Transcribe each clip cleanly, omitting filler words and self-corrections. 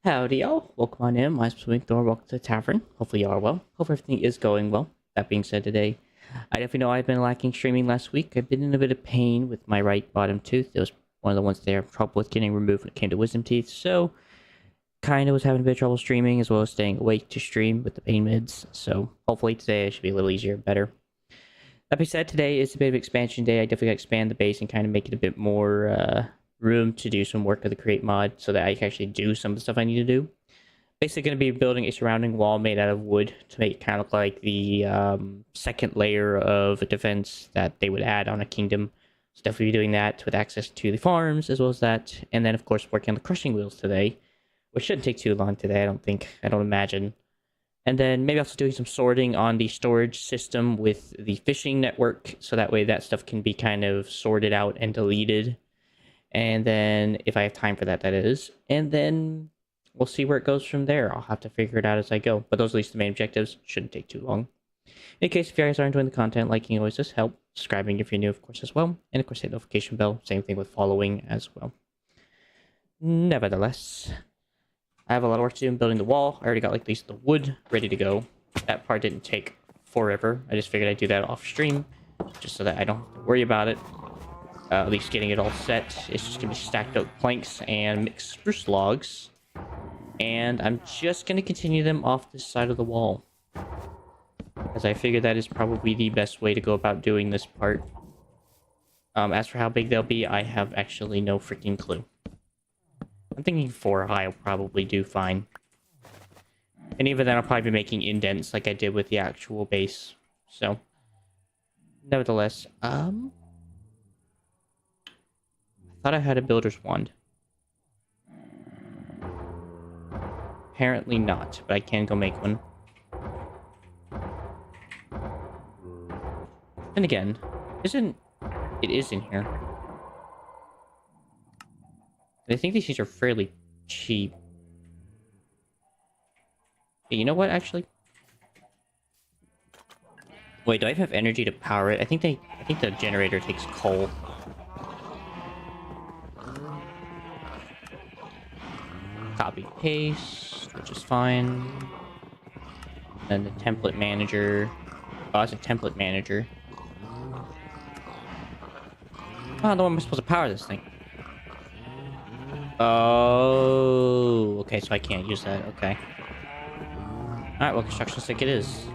Howdy, y'all. Welcome on in. My swimming door. Welcome to the tavern. Hopefully, y'all are well. Hope everything is going well. That being said, today, I definitely know I've been lacking streaming last week. I've been in a bit of pain with my right bottom tooth. It was one of the ones that I had trouble with getting removed when it came to wisdom teeth. So, kind of was having a bit of trouble streaming as well as staying awake to stream with the pain meds. So, hopefully, today it should be a little easier and better. That being said, today is a bit of expansion day. I definitely got to expand the base and kind of make it a bit more room to do some work of the create mod so that I can actually do some of the stuff I need to do. Basically going to be building a surrounding wall made out of wood to make it kind of look like the second layer of defense that they would add on a kingdom. So definitely be doing that with access to the farms as well as that. And then, of course, working on the crushing wheels today, which shouldn't take too long today, I don't imagine. And then maybe also doing some sorting on the storage system with the fishing network, so that way that stuff can be kind of sorted out and deleted. And then, if I have time for that, that is. And then we'll see where it goes from there. I'll have to figure it out as I go. But those are at least the main objectives. Shouldn't take too long. In case if you guys are enjoying the content, liking always does help. Subscribing if you're new, of course, as well. And of course, hit the notification bell. Same thing with following as well. Nevertheless, I have a lot of work to do in building the wall. I already got like at least the wood ready to go. That part didn't take forever. I just figured I'd do that off stream, just so that I don't have to worry about it. At least getting it all set. It's just gonna be stacked up planks and mixed spruce logs. And I'm just gonna continue them off this side of the wall, as I figure that is probably the best way to go about doing this part. As for how big they'll be, I have actually no freaking clue. I'm thinking 4 high will probably do fine. And even then, I'll probably be making indents like I did with the actual base. So, nevertheless, I thought I had a builder's wand. Apparently not, but I can go make one. Then again, it is in here. I think these are fairly cheap. Hey, you know what, actually? Wait, do I have energy to power it? I think the generator takes coal. Copy paste, which is fine. Then the template manager. Oh, it's a template manager. Oh, how am I supposed to power this thing? Oh, okay, so I can't use that. Okay. Alright, well, construction stick it is.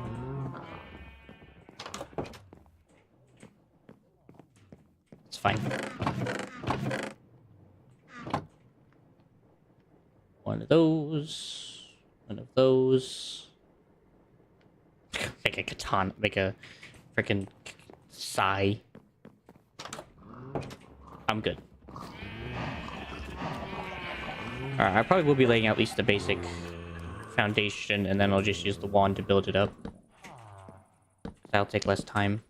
It's fine. One of those. One of those. Make a katana. Make a freaking sigh. I'm good. Alright, I probably will be laying out at least the basic foundation, and then I'll just use the wand to build it up. That'll take less time.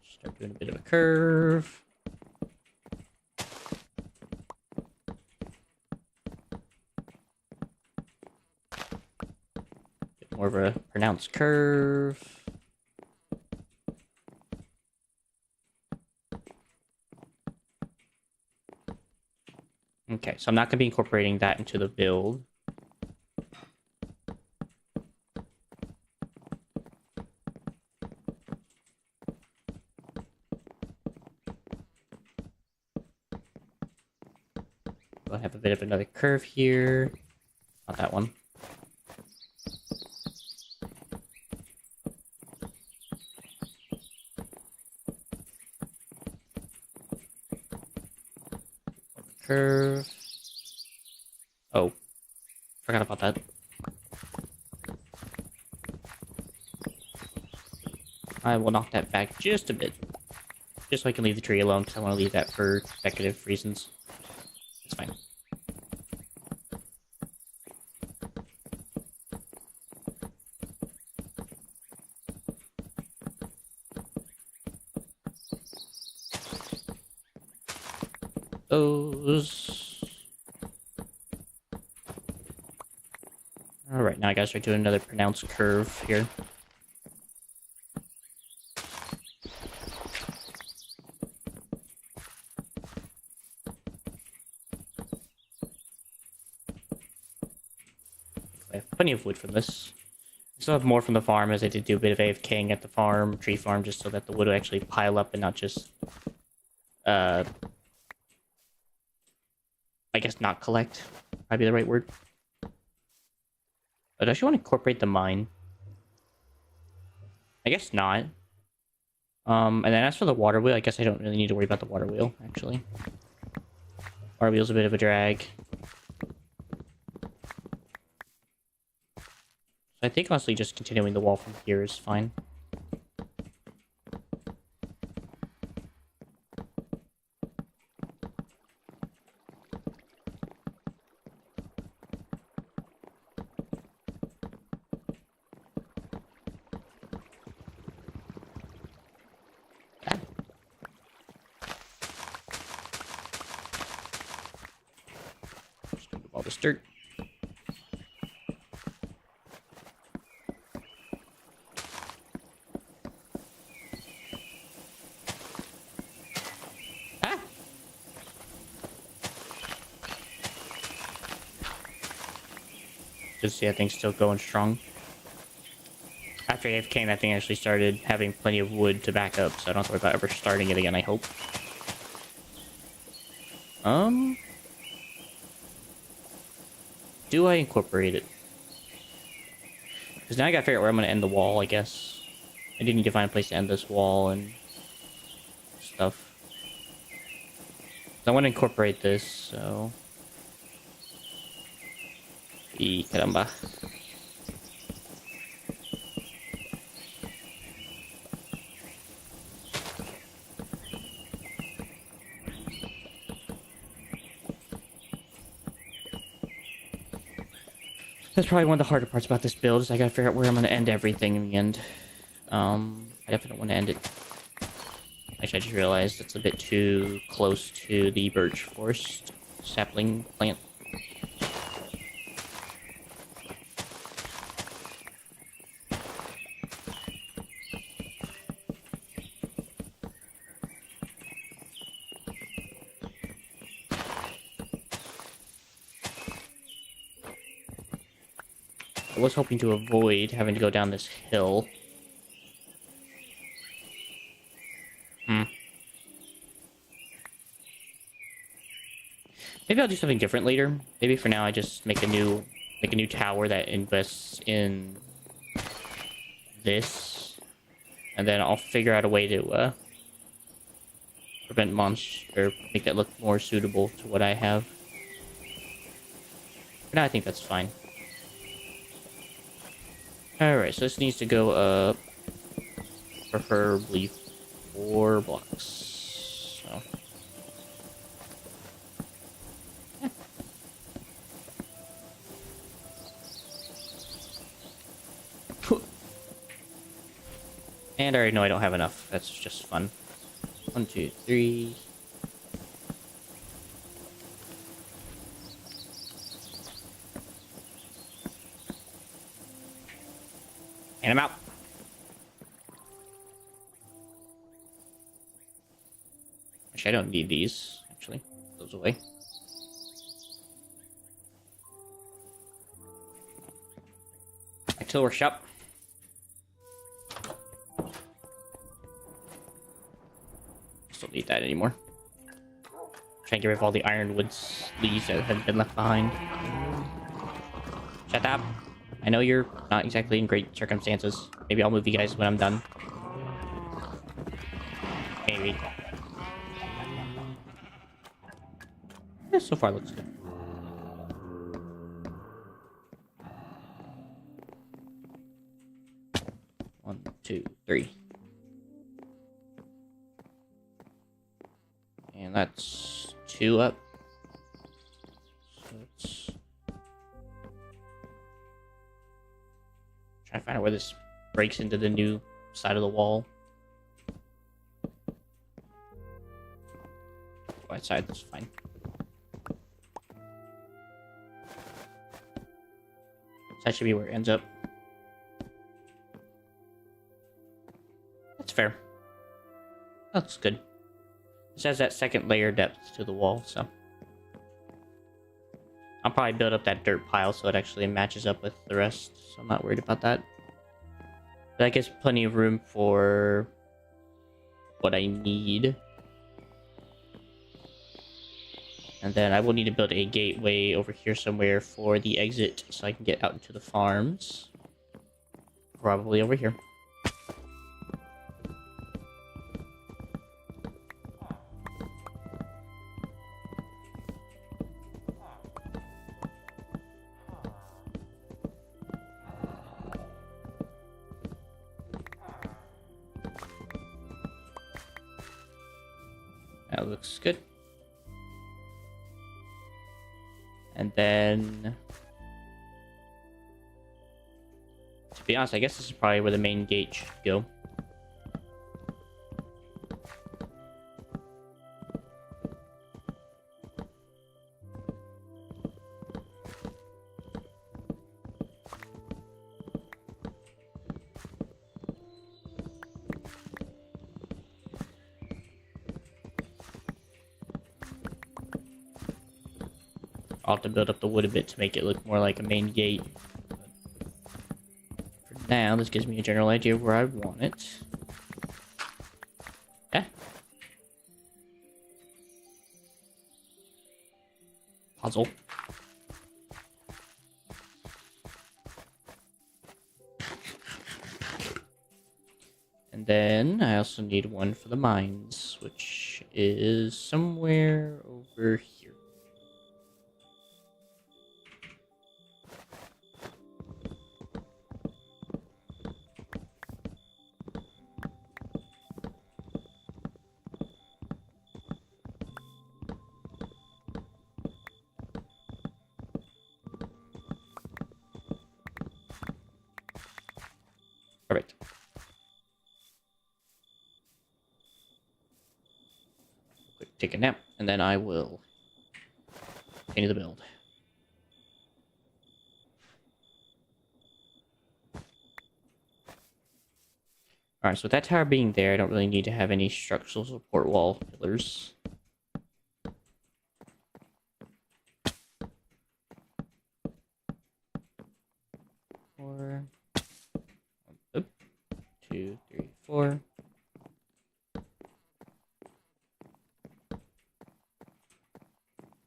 Start doing a bit of a curve. Bit more of a pronounced curve. Okay, so I'm not going to be incorporating that into the build. We'll have a bit of another curve here. Not that one. Curve. Oh, forgot about that. I will knock that back just a bit. Just so I can leave the tree alone, because I want to leave that for decorative reasons. It's fine. Those. Alright, now I gotta start doing another pronounced curve here. I have plenty of wood from this. I still have more from the farm, as I did do a bit of AFKing at the farm, tree farm, just so that the wood would actually pile up and not just, I guess not collect. Probably the right word. But I actually want to incorporate the mine. I guess not. And then as for the water wheel, I guess I don't really need to worry about the water wheel, actually. Water wheel's a bit of a drag. So I think honestly just continuing the wall from here is fine. All this dirt. Ah! Just see that thing's still going strong. After AFK, that thing actually started having plenty of wood to back up, so I don't have to worry about ever starting it again, I hope. Do I incorporate it? Because now I gotta figure out where I'm gonna end the wall, I guess. I do need to find a place to end this wall and stuff. I want to incorporate this, so... Y caramba. That's probably one of the harder parts about this build, is I gotta figure out where I'm gonna end everything in the end. I definitely don't want to end it. Actually, I just realized it's a bit too close to the birch forest sapling plant. I was hoping to avoid having to go down this hill. Maybe I'll do something different later. Maybe for now I just make a new tower that invests in this, and then I'll figure out a way to prevent monster, or make that look more suitable to what I have. For now, I think that's fine. Alright, so this needs to go up preferably 4 blocks. So. And I already know I don't have enough. That's just fun. 1, 2, 3. And I'm out. Actually, I don't need these. Actually, put those away. Back to the workshop. Don't need that anymore. Try and get rid of all the ironwood leaves that have been left behind. Shut up. I know you're not exactly in great circumstances. Maybe I'll move you guys when I'm done. Maybe. Yeah, so far looks good. One, 2, 3. And that's 2 up. So it's... Trying to find out where this breaks into the new side of the wall. Right side, that's fine. that should be where it ends up. That's fair. That's good. This has that second layer depth to the wall, so I'll probably build up that dirt pile so it actually matches up with the rest, so I'm not worried about that. But that gives plenty of room for what I need. And then I will need to build a gateway over here somewhere for the exit so I can get out into the farms. Probably over here. That looks good. And then, to be honest, I guess this is probably where the main gate should go. I'll have to build up the wood a bit to make it look more like a main gate. For now, this gives me a general idea of where I want it. Yeah. Puzzle. And then I also need one for the mines, which is somewhere over here. Perfect. Quick, take a nap, and then I will continue the build. Alright, so with that tower being there, I don't really need to have any structural support wall pillars. Four. Oop. 2, 3, 4.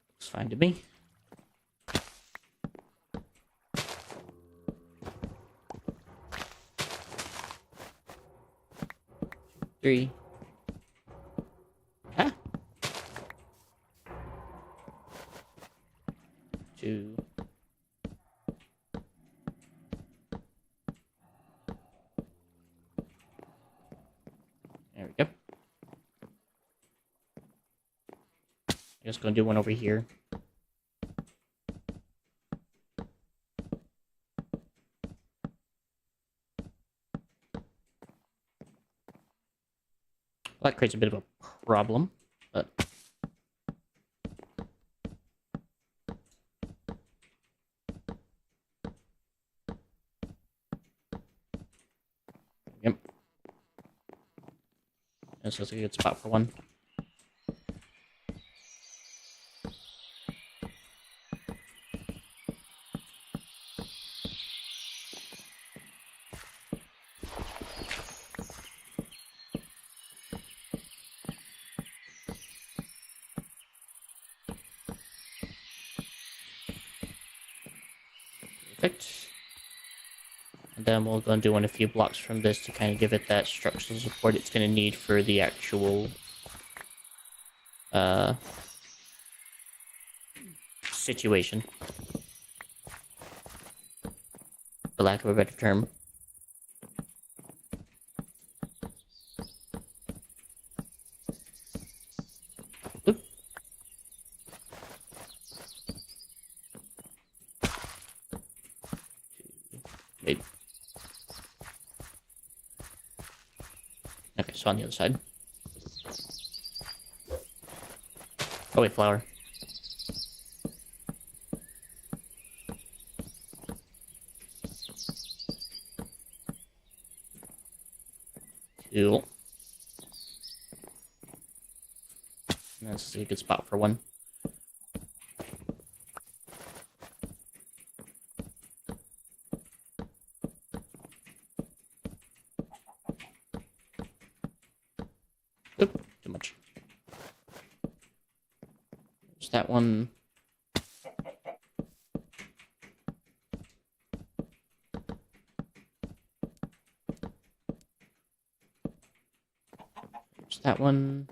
Looks fine to me. Three. Ah. 2. There we go. I'm just gonna do one over here. Well, that creates a bit of a problem, but yep. This looks like a good spot for one. Perfect. And then we'll go and do one a few blocks from this to kind of give it that structural support it's going to need for the actual situation, for lack of a better term. Oop. Wait. Okay, so on the other side. Oh wait, flower. Cool. That's a good spot for one. Oop, too much. There's that one. There's that one.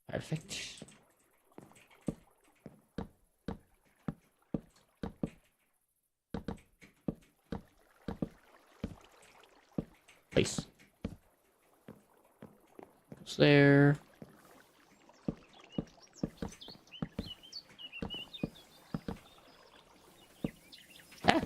Perfect. Place. Goes there. Ah.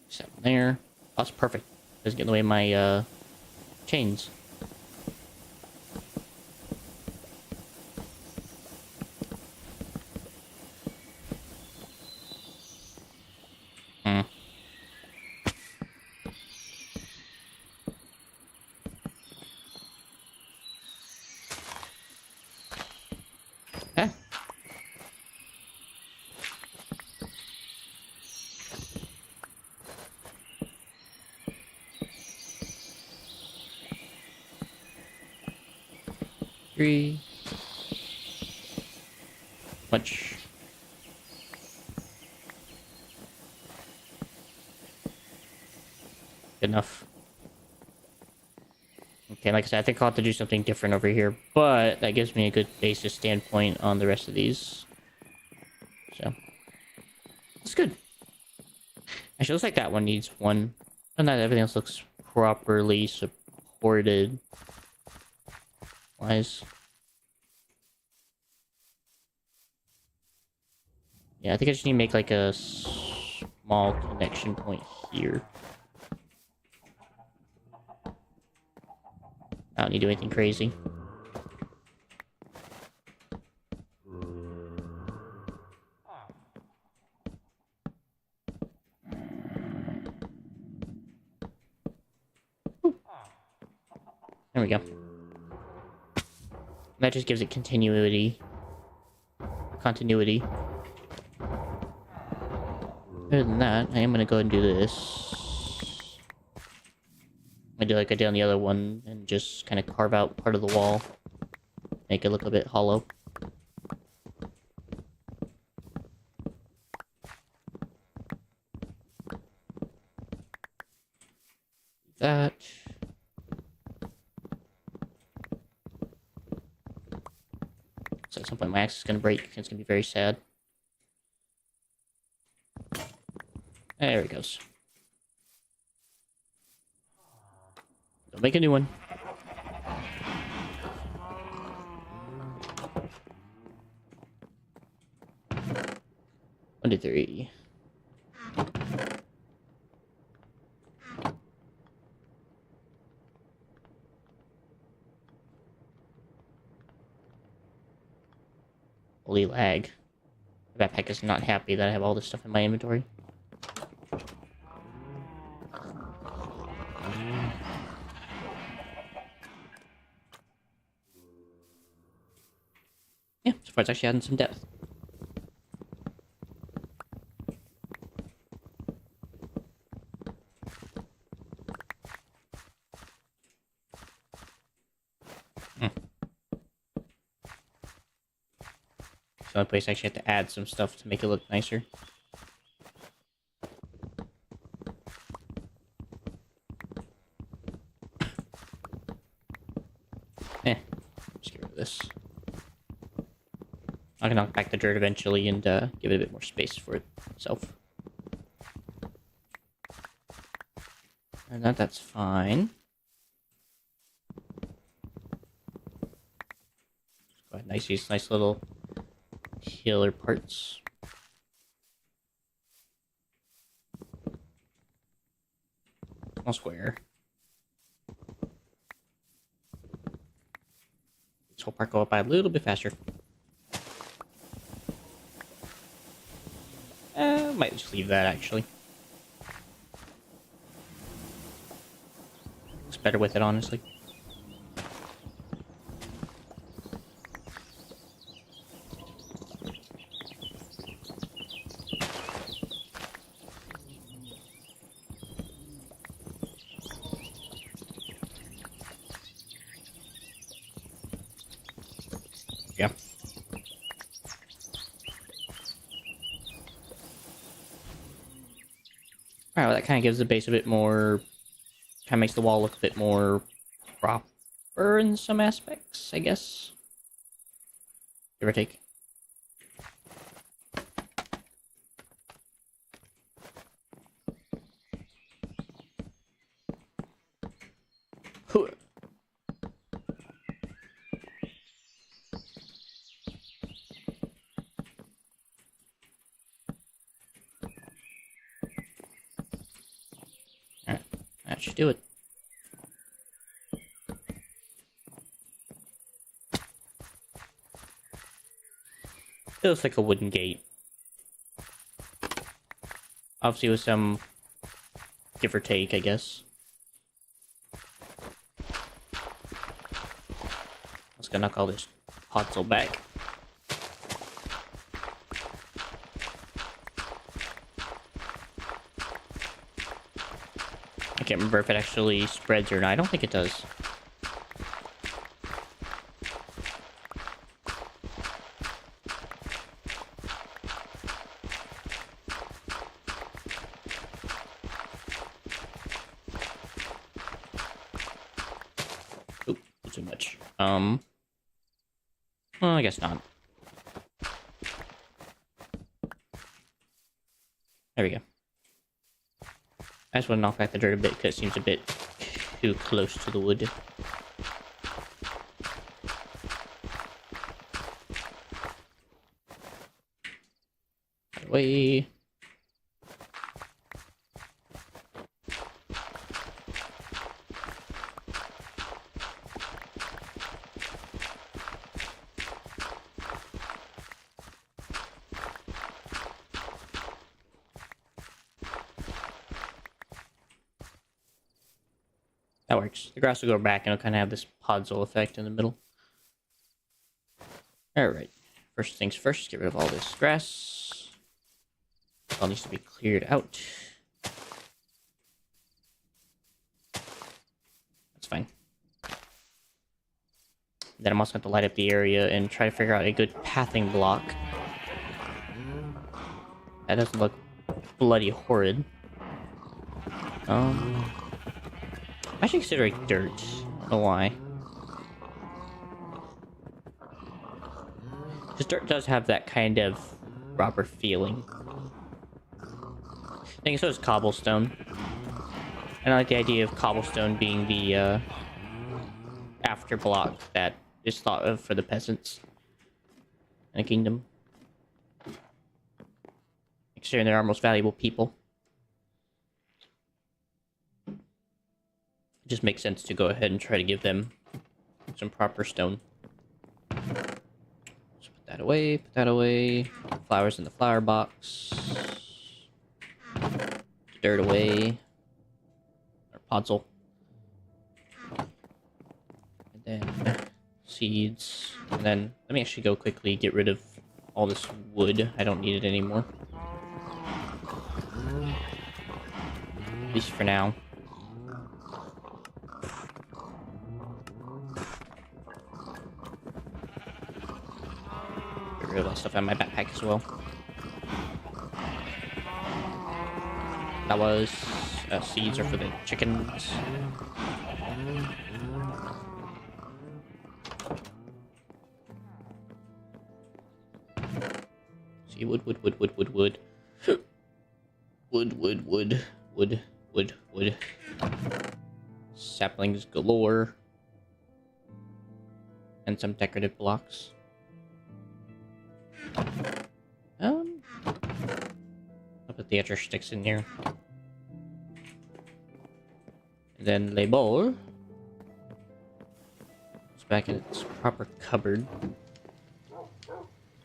Set one there. Oh, that's perfect. Doesn't get in the way of my chains. Hmm. Ah. Three. Much. Good enough. Okay, like I said, I think I'll have to do something different over here, but that gives me a good basis standpoint on the rest of these. So, it's good. Actually, looks like that one needs one. And that everything else looks properly supported. Wise. Yeah, I think I just need to make like a small connection point here. I don't need to do anything crazy. There we go. That just gives it continuity. Other than that, I am gonna go and do this. I'm gonna do like I did on the other one and just kind of carve out part of the wall. Make it look a bit hollow. That. So at some point my axe is gonna break and it's gonna be very sad. There it goes. Don't make a new one. One, two, three. Holy lag. The backpack is not happy that I have all this stuff in my inventory. Yeah, so far it's actually adding some depth. So the place I actually have to add some stuff to make it look nicer. Just get rid of this. I can knock back the dirt eventually and give it a bit more space for itself. And that's fine. Just go ahead Nice little healer parts. Small square. This whole part go up by a little bit faster. Might just leave that actually. Looks better with it, honestly. Yeah. Alright, well, that kind of gives the base a bit more... Kind of makes the wall look a bit more proper in some aspects, I guess. Give or take. Alright, that should do it. It looks like a wooden gate. Obviously with some give or take, I guess. Let's go knock all this console back. I can't remember if it actually spreads or not. I don't think it does. Oop, too much. Well, I guess not. There we go. I just want to knock back the dirt a bit because it seems a bit too close to the wood. Away. That works. The grass will go back and it'll kind of have this podzol effect in the middle. Alright. First things first, get rid of all this grass. All needs to be cleared out. That's fine. Then I'm also going to light up the area and try to figure out a good pathing block. That doesn't look bloody horrid. I should consider it dirt. I don't know why. Because dirt does have that kind of proper feeling. I think so is cobblestone. And I like the idea of cobblestone being the after block that is thought of for the peasants in a kingdom. Considering they're our most valuable people. It just makes sense to go ahead and try to give them some proper stone. So put that away, put that away. Flowers in the flower box. Dirt away. Or podzol. And then seeds. And then let me actually go quickly get rid of all this wood. I don't need it anymore. At least for now. Get rid of that stuff out of my backpack as well. That was seeds are for the chickens. See, wood. Wood. Saplings galore. And some decorative blocks. I'll put the etcher sticks in here. And then label. It's back in its proper cupboard.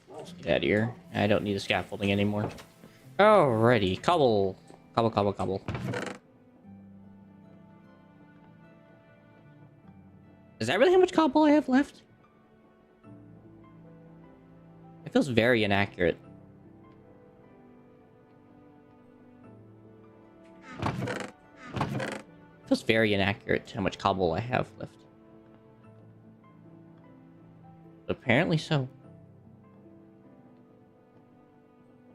Let's get out of here. I don't need the scaffolding anymore. Alrighty, cobble. Cobble, cobble, cobble. Is that really how much cobble I have left? It feels very inaccurate. It feels very inaccurate to how much cobble I have left. But apparently so.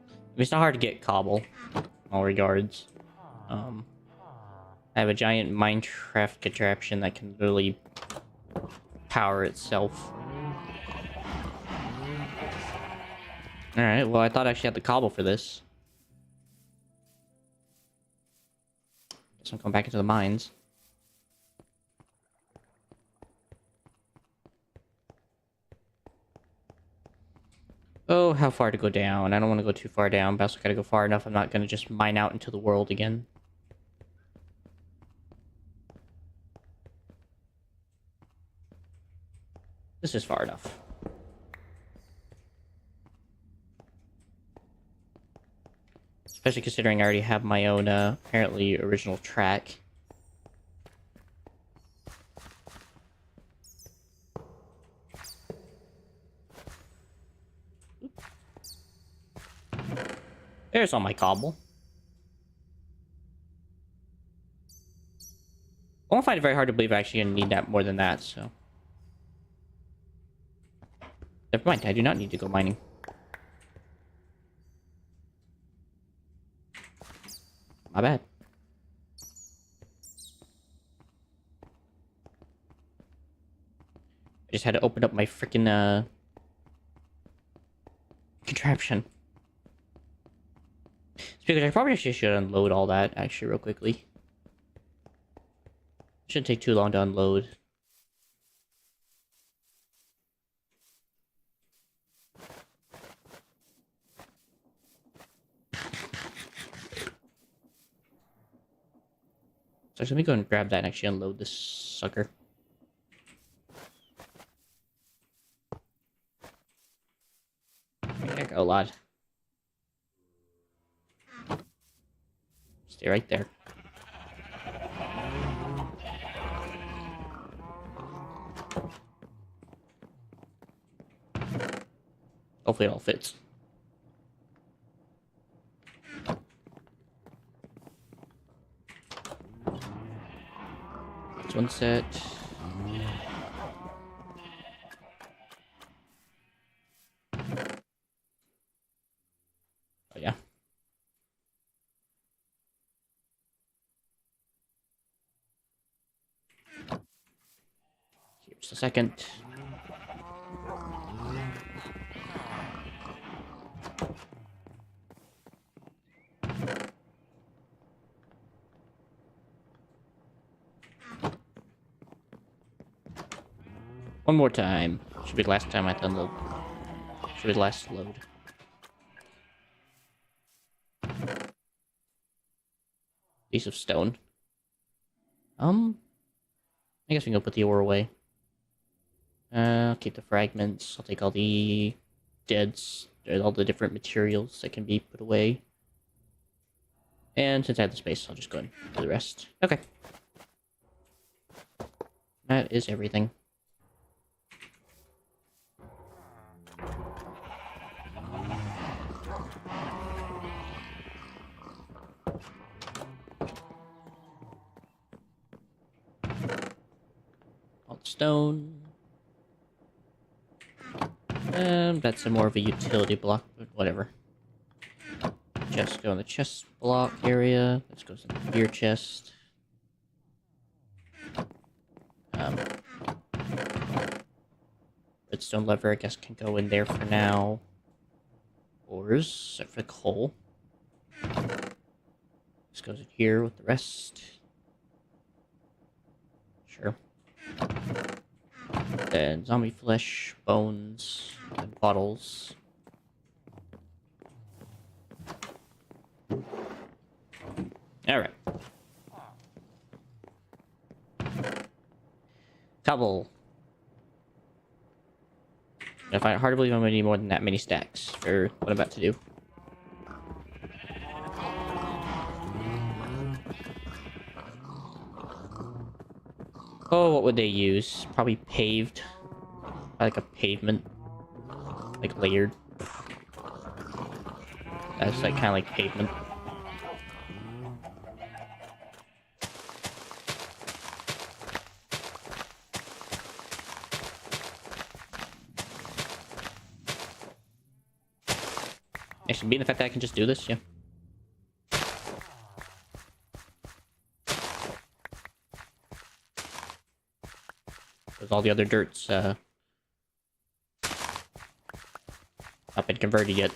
I mean, it's not hard to get cobble. In all regards. I have a giant Minecraft contraption that can literally power itself. Alright, well, I thought I actually had the cobble for this. Guess I'm going back into the mines. Oh, how far to go down? I don't want to go too far down, but I also gotta go far enough. I'm not gonna just mine out into the world again. This is far enough. Especially considering I already have my own, apparently, original track. There's all my cobble. I won't find it very hard to believe I actually need that more than that, so... Never mind, I do not need to go mining. My bad. I just had to open up my freaking contraption. Speaking of, I probably actually should unload all that, actually, real quickly. Shouldn't take too long to unload. So let me go and grab that and actually unload this sucker. There you go, lad. Stay right there. Hopefully it all fits. This one's set. Oh yeah. Here's the second. One more time. Should be the last time I unload. Should be the last load. Piece of stone. I guess we can go put the ore away. I'll keep the fragments. I'll take all the deads, all the different materials that can be put away. And since I have the space, I'll just go and do the rest. Okay. That is everything. All the stone. That's more of a utility block, but whatever. Just go in the chest block area. This goes in the gear chest. Redstone lever, I guess, can go in there for now. Ores, except for the coal. This goes in here with the rest. Sure. Then zombie flesh, bones, and bottles. Alright. Cobble. I find it hard to believe I'm going to need more than that many stacks for what I'm about to do. Oh, what would they use? Probably paved. Like a pavement. Like layered. That's like kind of like pavement. Actually, being the fact that I can just do this, yeah. Because all the other dirt's not been converted yet.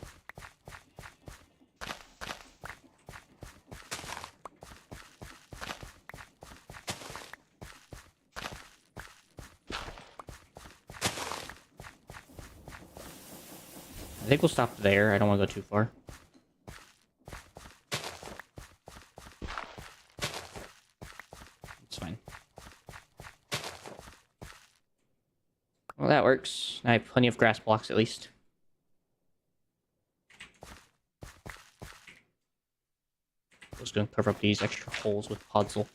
I think we'll stop there. I don't want to go too far. It's fine. Well, that works. I have plenty of grass blocks at least. Just gonna cover up these extra holes with podzol.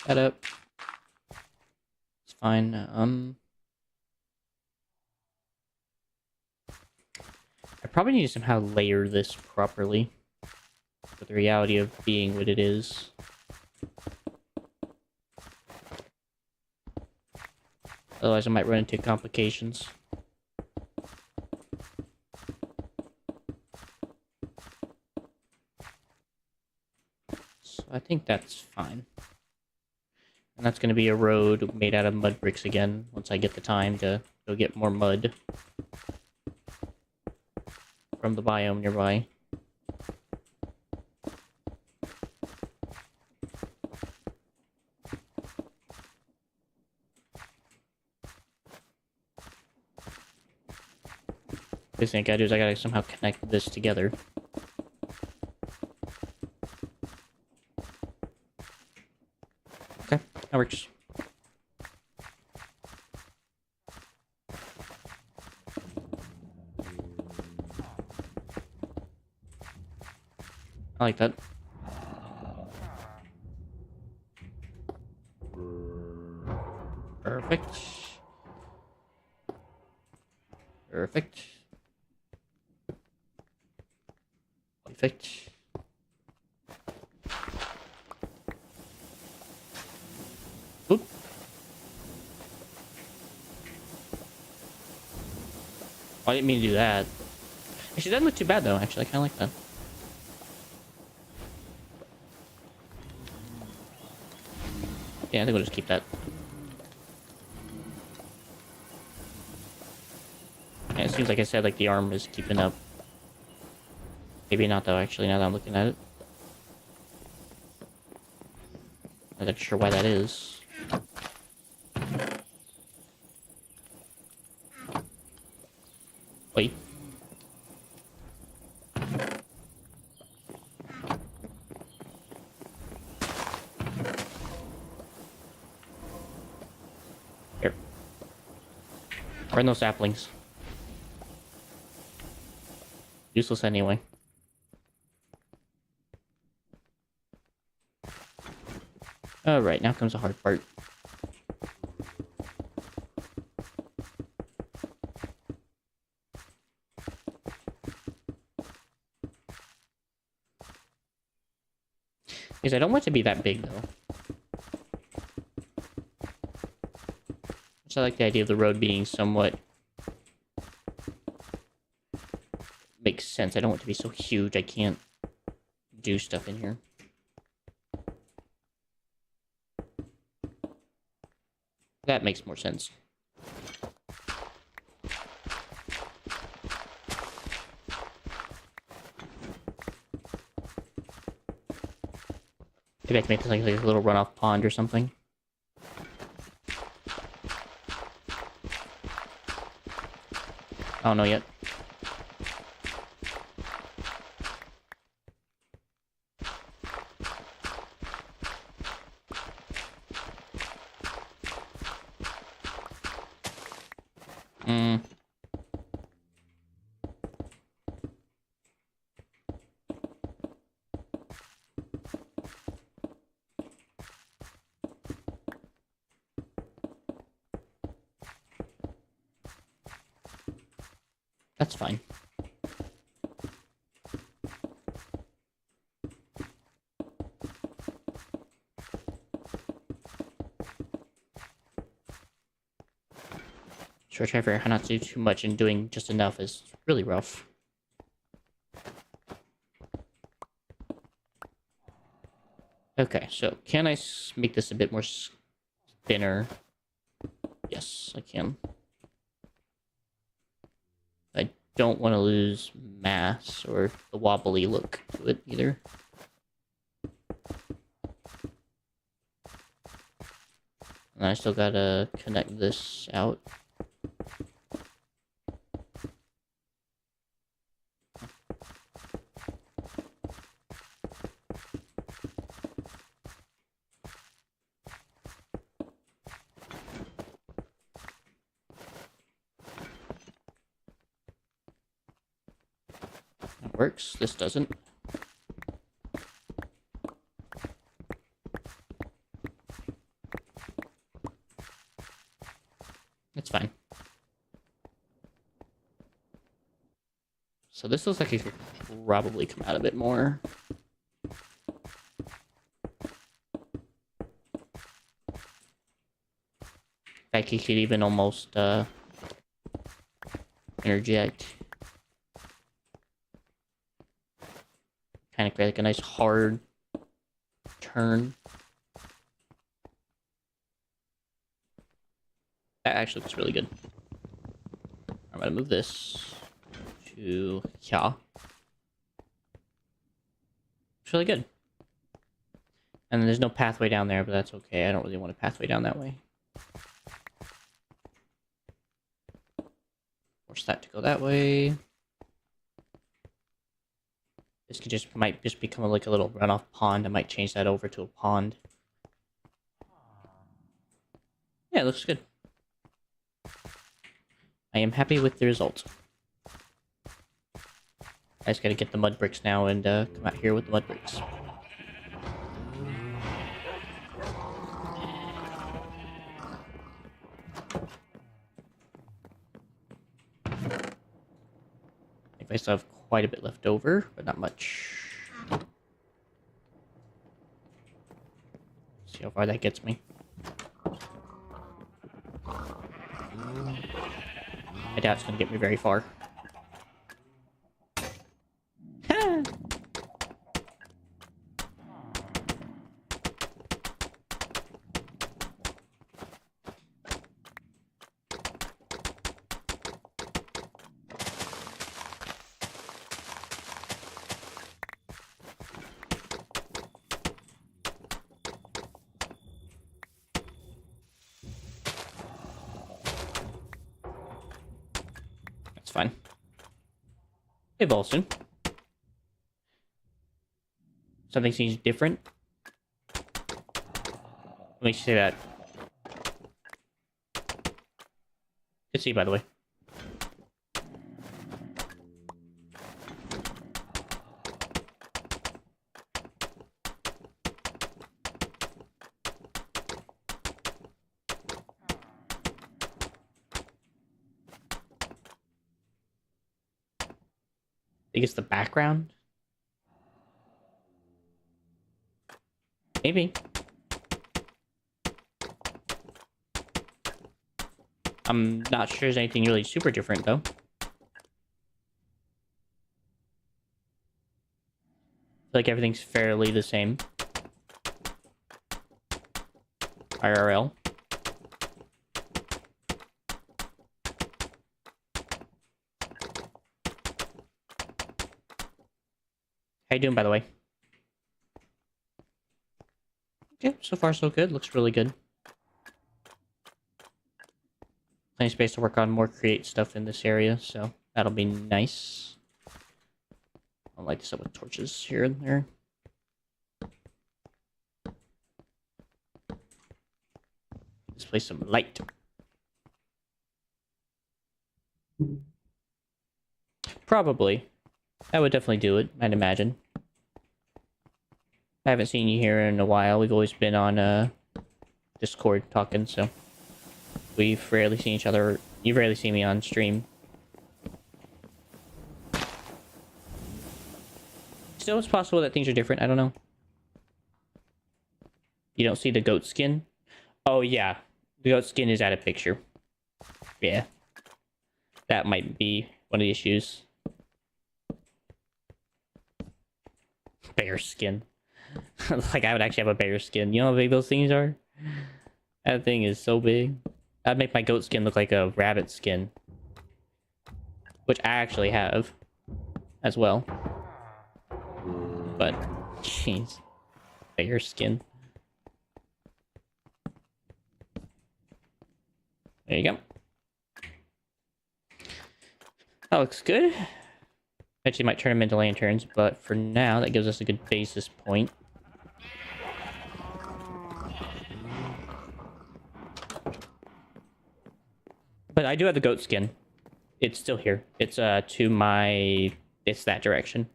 That up. It's fine. I probably need to somehow layer this properly. With the reality of being what it is. Otherwise I might run into complications. So I think that's fine. And that's going to be a road made out of mud bricks again, once I get the time to go get more mud from the biome nearby. The thing I gotta do is I gotta somehow connect this together. Okay, that works. I like that. Perfect. Perfect. Perfect. Oop. I didn't mean to do that. Actually, that doesn't look too bad though, actually. I kinda like that. Yeah, I think we'll just keep that. Yeah, it seems like I said, like the arm is keeping up. Maybe not though, actually, now that I'm looking at it. I'm not sure why that is. Wait. Here. Burn those saplings. Useless anyway. Alright, now comes the hard part. Because I don't want it to be that big, though. So I like the idea of the road being somewhat... makes sense. I don't want it to be so huge I can't do stuff in here. That makes more sense. Maybe I can make this like a little runoff pond or something. I don't know yet. That's fine. Sure, trying to figure out how not to do too much and doing just enough is really rough. Okay, so can I make this a bit more thinner? Yes, I can. I don't want to lose mass or the wobbly look to it either. And I still gotta connect this out. That works. This doesn't. It's fine. So this looks like it could probably come out a bit more. In fact, you could even almost interject. Kind of create like a nice hard turn. That actually looks really good. I'm gonna move this to here. It's really good. And there's no pathway down there, but that's okay. I don't really want a pathway down that way. Force that to go that way. This could might just become like a little runoff pond. I might change that over to a pond. Yeah, it looks good. I am happy with the result. I just gotta get the mud bricks now and come out here with the mud bricks. I think I still have quite a bit left over, but not much. See how far that gets me. I doubt it's gonna get me very far. That's fine. Evolve soon. Something seems different. Let me say that. Good to see, by the way. I think it's the background. Maybe. I'm not sure there's anything really super different, though. I feel like everything's fairly the same. IRL. How you doing, by the way? Okay, so far so good. Looks really good. plenty of space to work on more create stuff in this area, so that'll be nice. I'll light this up with torches here and there. Display some light. Probably. That would definitely do it, I'd imagine. I haven't seen you here in a while. We've always been on Discord talking, so we've rarely seen each other. You've rarely seen me on stream. Still, it's possible that things are different. I don't know. You don't see the goat skin? Oh, yeah. The goat skin is out of picture. Yeah. That might be one of the issues. Bear skin. Like, I would actually have a bear skin. You know how big those things are? That thing is so big. That'd make my goat skin look like a rabbit skin. Which I actually have. As well. But, jeez. Bear skin. There you go. That looks good. Actually might turn them into lanterns, but for now, that gives us a good basis point. But I do have the goat skin. It's still here. It's to my... It's that direction.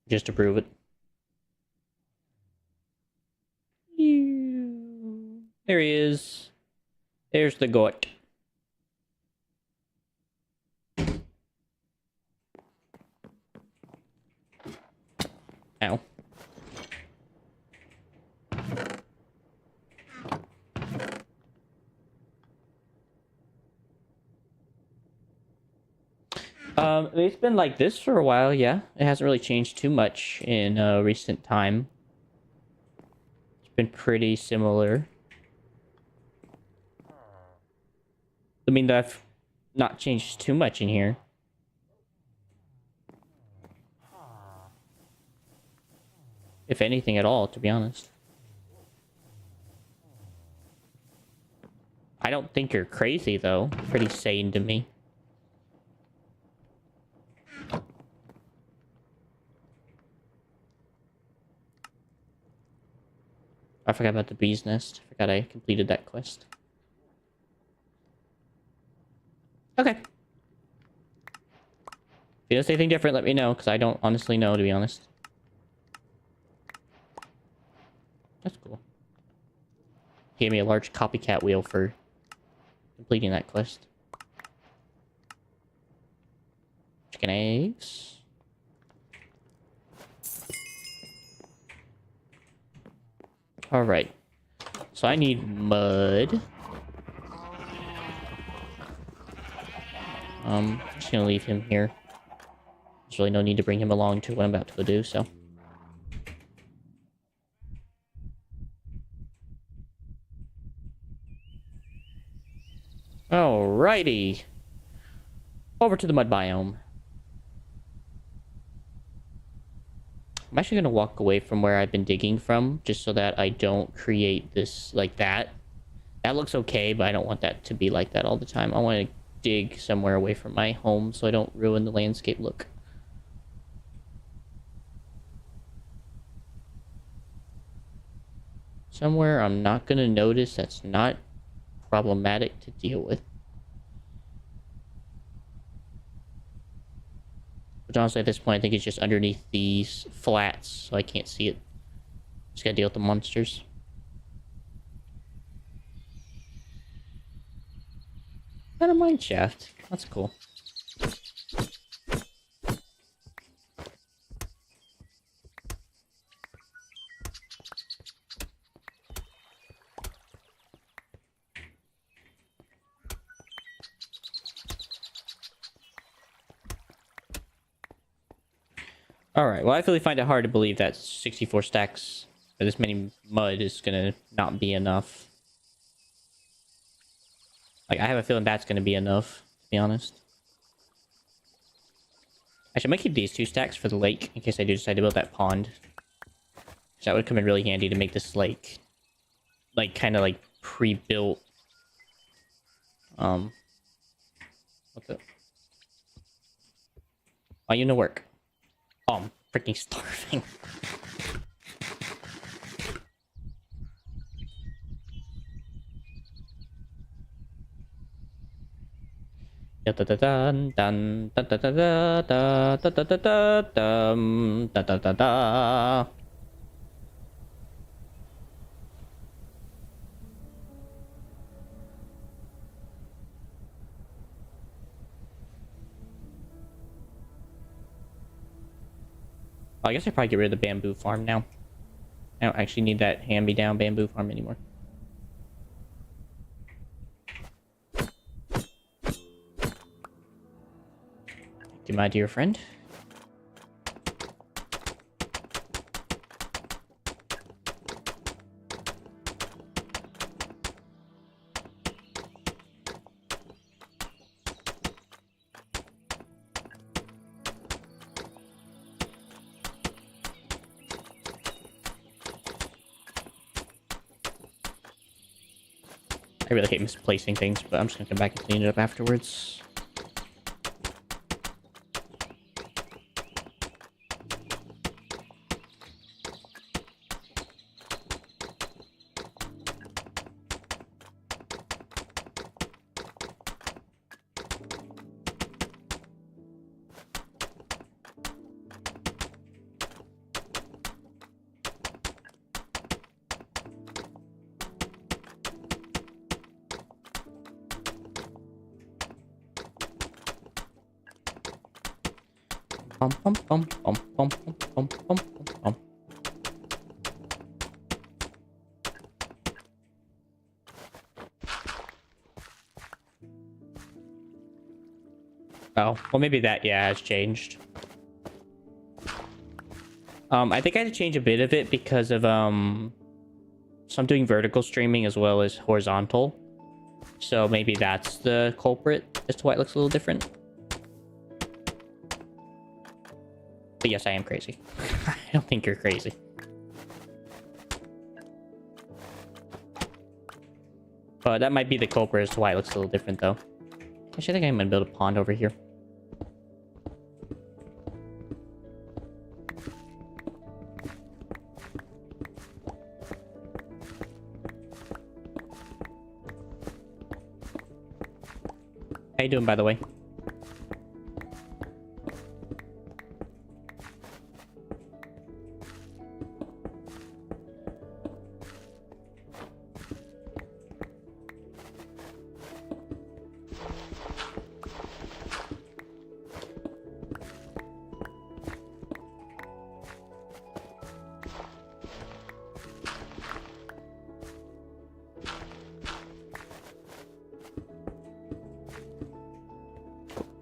Just to prove it. There he is. There's the goat. Ow. It's been like this for a while, yeah. It hasn't really changed too much in recent time. It's been pretty similar. I mean, I've not changed too much in here. If anything at all, to be honest. I don't think you're crazy, though. Pretty sane to me. I forgot about the bee's nest. I forgot I completed that quest. Okay. If you notice anything different, let me know, because I don't honestly know, to be honest. That's cool. Gave me a large copycat wheel for completing that quest. Chicken eggs. Alright. So I need mud. I'm just gonna leave him here. There's really no need to bring him along to what I'm about to go do, so. Alrighty. Over to the mud biome. I'm actually gonna walk away from where I've been digging from, just so that I don't create this like that. That looks okay, but I don't want that to be like that all the time. I want to dig somewhere away from my home so I don't ruin the landscape look. Somewhere I'm not gonna notice that's not problematic to deal with. But honestly, at this point, I think it's just underneath these flats, so I can't see it. Just gotta deal with the monsters. And a mine shaft. That's cool. Alright, well, I really find it hard to believe that 64 stacks or this many mud is gonna not be enough. Like, I have a feeling that's gonna be enough, to be honest. Actually, I might keep these 2 stacks for the lake, in case I do decide to build that pond. So that would come in really handy to make this lake like kind of like pre-built. What the? Oh, you know work. Oh, I'm freaking starving. Da da da dun dun da da da da da da da da da dum da da da da. Oh, I guess I probably get rid of the bamboo farm now. I don't actually need that hand-me-down bamboo farm anymore. Thank you, my dear friend. I really hate misplacing things, but I'm just gonna come back and clean it up afterwards. Bum bum bum bum bum bum bum bum bum. Oh, well maybe that, yeah, has changed. I think I had to change a bit of it because of, so I'm doing vertical streaming as well as horizontal. So maybe that's the culprit as to why it looks a little different. But yes, I am crazy. I don't think you're crazy. But that might be the culprit as to why it looks a little different, though. Actually, I think I'm gonna build a pond over here. How you doing, by the way?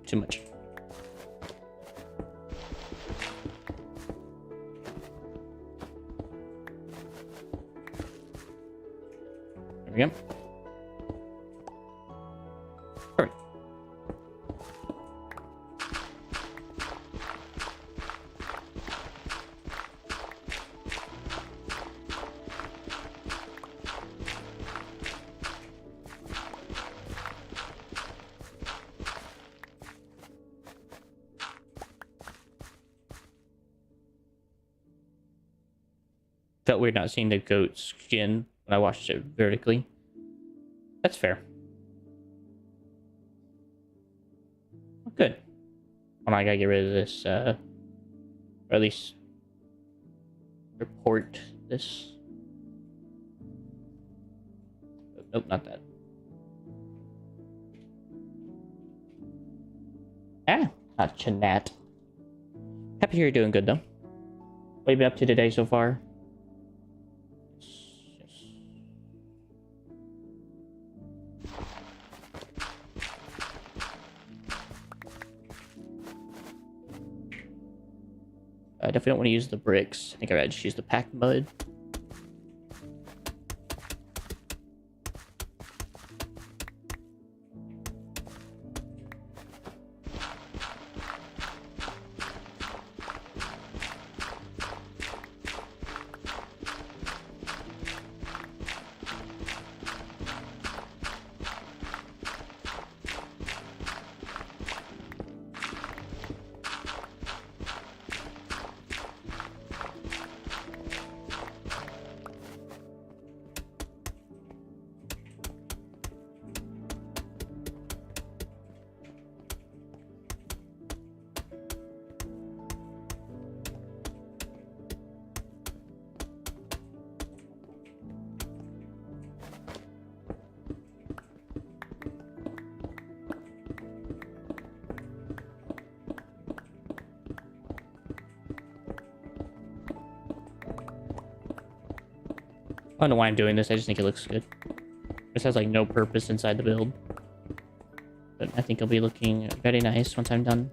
Too much. There we go. Perfect. Felt weird not seeing the goat skin when I watched it vertically. That's fair. Good. Well, I gotta get rid of this, or at least report this. Oh, nope, not that. Ah, not Chinat. Happy to hear you're doing good, though. What have you been up to today so far? I definitely don't want to use the bricks. I think I'd rather just use the packed mud. don't know why I'm doing this, I just think it looks good. This has like no purpose inside the build. But I think it'll be looking very nice once I'm done.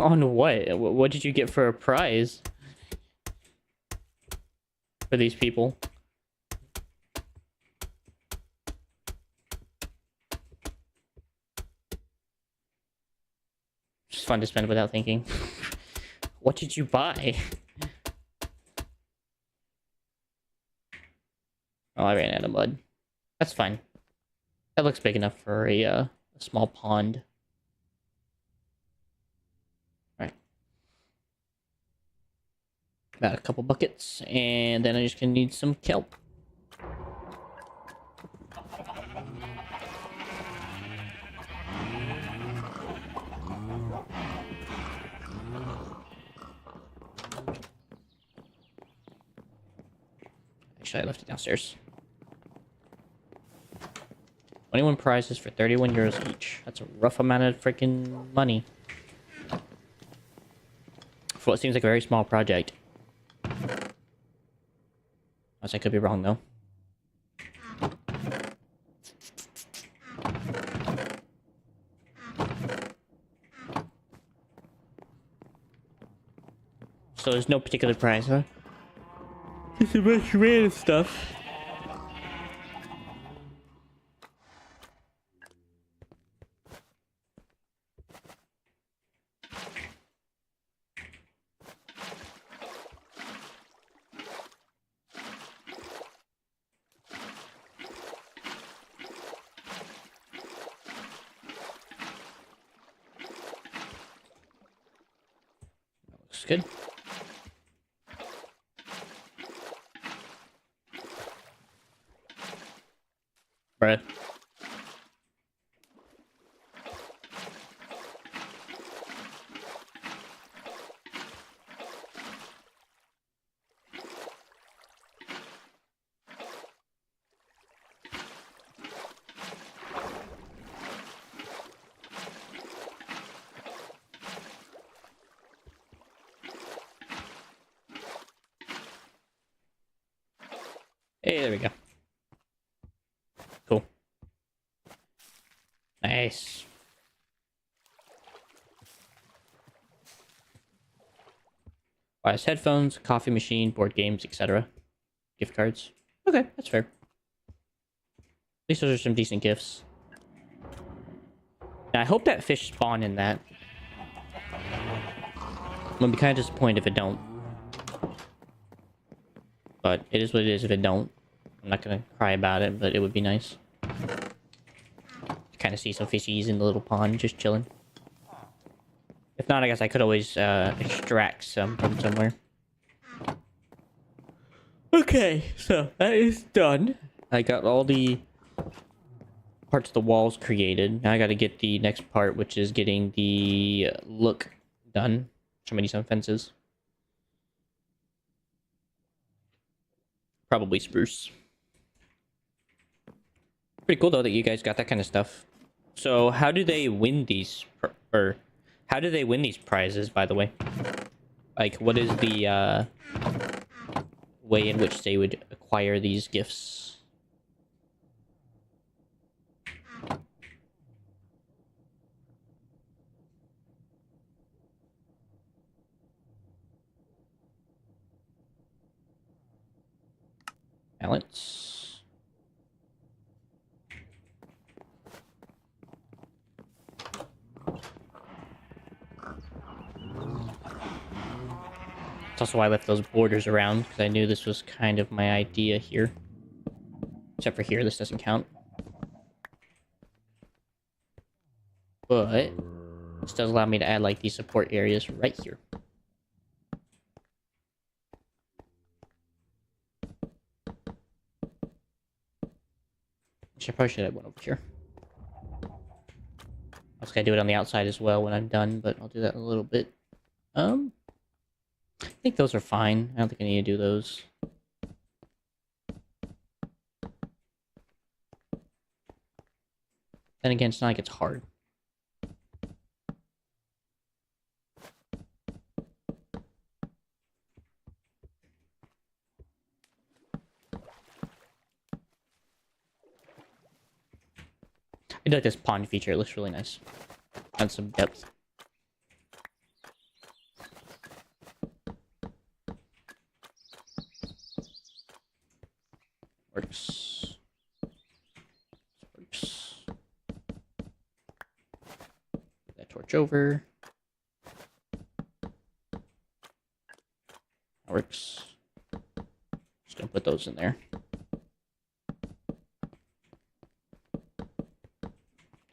On what? What did you get for a prize? For these people? Just fun to spend without thinking. What did you buy? Oh, I ran out of mud. That's fine. That looks big enough for a small pond. Alright. About a couple buckets, and then I'm just gonna need some kelp. Actually, I left it downstairs. 21 prizes for 31 euros each. That's a rough amount of freaking money. For what seems like a very small project. Unless I could be wrong, though. So there's no particular prize, huh? Just a bunch of random stuff. Looks good. Bruh. Hey, there we go. Cool. Nice. Buys headphones, coffee machine, board games, etc. Gift cards. Okay, that's fair. At least those are some decent gifts. Now, I hope that fish spawn in that. I'm gonna be kind of disappointed if it don't. But it is what it is if it don't. I'm not gonna cry about it, but it would be nice. Kind of see some fishies in the little pond just chilling. If not, I guess I could always extract some from somewhere. Okay, so that is done. I got all the parts of the walls created. Now I got to get the next part, which is getting the look done. So many some fences. Probably spruce. Pretty cool though that you guys got that kind of stuff. So how do they win these, or how do they win these prizes, by the way? Like, what is the way in which they would acquire these gifts? Balance. That's also why I left those borders around, because I knew this was kind of my idea here. Except for here, this doesn't count. But this does allow me to add, like, these support areas right here. I probably should have one over here. I was gonna do it on the outside as well when I'm done, but I'll do that in a little bit. think those are fine. I don't think I need to do those. Then again, it's not like it's hard. I do like this pond feature. It looks really nice. And some depth. Works. Works. That torch over. Works. Just gonna put those in there.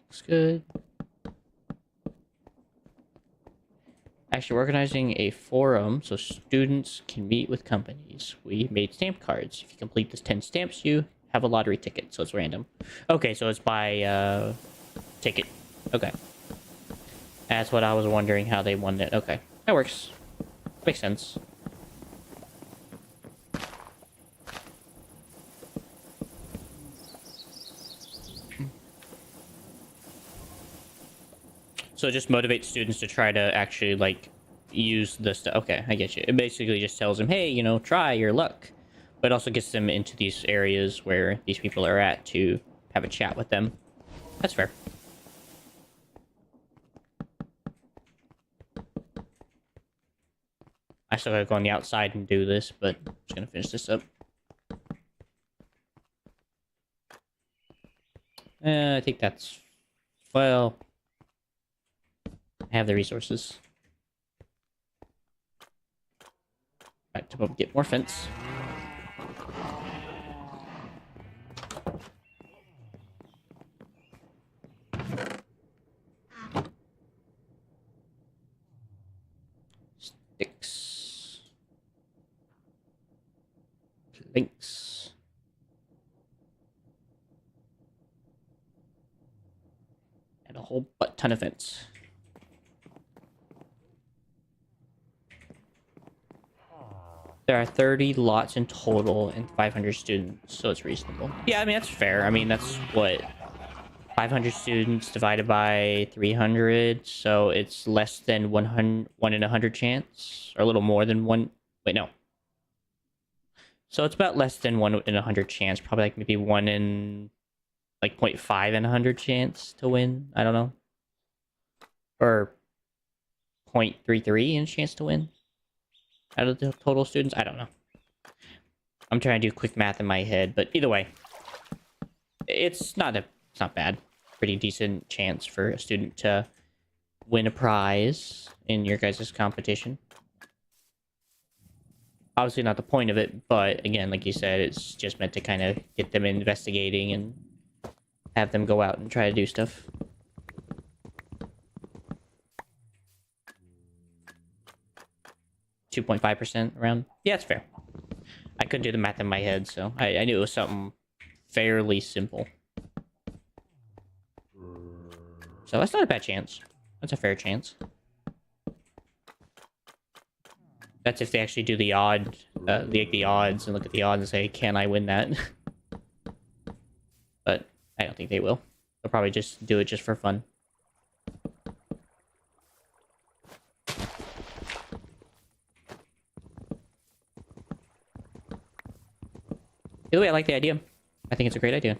Looks good. Actually, we're organizing a forum so students can meet with companies. We made stamp cards. If you complete this 10 stamps, you have a lottery ticket, so it's random. Okay, so it's by ticket. Okay. That's what I was wondering, how they won it. Okay, that works. Makes sense. So it just motivates students to try to actually, like, use the stuff. Okay, I get you. It basically just tells them, hey, you know, try your luck. But it also gets them into these areas where these people are at to have a chat with them. That's fair. I still gotta go on the outside and do this, but I'm just gonna finish this up. I think that's... Well... I have the resources. Back to get more fence. Sticks. Links. And a whole butt ton of fence. There are 30 lots in total and 500 students, so it's reasonable. Yeah, I mean, that's fair. I mean, that's what... 500 students divided by 300, so it's less than 1 in 100 chance, or a little more than one. Wait, no. So it's about less than 1 in 100 chance, probably like maybe 1 in like 0.5 in 100 chance to win. I don't know, or 0.33 in chance to win out of the total students. I don't know. I'm trying to do quick math in my head, but either way, it's not bad. Pretty decent chance for a student to win a prize in your guys' competition. Obviously not the point of it, but again, like you said, it's just meant to kind of get them investigating and have them go out and try to do stuff. .5% around. Yeah, it's fair. I couldn't do the math in my head, so I knew it was something fairly simple. So that's not a bad chance. That's a fair chance. That's if they actually do the odd, the odds and look at the odds and say, can I win that? But I don't think they will. They'll probably just do it just for fun. Either way, I like the idea. I think it's a great idea.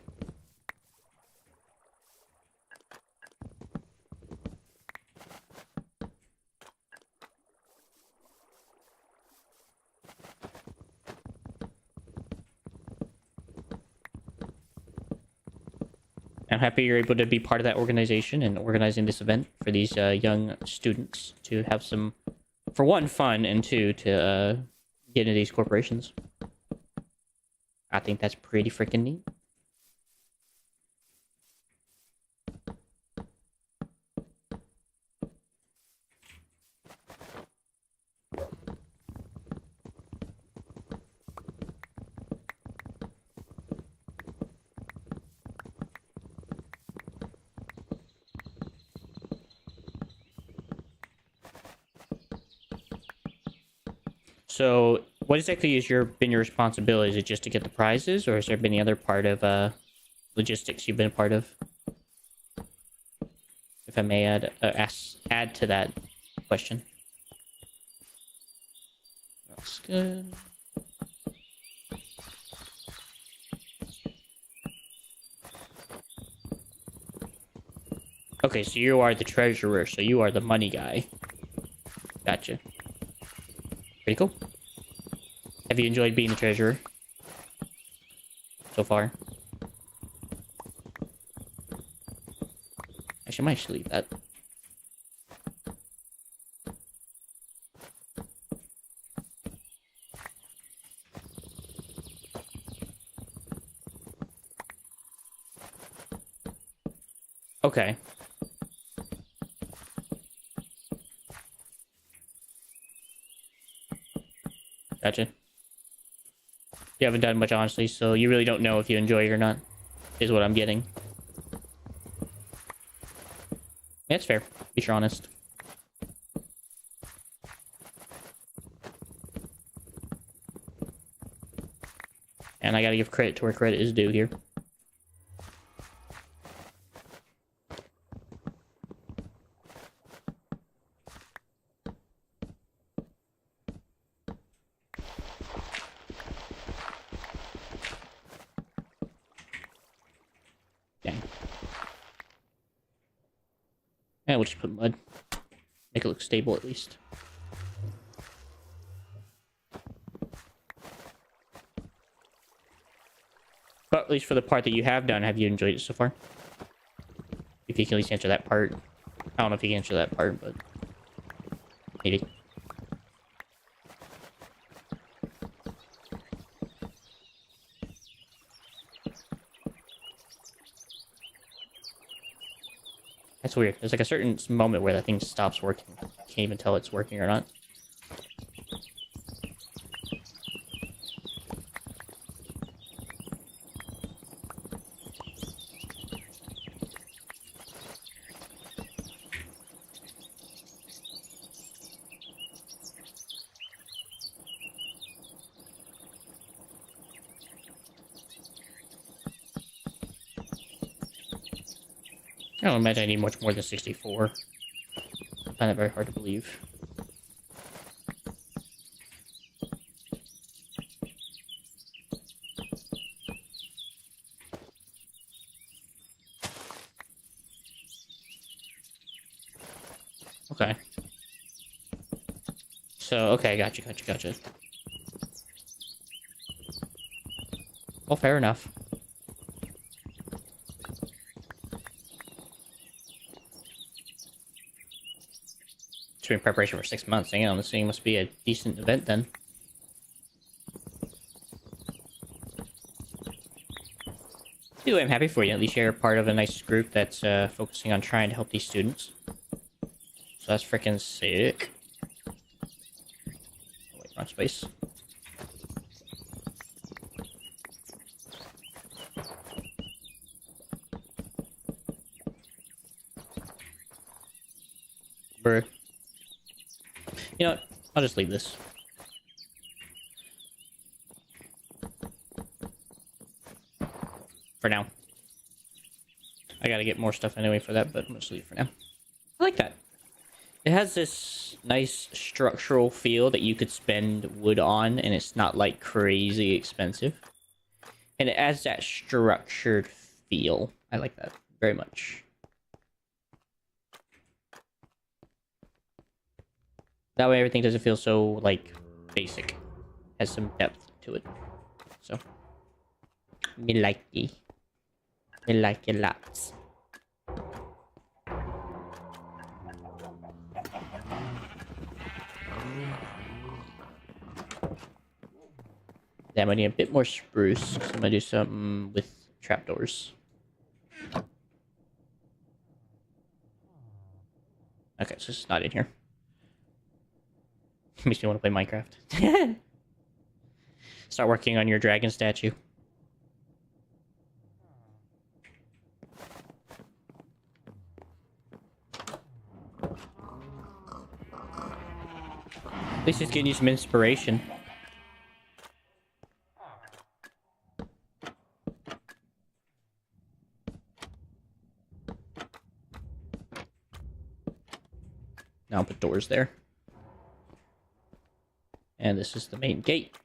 I'm happy you're able to be part of that organization and organizing this event for these young students to have some, for one, fun, and two, to get into these corporations. I think that's pretty freaking neat. So, what exactly is been your responsibility? Is it just to get the prizes, or has there been any other part of logistics you've been a part of? If I may add to that question. That's good. Okay, so you are the treasurer, so you are the money guy. Gotcha. Pretty cool. Have you enjoyed being the treasurer so far? Actually, I might actually leave that. Okay. Gotcha. You haven't done much, honestly, so you really don't know if you enjoy it or not, is what I'm getting. Yeah, it's fair. Be sure honest. And I gotta give credit to where credit is due here. Dang. Yeah, we'll just put mud. Make it look stable, at least. But at least for the part that you have done, have you enjoyed it so far? If you can at least answer that part. I don't know if you can answer that part, but... maybe. That's weird. There's like a certain moment where that thing stops working. Can't even tell it's working or not. I don't imagine I need much more than 64. I find that very hard to believe. Okay. So, okay, gotcha. Well, fair enough. It's been in preparation for 6 months. Hang on, this thing must be a decent event then. Anyway, I'm happy for you. At least you're part of a nice group that's focusing on trying to help these students. So that's freaking sick. Oh, wait, wrong space. Bruh. You know what? I'll just leave this. For now. I gotta get more stuff anyway for that, but I'm just leave it for now. I like that. It has this nice structural feel that you could spend wood on, and it's not like crazy expensive. And it adds that structured feel. I like that very much. That way everything doesn't feel so, like, basic. Has some depth to it. So. Me like it. Me like it lots. Yeah, I'm gonna need a bit more spruce. So I'm gonna do something with trapdoors. Okay, so it's not in here. Makes me want to play Minecraft. Start working on your dragon statue. At least he's getting you some inspiration. Now I'll put doors there. And this is the main gate.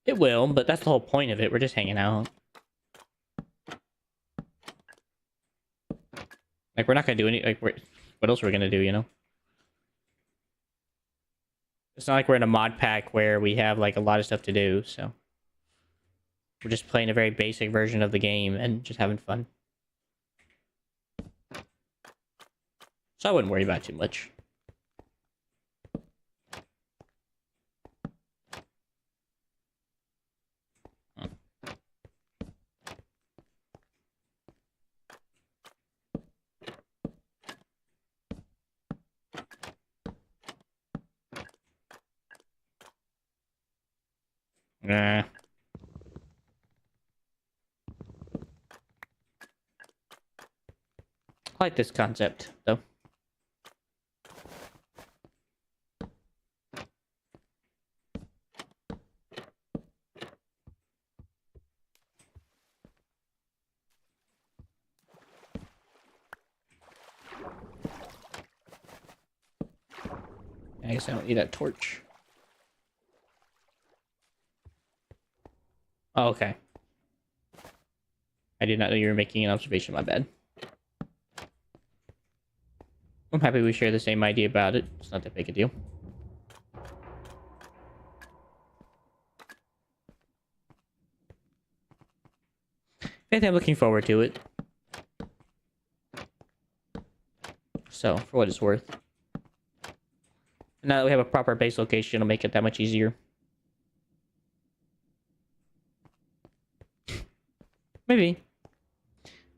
It will, but that's the whole point of it. We're just hanging out. Like, we're not gonna do any... Like, what else are we gonna do, you know? It's not like we're in a mod pack where we have, like, a lot of stuff to do, so... We're just playing a very basic version of the game and just having fun. So I wouldn't worry about it too much. Nah. I like this concept, though. I guess I don't need that torch. Oh, okay. I did not know you were making an observation, my bad. I'm happy we share the same idea about it. It's not that big a deal. I think I'm looking forward to it. So, for what it's worth. Now that we have a proper base location, it'll make it that much easier. Maybe.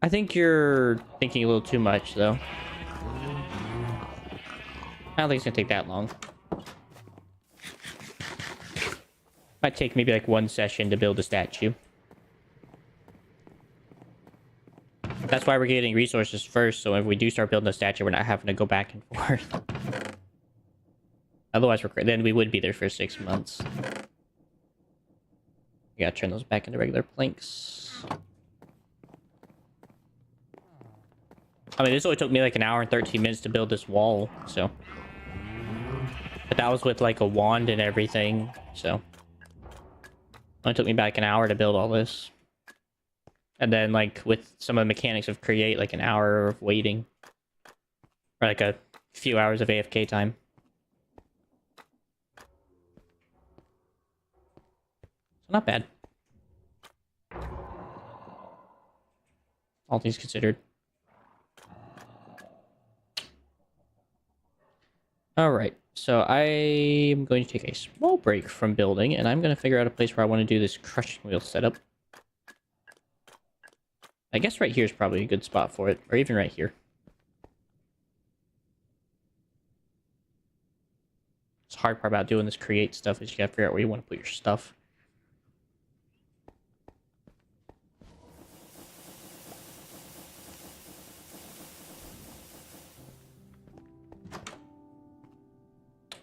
I think you're thinking a little too much, though. I don't think it's gonna take that long. Might take maybe like one session to build a statue. That's why we're getting resources first, so if we do start building a statue, we're not having to go back and forth. Otherwise, then we would be there for 6 months. We gotta turn those back into regular planks. I mean, this only took me like an hour and 13 minutes to build this wall, so... But that was with like a wand and everything, so... It only took me about like an hour to build all this. And then like with some of the mechanics of create, like an hour of waiting. Or like a few hours of AFK time. So not bad. All things considered. Alright, so I am going to take a small break from building, and I'm going to figure out a place where I want to do this crushing wheel setup. I guess right here is probably a good spot for it, or even right here. The hard part about doing this create stuff is you gotta figure out where you want to put your stuff.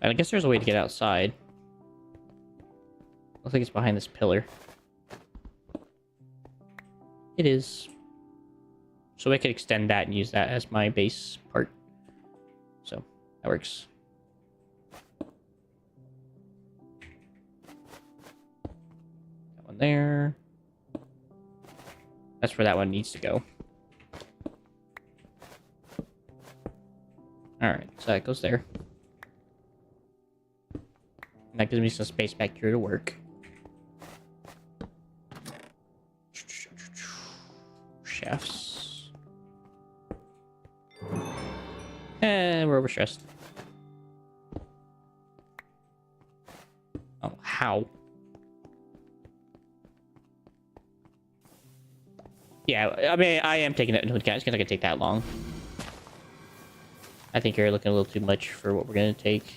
And I guess there's a way to get outside. Looks like it's behind this pillar. It is. So I could extend that and use that as my base part. So, that works. That one there. That's where that one needs to go. Alright, so that goes there. And that gives me some space back here to work. Shafts. And we're overstressed. Oh, how? Yeah, I mean, I am taking that into account. It's not gonna take that long. I think you're looking a little too much for what we're gonna take.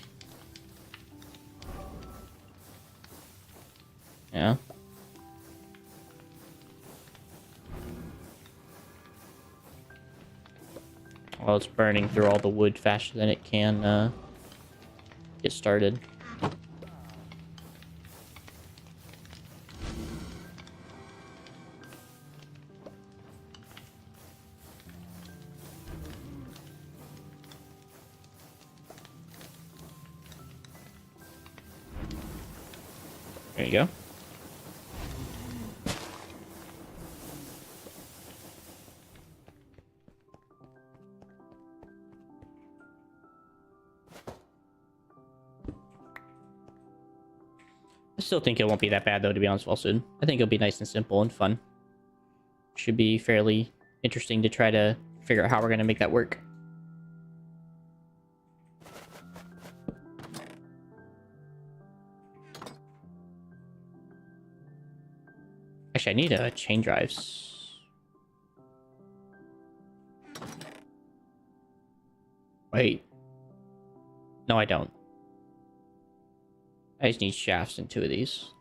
Yeah. Well, it's burning through all the wood faster than it can get started. There you go. I still think it won't be that bad, though, to be honest, Walsoon. I think it'll be nice and simple and fun. Should be fairly interesting to try to figure out how we're going to make that work. Actually, I need chain drives. Wait. No, I don't. I just need shafts in 2 of these.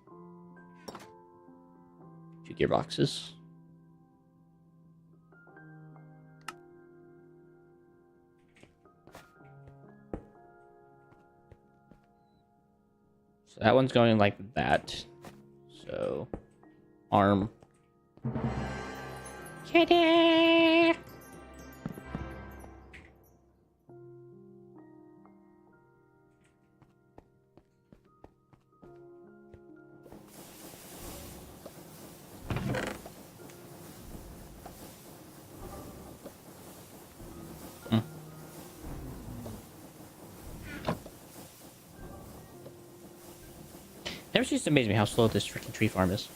2 gearboxes. So that one's going like that. So, arm. Kitty! Never used to amaze me how slow this freaking tree farm is.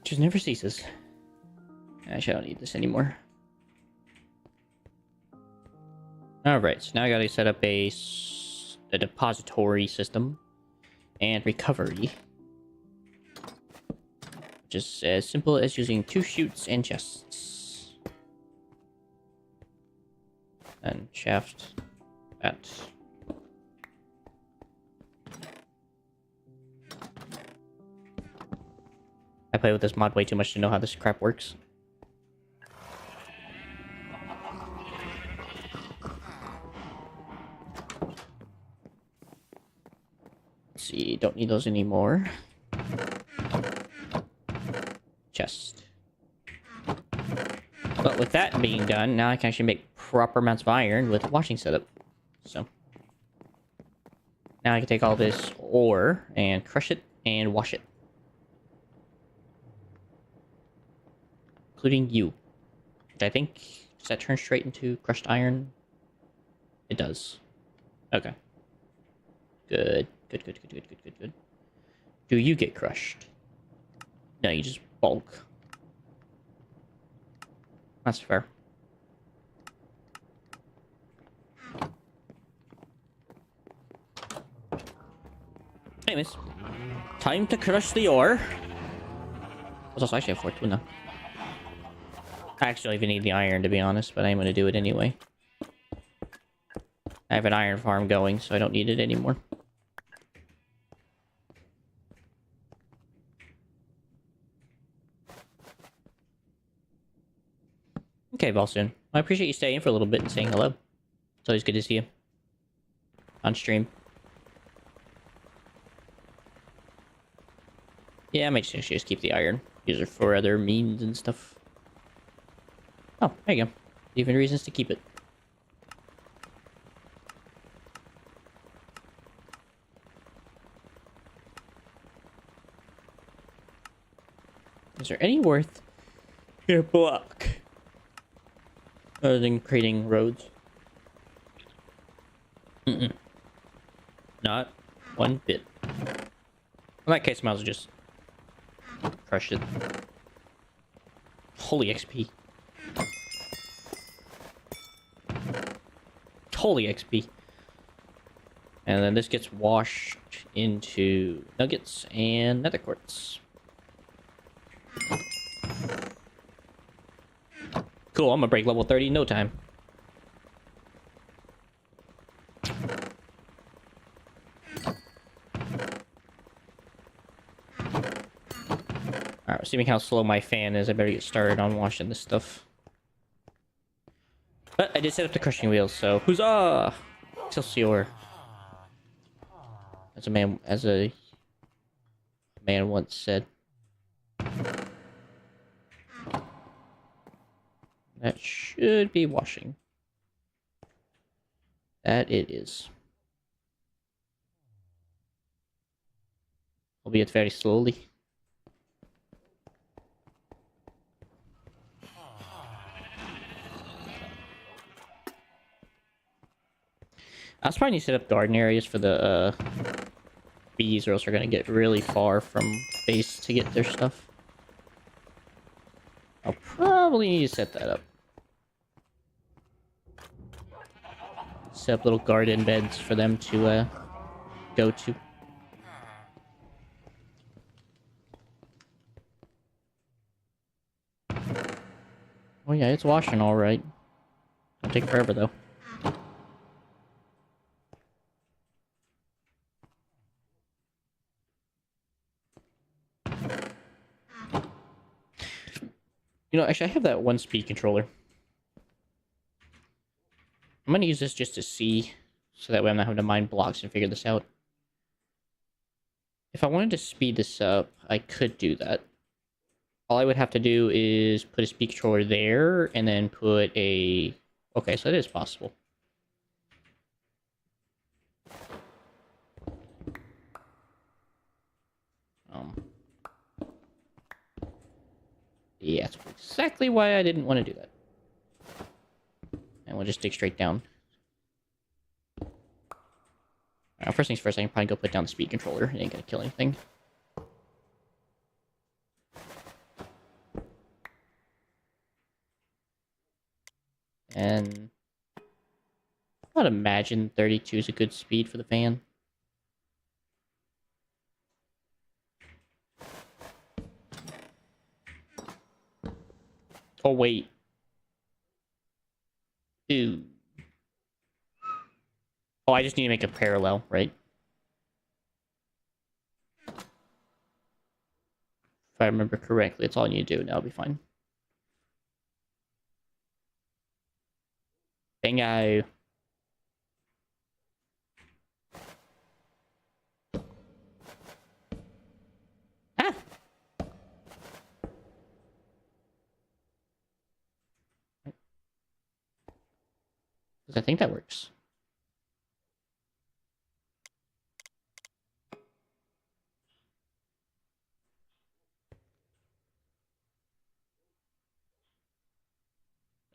Just never ceases. Actually, I don't need this anymore. Alright, so now I gotta set up a depository system and recovery. Just as simple as using 2 chutes and chests. And shaft that. I play with this mod way too much to know how this crap works. Let's see, don't need those anymore. Chest. But with that being done, now I can actually make proper amounts of iron with washing setup. So now I can take all this ore and crush it and wash it. Including you. I think, does that turn straight into crushed iron? It does. Okay. Good. Good. Do you get crushed? No, you just bulk. That's fair. Anyways, time to crush the ore. What's also actually have Fortuna. I actually don't even need the iron, to be honest, but I'm going to do it anyway. I have an iron farm going, so I don't need it anymore. Okay, Volsoon. I appreciate you staying for a little bit and saying hello. It's always good to see you. On stream. Yeah, I might just keep the iron. Use it for other means and stuff. Oh, there you go. Even reasons to keep it. Is there any worth your block? Other than creating roads? Not one bit. In that case, I might as well just crush it. Holy XP. Holy XP. And then this gets washed into nuggets and nether quartz. Cool, I'm gonna break level 30 in no time. Alright, assuming how slow my fan is, I better get started on washing this stuff. But I did set up the crushing wheels, so huzzah! Excelsior. As a man once said. That should be washing. That it is. Albeit very slowly. I was probably need to set up garden areas for the bees, or else they're gonna get really far from base to get their stuff. I'll probably need to set that up. Set up little garden beds for them to go to. Oh yeah, it's washing all right. It'll take forever though. You know, actually, I have that one speed controller. I'm gonna use this just to see, so that way I'm not having to mine blocks and figure this out. If I wanted to speed this up, I could do that. All I would have to do is put a speed controller there, and then put a... Okay, so it is possible. Yeah, that's exactly why I didn't want to do that. And we'll just dig straight down. Alright, first things first, I can probably go put down the speed controller. It ain't gonna kill anything. And I would imagine 32 is a good speed for the fan. Oh, wait. Ew. Oh, I just need to make a parallel, right? If I remember correctly, that's all I need to do. Now I'll be fine. Bingo. Ah! Because I think that works.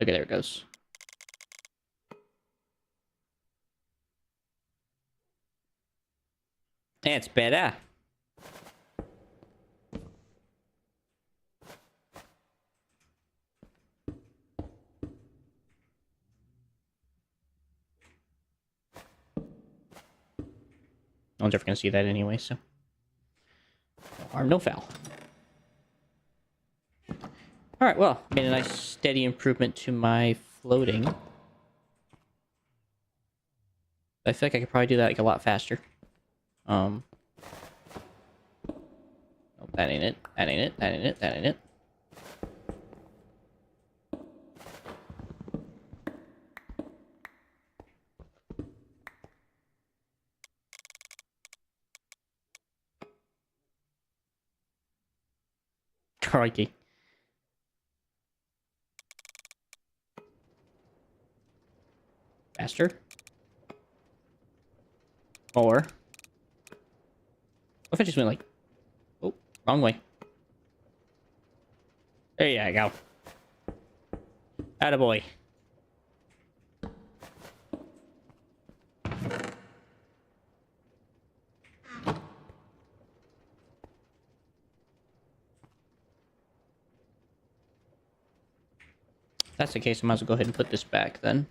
Okay, there it goes. That's better. No one's ever gonna see that anyway, so... No harm, no foul. Alright, well, made a nice steady improvement to my floating. I feel like I could probably do that like a lot faster. Oh, that ain't it. That ain't it. That ain't it. That ain't it. Crikey. Faster. More. What if I just went like... Oh, wrong way. There you go. Attaboy. If that's the case, I might as well go ahead and put this back then.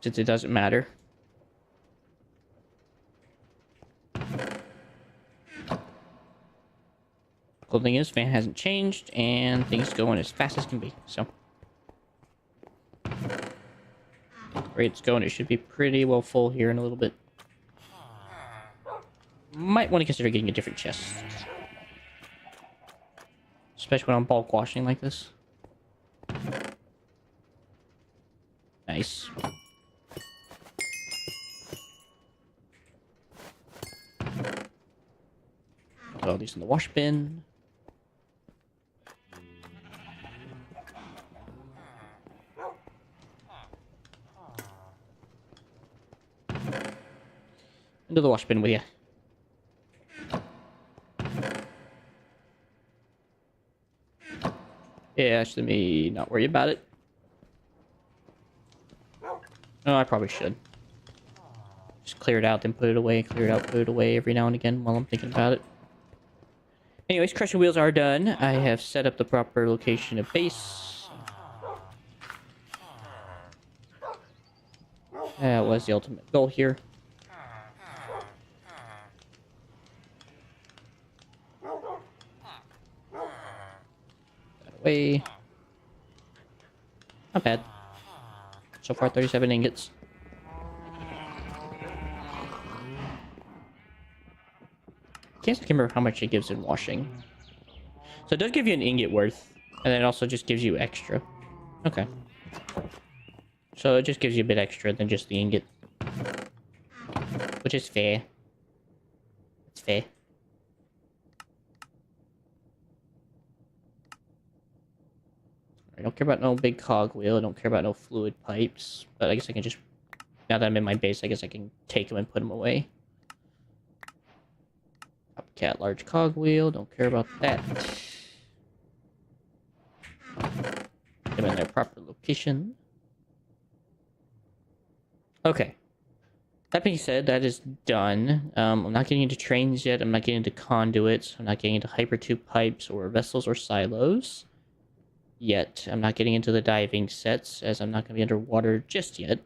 since it doesn't matter. Cool thing is, fan hasn't changed, and things going as fast as can be. So, rate's going. It should be pretty well full here in a little bit. Might want to consider getting a different chest, especially when I'm bulk washing like this. Nice. Put all these in the wash bin. Into the wash bin with you. Yeah, actually, me not worry about it. Oh, I probably should. Just clear it out, then put it away, clear it out, put it away every now and again while I'm thinking about it. Anyways, crushing wheels are done. I have set up the proper location of base. That was the ultimate goal here. That away. Not bad. So far, 37 ingots. Can't remember how much it gives in washing. So it does give you an ingot worth, and then it also just gives you extra. Okay. So it just gives you a bit extra than just the ingot. Which is fair. It's fair. I don't care about no big cogwheel. I don't care about no fluid pipes. But I guess I can just... Now that I'm in my base, I guess I can take them and put them away. Copycat large cogwheel. Don't care about that. Put them in their proper location. Okay. That being said, that is done. I'm not getting into trains yet. I'm not getting into conduits. I'm not getting into hypertube pipes or vessels or silos yet. I'm not getting into the diving sets, as I'm not going to be underwater just yet.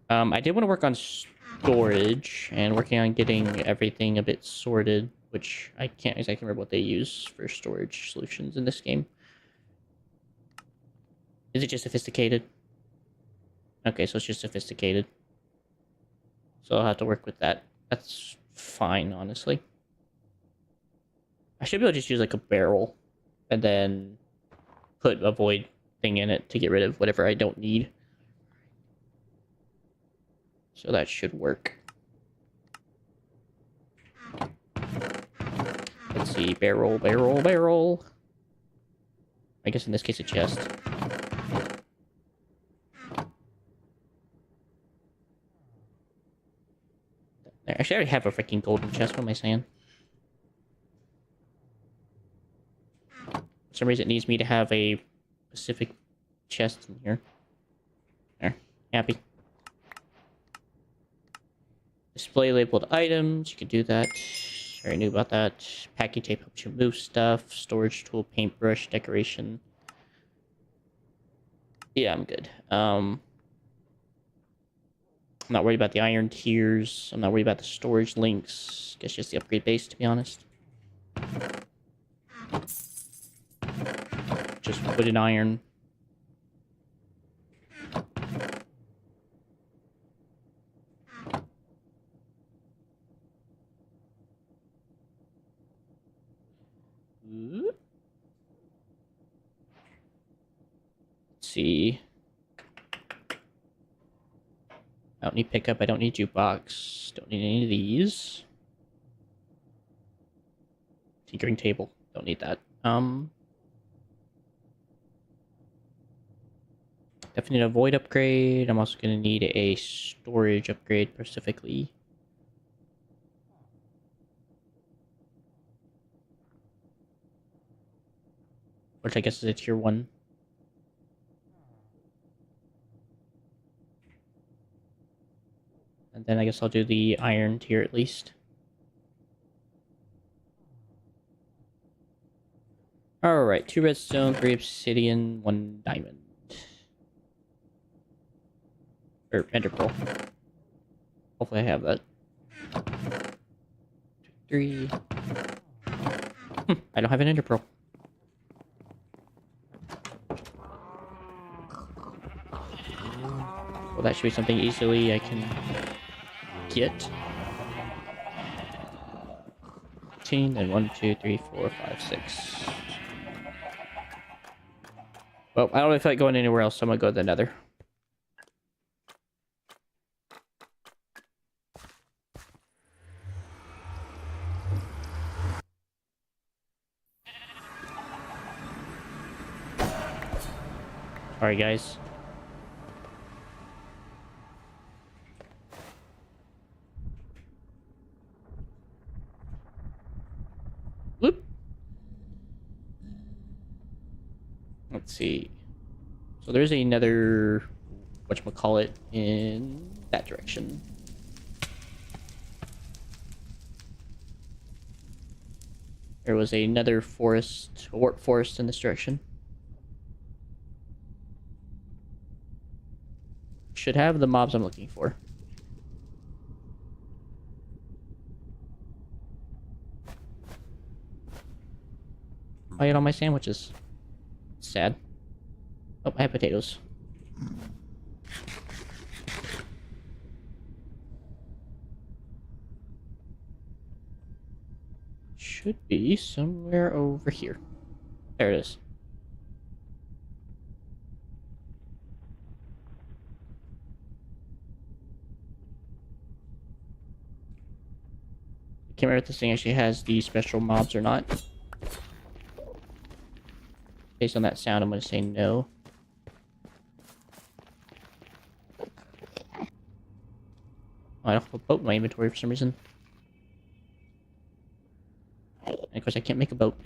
I did want to work on storage and working on getting everything a bit sorted, which I can't exactly remember what they use for storage solutions in this game. Is it just sophisticated? Okay, so it's just sophisticated. So I'll have to work with that. That's fine, honestly. I should be able to just use like a barrel and then put a void thing in it to get rid of whatever I don't need. So that should work. Let's see, barrel, barrel, barrel. I guess in this case a chest. Actually, I already have a freaking golden chest. What am I saying? For some reason, it needs me to have a specific chest in here. There. Happy. Display labeled items. You can do that. I already knew about that. Packing tape helps you move stuff. Storage tool, paintbrush, decoration. Yeah, I'm good. I'm not worried about the iron tiers. I'm not worried about the storage links. Guess just the upgrade base, to be honest. Just wood and iron. Let's see. I don't need pickup. I don't need jukebox. Don't need any of these. Tinkering table. Don't need that. Definitely need a void upgrade. I'm also going to need a storage upgrade specifically. Which I guess is a tier 1. And then I guess I'll do the iron tier at least. Alright, 2 redstone, 3 obsidian, 1 diamond. Or ender pearl. Hopefully I have that. 3. I don't have an ender pearl. Well, that should be something easily I can get. 15, then 1, 2, 3, 4, 5, 6. Well, I don't feel like going anywhere else, so I'm gonna go to the nether. Sorry, guys. Whoop. Let's see. So there's another, whatchamacallit, in that direction. There was another forest, warp forest in this direction. Should have the mobs I'm looking for. I ate all my sandwiches. Sad. Oh, I have potatoes. Should be somewhere over here. There it is. I can't remember if this thing actually has the special mobs or not. Based on that sound, I'm going to say no. Oh, I don't have a boat in my inventory for some reason. And of course, I can't make a boat.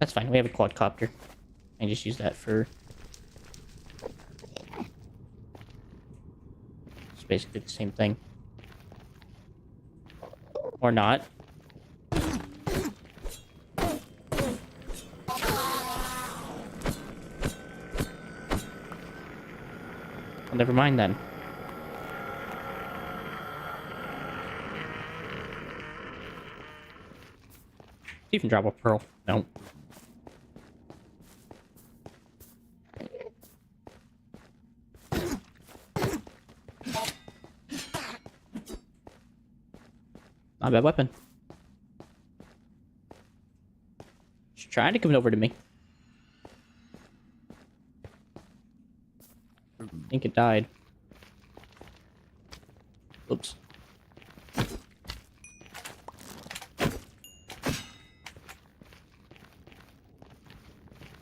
That's fine. We have a quadcopter. I can just use that for... It's basically the same thing. Or not. Well, never mind then. Even drop a pearl. No. Not a bad weapon. She's trying to come over to me. I think it died. Oops.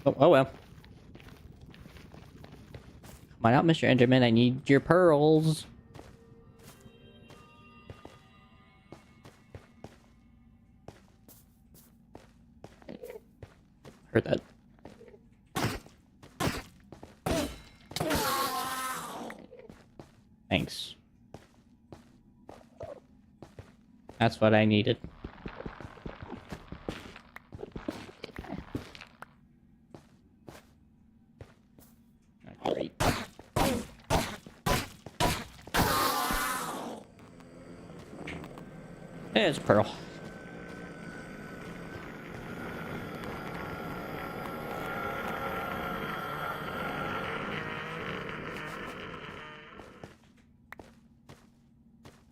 Oh well. Come on out, Mr. Enderman. I need your pearls. Heard that. Thanks. That's what I needed. Great. There's Pearl.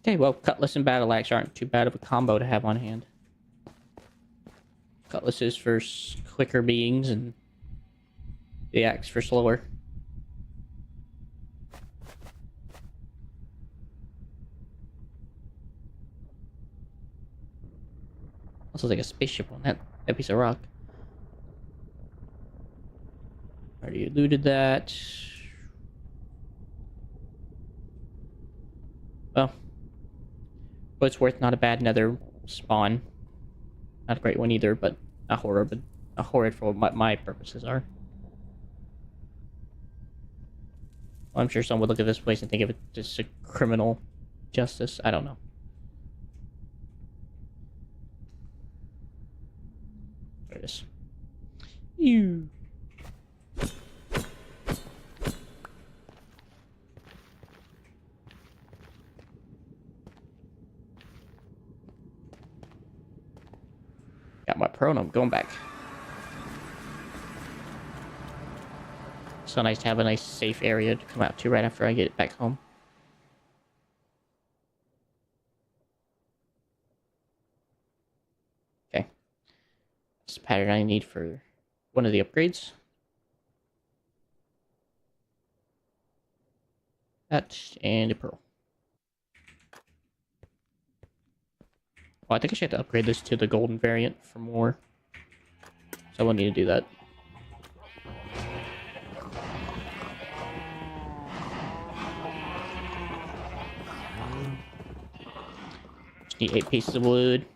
Okay, well, Cutlass and Battle Axe aren't too bad of a combo to have on hand. Cutlass is for quicker beings, and the axe for slower. Also, like a spaceship on that piece of rock. Already looted that. Well, but it's worth, not a bad nether spawn. Not a great one either, but a horrid for what my purposes are. Well, I'm sure someone would look at this place and think of it just a criminal justice. I don't know. There it is. You. Got my prone, I'm going back. So nice to have a nice safe area to come out to right after I get back home. Okay. That's the pattern I need for one of the upgrades. That and a pearl. Well, I think I should have to upgrade this to the golden variant for more. So I will need to do that. Just need 8 pieces of wood.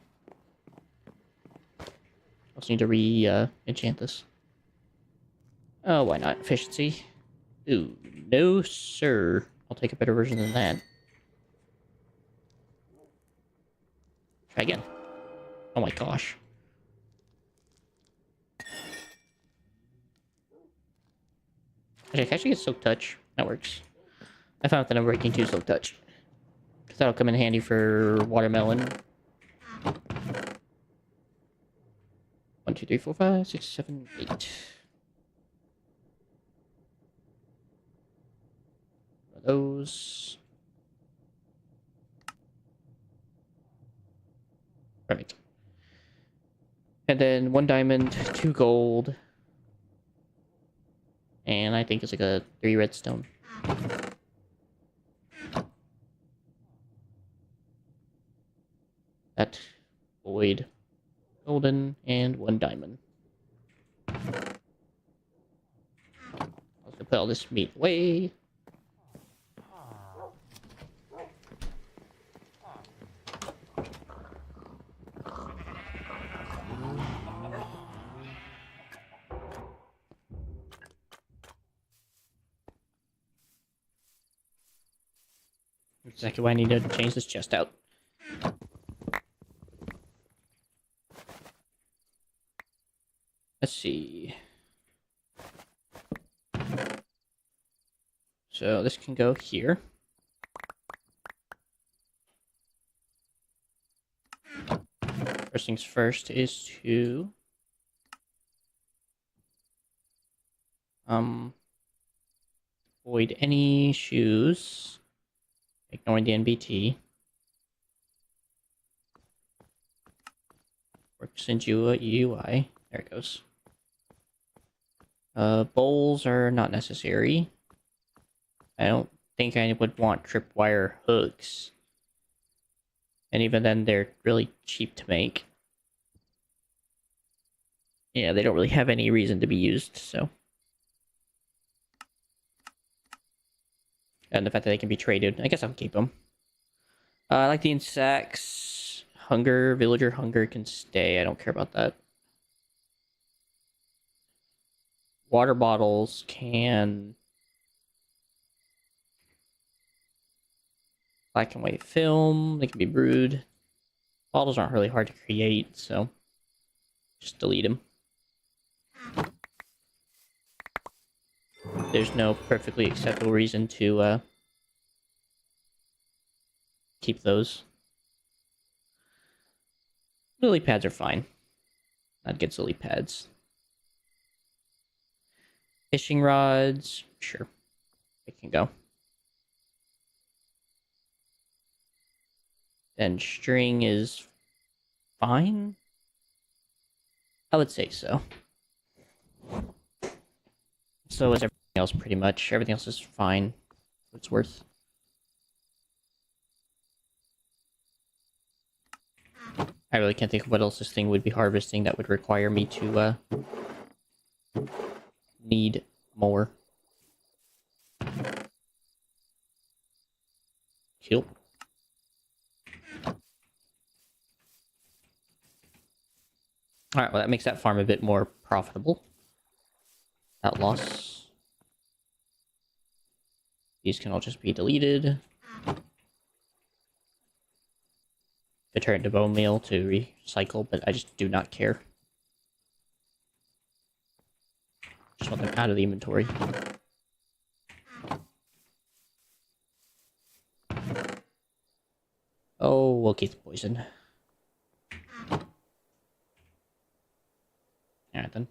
Also need to enchant this. Oh, why not? Efficiency. Ooh, no sir. I'll take a better version than that. Try again. Oh my gosh. Okay, I can actually get Silk Touch. That works. I found that I'm breaking 2 Silk Touch. Because that'll come in handy for watermelon. 1, 2, 3, 4, 5, 6, 7, 8. Those. Perfect. And then 1 diamond, 2 gold. And I think it's like a 3 redstone. That void. Golden and 1 diamond. I was gonna put all this meat away. Exactly why I need to change this chest out. Let's see. So this can go here. First things first is to avoid any shoes, ignoring the NBT. Works in UI. There it goes. Bowls are not necessary. I don't think I would want tripwire hooks. And even then, they're really cheap to make. Yeah, they don't really have any reason to be used, so. And the fact that they can be traded, I guess I'll keep them. I like the insects. Hunger, villager hunger can stay. I don't care about that. Water bottles can... Black and white film. They can be brewed. Bottles aren't really hard to create, so... Just delete them. There's no perfectly acceptable reason to keep those. Lily pads are fine. I'd get lily pads. Fishing rods, sure. It can go. Then string is fine? I would say so. So is everything else pretty much. Everything else is fine. What it's worth. I really can't think of what else this thing would be harvesting that would require me to need more. Cool. Alright, well that makes that farm a bit more profitable. That loss. These can all just be deleted. To turn into bone meal to recycle, but I just do not care. Just want them out of the inventory. Oh, we'll keep the poison. that then.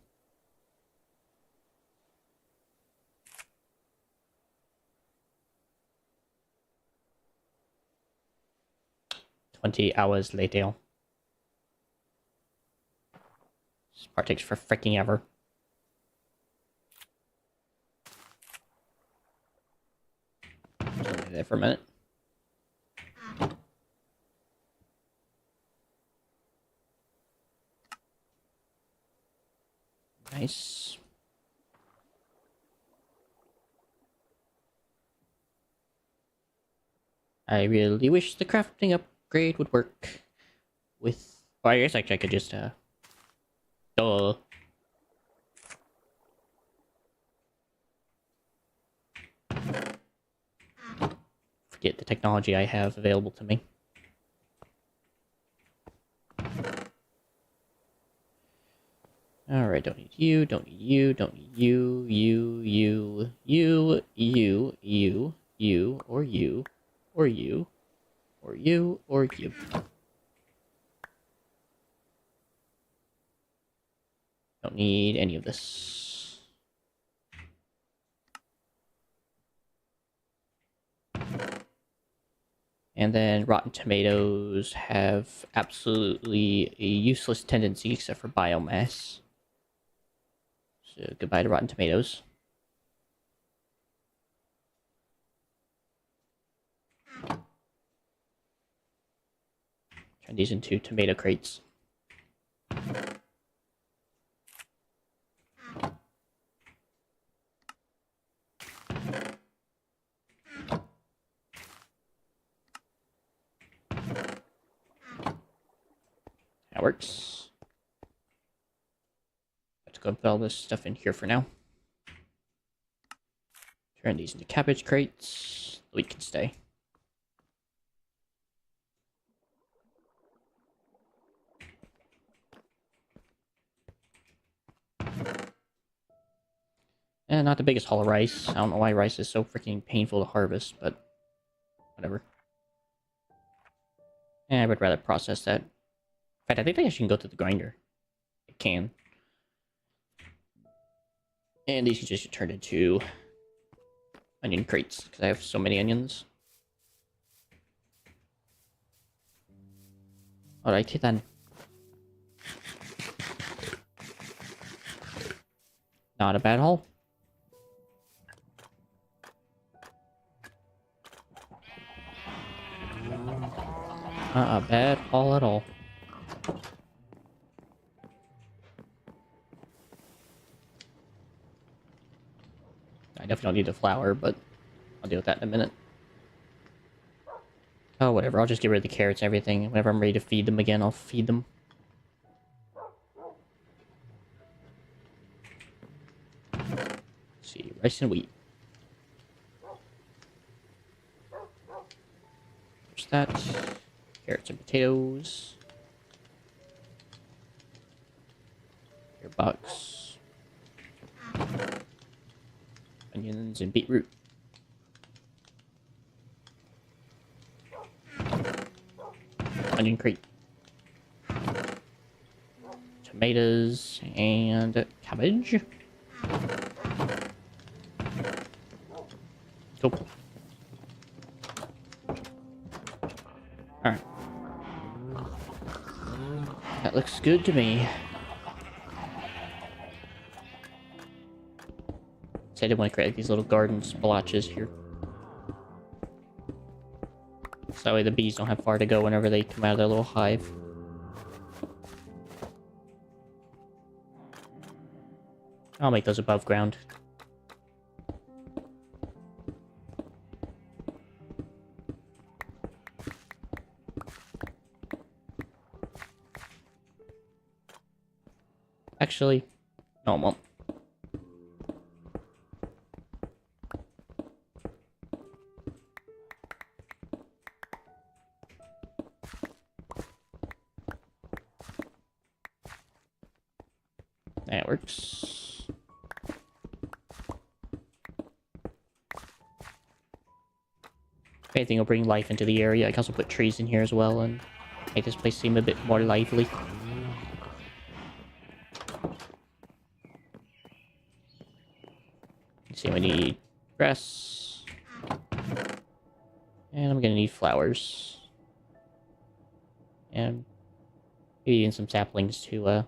20 hours later. This part takes for freaking ever. Just leave there for a minute. Nice. I really wish the crafting upgrade would work with... Well, I guess actually I could just, duh. Forget the technology I have available to me. Alright, don't need you, don't need you, don't need you, or you, or you, or you, or you. Don't need any of this. And then rotten tomatoes have absolutely a useless tendency except for biomass. So goodbye to rotten tomatoes. Turn these into tomato crates. That works. Let's go put all this stuff in here for now. Turn these into cabbage crates. We can stay. And not the biggest haul of rice. I don't know why rice is so freaking painful to harvest, but whatever. And I would rather process that. In fact, I think I should go to the grinder. It can. And these can just be turned into onion crates, because I have so many onions. Alrighty then. Not a bad haul. Not a bad haul at all. I definitely don't need the flour, but I'll deal with that in a minute. Oh, whatever. I'll just get rid of the carrots and everything. Whenever I'm ready to feed them again, I'll feed them. Let's see, rice and wheat. There's that. Carrots and potatoes. Your box. Onions and beetroot. Onion crate. Tomatoes and cabbage. Cool. Alright. That looks good to me. So I did want to create like, these little garden splotches here. So that way the bees don't have far to go whenever they come out of their little hive. I'll make those above ground. Actually, no, I won't. That works. If anything will bring life into the area. I can also put trees in here as well and make this place seem a bit more lively. See, we need grass. And I'm gonna need flowers. And maybe even some saplings to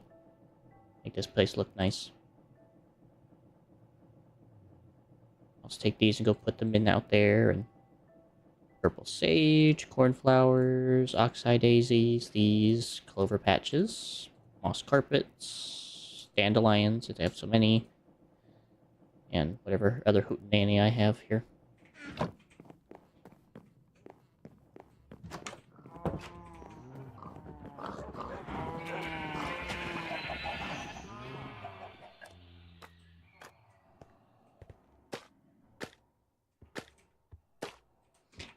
make this place look nice. I'll just take these and go put them in out there. And purple sage, cornflowers, oxeye daisies, these clover patches, moss carpets, dandelions, if I have so many, and whatever other hootenanny I have here.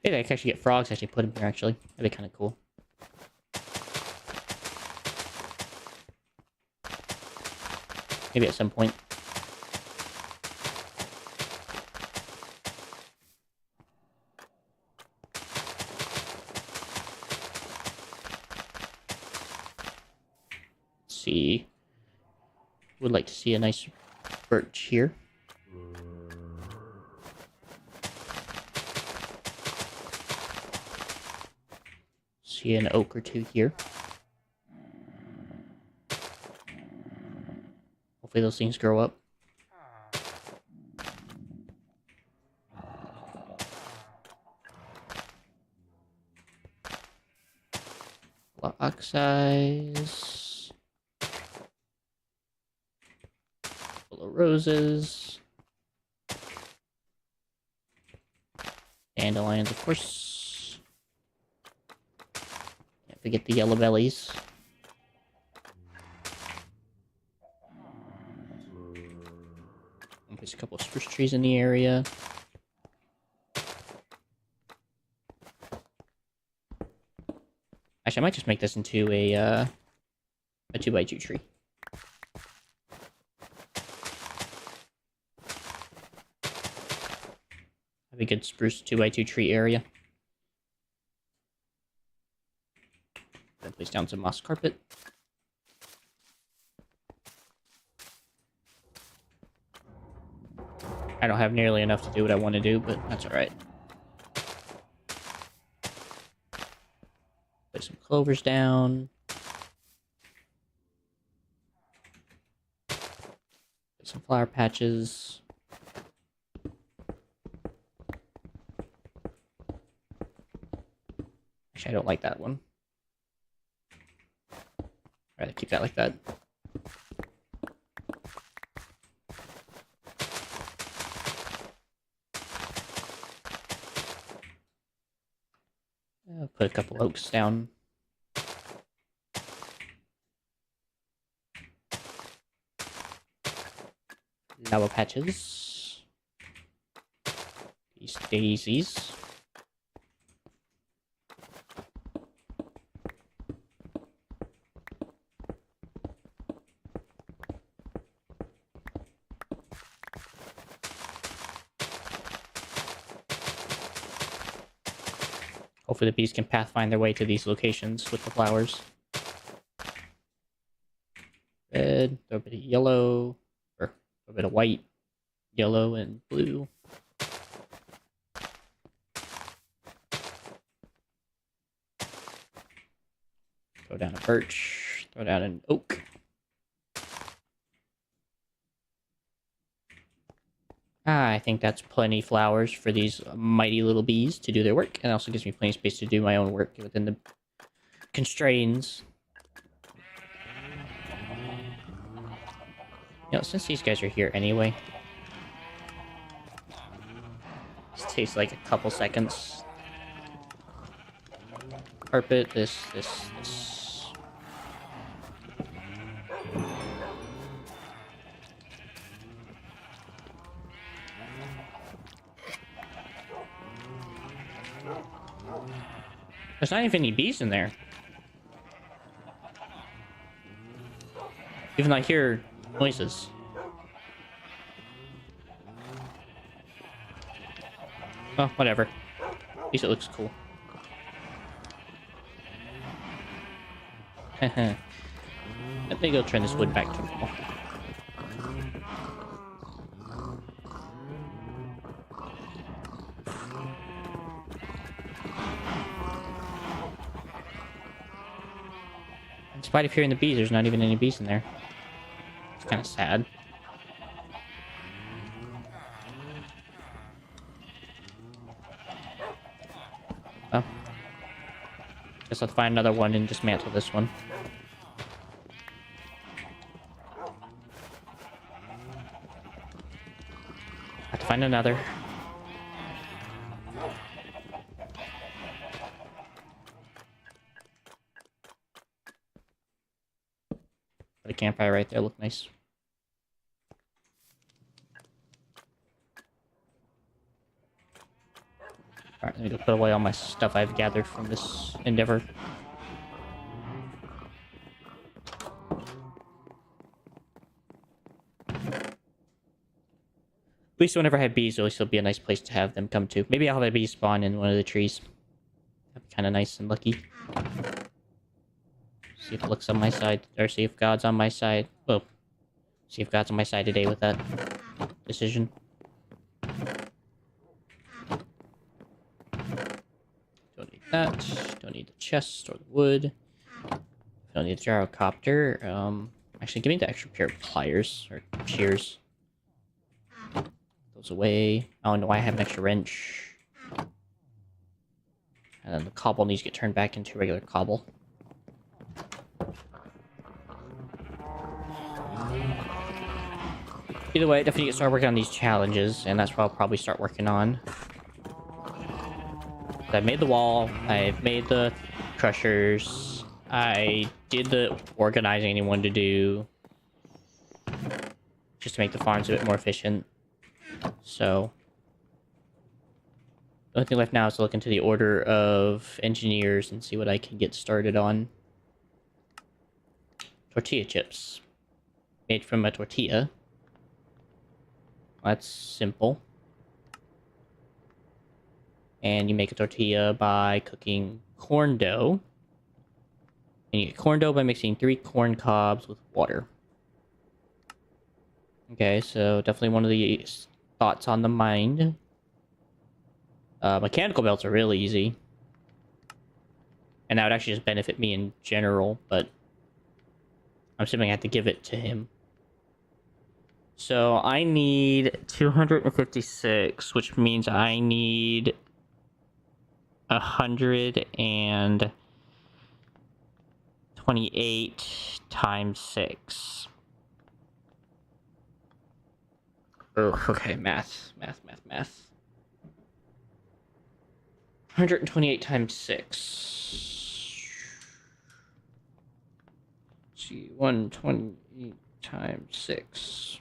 Maybe I can actually get frogs, actually put them here, actually. That'd be kind of cool. Maybe at some point. Let's see. Would like to see a nice birch here. See an oak or two here. Hopefully those things grow up. Oxeyes. Full of roses. Dandelions, of course. Can't forget the yellow bellies. There's a couple of spruce trees in the area. Actually, I might just make this into a 2x2 tree. Have a good spruce 2x2 tree area. Then place down some moss carpet. I don't have nearly enough to do what I want to do, but that's alright. Put some clovers down. Put some flower patches. Actually, I don't like that one. I'd rather keep that like that. Put a couple oaks down. Lava patches. These daisies. Hopefully the bees can pathfind their way to these locations with the flowers. Red, throw a bit of yellow, or a bit of white, yellow, and blue. Throw down a birch, throw down an oak. I think that's plenty flowers for these mighty little bees to do their work, and also gives me plenty of space to do my own work within the constraints. You know, since these guys are here anyway, this takes like a couple seconds. Carpet, this. There's not even any bees in there. Even though I hear noises. Oh, whatever. At least it looks cool. Let me go turn this wood back to normal. Despite hearing the bees, there's not even any bees in there. It's kind of sad. Oh. Guess I'll find another one and dismantle this one. Have to find another. Put a campfire right there, look nice. Alright, let me go put away all my stuff I've gathered from this endeavor. At least whenever I have bees, it'll still be a nice place to have them come to. Maybe I'll have a bee spawn in one of the trees. That'd be kind of nice and lucky. See if it looks on my side, or see if God's on my side. Well, see if God's on my side today with that decision. Don't need that. Don't need the chest or the wood. Don't need the gyrocopter. Actually, give me the extra pair of pliers or shears. Those away. Oh no, I have an extra wrench. And then the cobble needs to get turned back into regular cobble. Either way, definitely get started working on these challenges, and that's what I'll probably start working on. I've made the wall, I've made the crushers, I did the organizing I wanted to do, just to make the farms a bit more efficient. So, the only thing left now is to look into the order of engineers and see what I can get started on. Tortilla chips. Made from a tortilla. That's simple. And you make a tortilla by cooking corn dough. And you get corn dough by mixing 3 corn cobs with water. Okay, so definitely one of the thoughts on the mind. Mechanical belts are really easy. And that would actually just benefit me in general, but I'm assuming I have to give it to him. So I need 256, which means I need 128 times 6. Oh, okay, math. 128 times 6. Let's see, 128 times 6.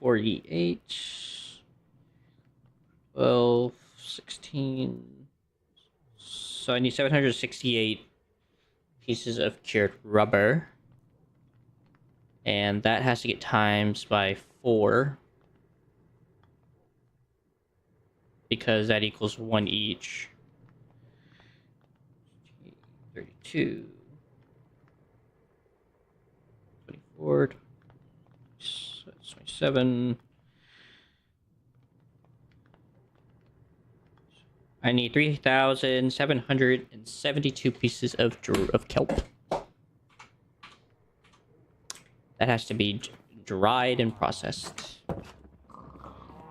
48. 12, 16. So I need 768 pieces of cured rubber. And that has to get times by 4. Because that equals 1 each. 32. 24. 27. I need 3,772 pieces of kelp. That has to be dried and processed.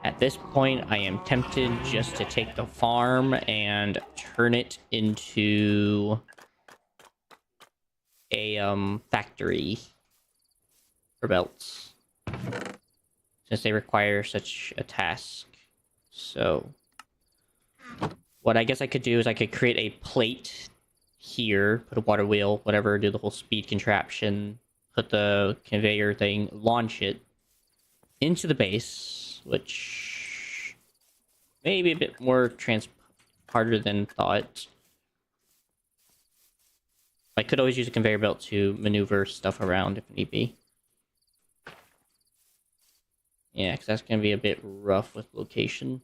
At this point, I am tempted just to take the farm and turn it into a factory for belts, since they require such a task. So what I guess I could do is I could create a plate here, put a water wheel, whatever, do the whole speed contraption, put the conveyor thing, launch it into the base, which may be a bit more harder than thought. I could always use a conveyor belt to maneuver stuff around if need be. Yeah, because that's going to be a bit rough with location.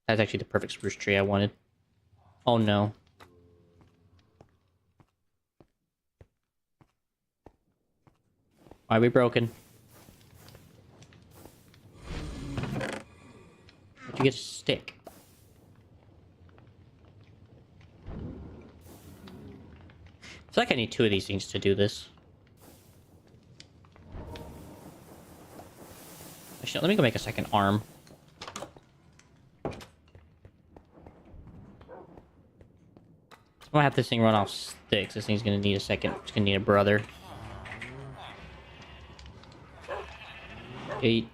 That's actually the perfect spruce tree I wanted. Oh no. Why are we broken? you get a stick? I feel like I need 2 of these things to do this. Actually, let me go make a second arm. I'm gonna have this thing run off sticks. This thing's gonna need a second. It's gonna need a brother. 8.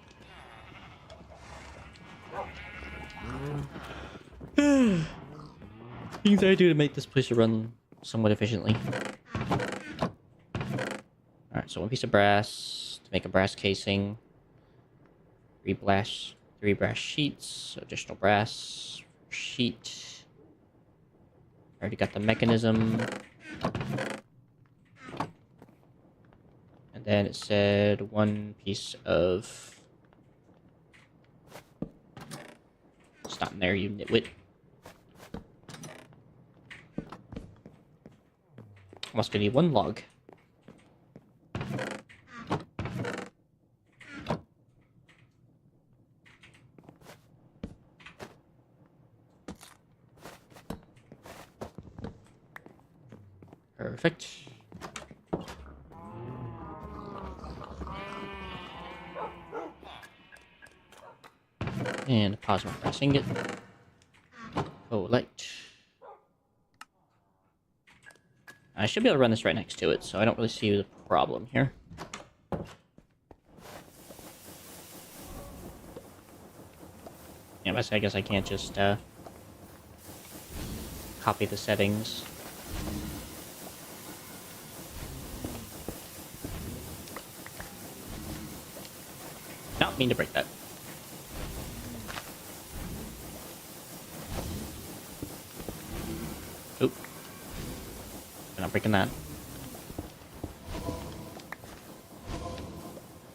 Things I do to make this place run somewhat efficiently. Alright, so 1 piece of brass to make a brass casing. 3 brass sheets, so additional brass sheet. Already got the mechanism. And then it said 1 piece of... It's not in there, you nitwit. I'm also gonna need 1 log. Perfect. And pause my brass ingot. Collect. I should be able to run this right next to it, so I don't really see the problem here. Yeah, but I guess I can't just copy the settings. Not mean to break that. Oop. I'm not breaking that.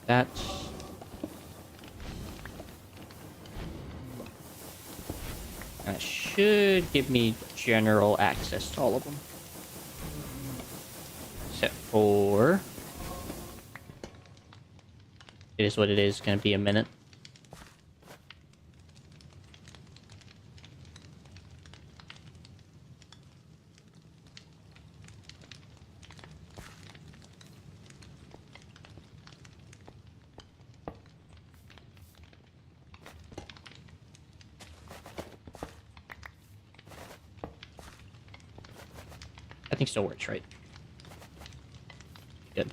That. And it should give me general access to all of them. Except for... It is what it is. It's gonna be a minute. I think still works, right? Good.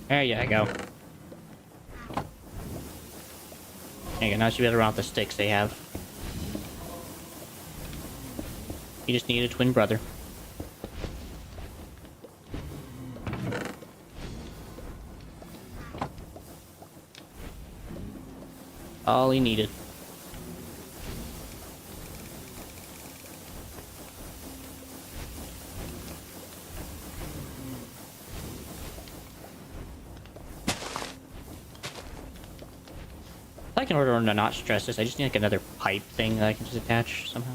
There you go. There you go, now she better round the sticks they have. You just need a twin brother. All he needed. I can order to not stress this. I just need like another pipe thing that I can just attach somehow.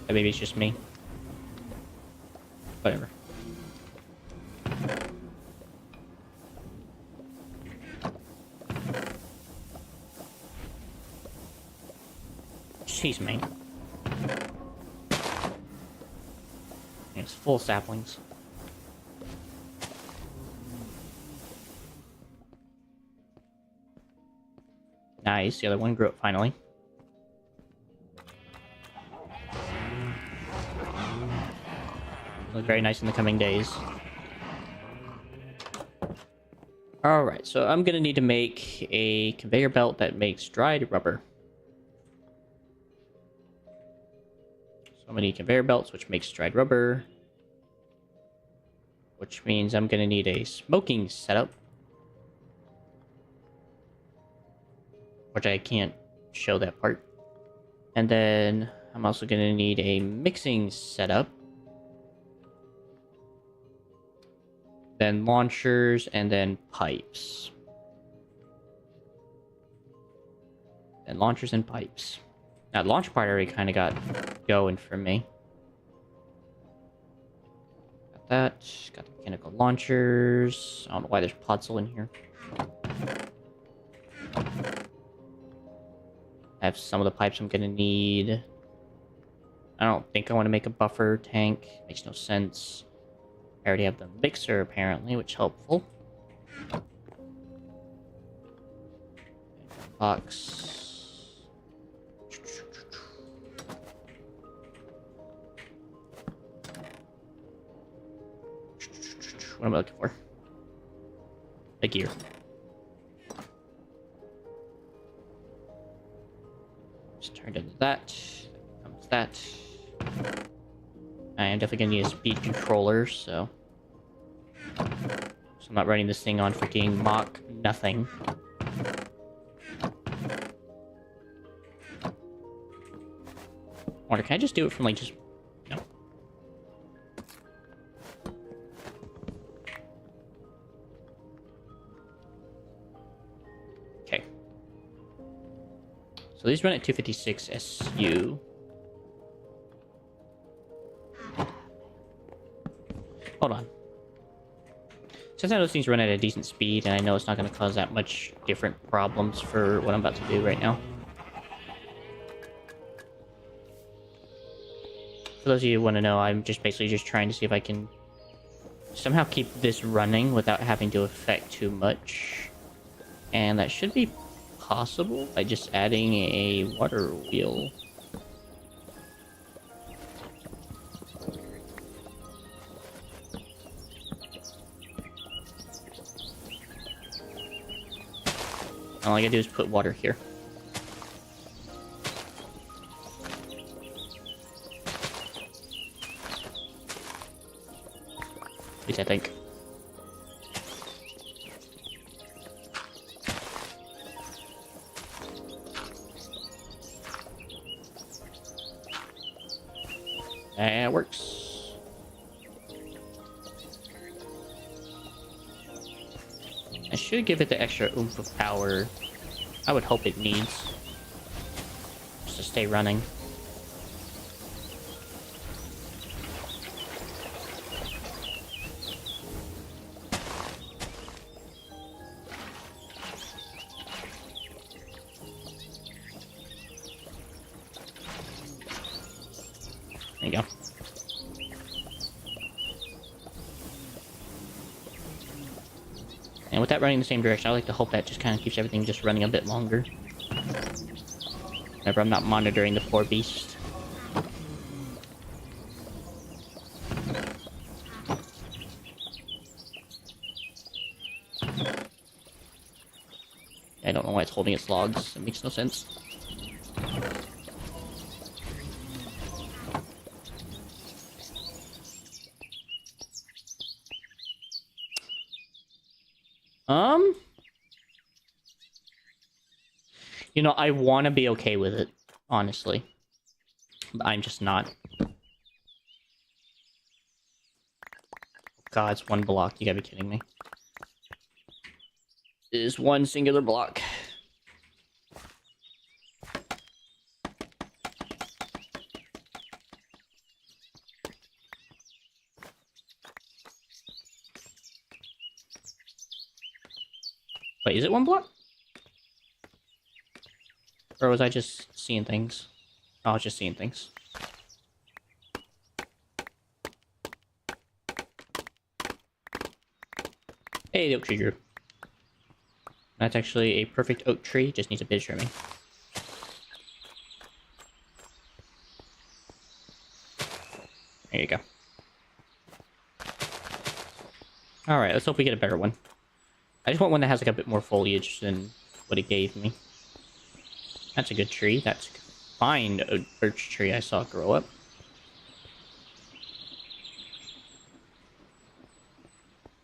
Or maybe it's just me. Whatever. Jeez, man. It's full saplings. Nice, the other one grew up finally. Look very nice in the coming days. Alright, so I'm gonna need to make a conveyor belt that makes dried rubber. So I'm gonna need conveyor belts, which makes dried rubber. Which means I'm gonna need a smoking setup. Which I can't show that part. And then I'm also gonna need a mixing setup. Then launchers, and then pipes. And launchers and pipes. That launch part already kind of got going for me. Got that. Got the mechanical launchers. I don't know why there's Potzel in here. I have some of the pipes I'm gonna need. I don't think I want to make a buffer tank. Makes no sense. I already have the mixer apparently, which is helpful. Box. What am I looking for? A gear. Just turned into that. Comes that. I am definitely gonna need a speed controller, so I'm not running this thing on freaking Mach nothing. Or can I just do it from like just no? Okay. So these run at 256 SU. Hold on. Since I know those things run at a decent speed, and I know it's not going to cause that much different problems for what I'm about to do right now. For those of you who want to know, I'm just basically just trying to see if I can somehow keep this running without having to affect too much. And that should be possible by just adding a water wheel. All I gotta do is put water here. At least I think. That works. I should give it the extra oomph of power I would hope it needs just to stay running. There you go. And with that running in the same direction, I like to hope that just kind of keeps everything just running a bit longer. Whenever I'm not monitoring the poor beast. I don't know why it's holding its logs. It makes no sense. You know, I want to be okay with it, honestly. But I'm just not. God, it's one block. You gotta be kidding me. It is one singular block. Wait, is it one block? Or was I just seeing things? Oh, I was just seeing things. Hey, the oak tree grew. That's actually a perfect oak tree, just needs a bit of trimming. There you go. Alright, let's hope we get a better one. I just want one that has like a bit more foliage than what it gave me. That's a good tree. That's a fine birch tree I saw grow up.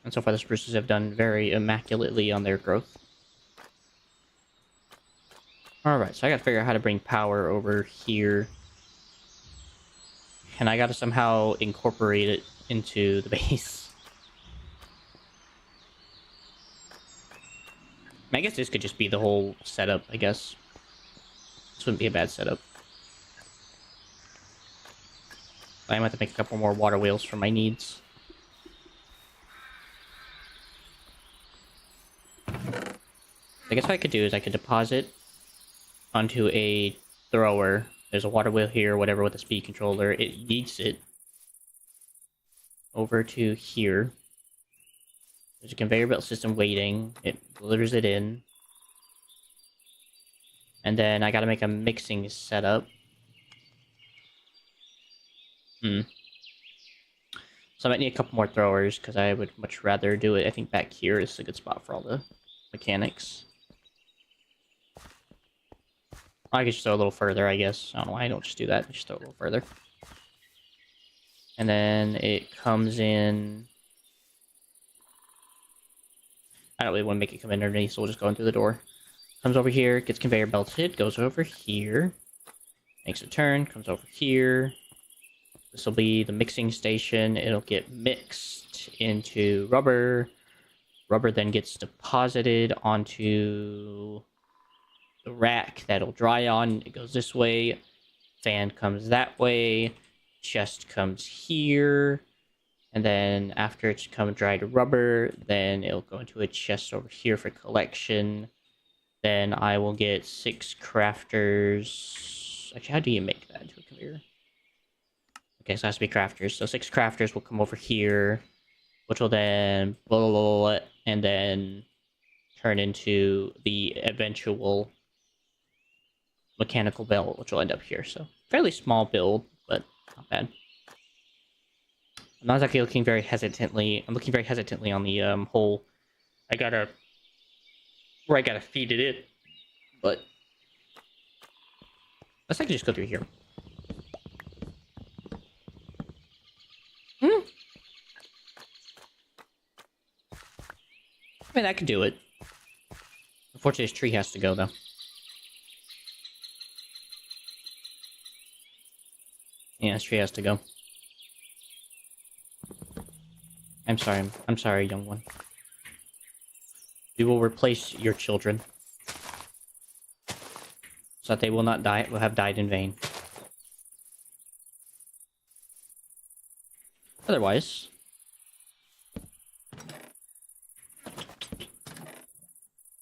And so far the spruces have done very immaculately on their growth. Alright, so I gotta figure out how to bring power over here. And I gotta somehow incorporate it into the base. I guess this could just be the whole setup, I guess. This wouldn't be a bad setup. I'm going to have to make a couple more water wheels for my needs. I guess what I could do is I could deposit onto a thrower. There's a water wheel here, whatever, with a speed controller. It yeets it over to here. There's a conveyor belt system waiting. It delivers it in. And then I gotta make a mixing setup. So I might need a couple more throwers, because I would much rather do it. I think back here is a good spot for all the mechanics. I could just throw a little further, I guess. I don't know why I don't just do that. Just throw a little further. And then it comes in... I don't really want to make it come in underneath, so we'll just go in through the door. Comes over here, gets conveyor belted, goes over here. Makes a turn, comes over here. This will be the mixing station. It'll get mixed into rubber. Rubber then gets deposited onto the rack that'll dry on. It goes this way. Fan comes that way. Chest comes here. And then after it's come dry to rubber, then it'll go into a chest over here for collection. Then I will get 6 crafters. Actually, how do you make that into a conveyor? Okay, so it has to be crafters. So 6 crafters will come over here, which will then blah, blah, blah, blah, and then turn into the eventual mechanical belt, which will end up here. So fairly small build, but not bad. I'm not exactly looking very hesitantly. I'm looking very hesitantly on the whole. I gotta feed it in, but let's actually just go through here. I mean, I could do it. Unfortunately, this tree has to go, though. Yeah, this tree has to go. I'm sorry, young one. We will replace your children. So that they will not die, will have died in vain. Otherwise...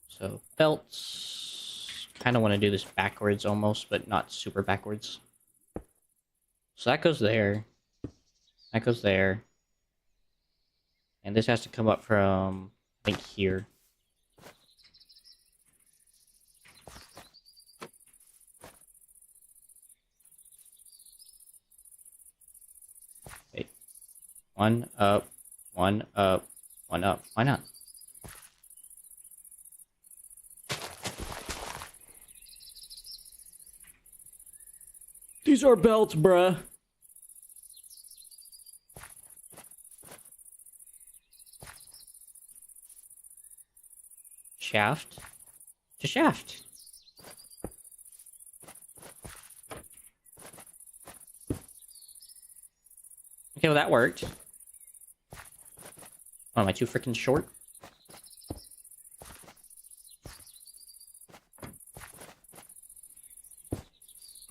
So, belts... Kind of want to do this backwards almost, but not super backwards. So that goes there. That goes there. And this has to come up from, I think, here. Wait. 1 up, 1 up, 1 up. Why not? These are belts, bruh. Shaft to shaft. Okay, well that worked. Oh, am I too freaking short?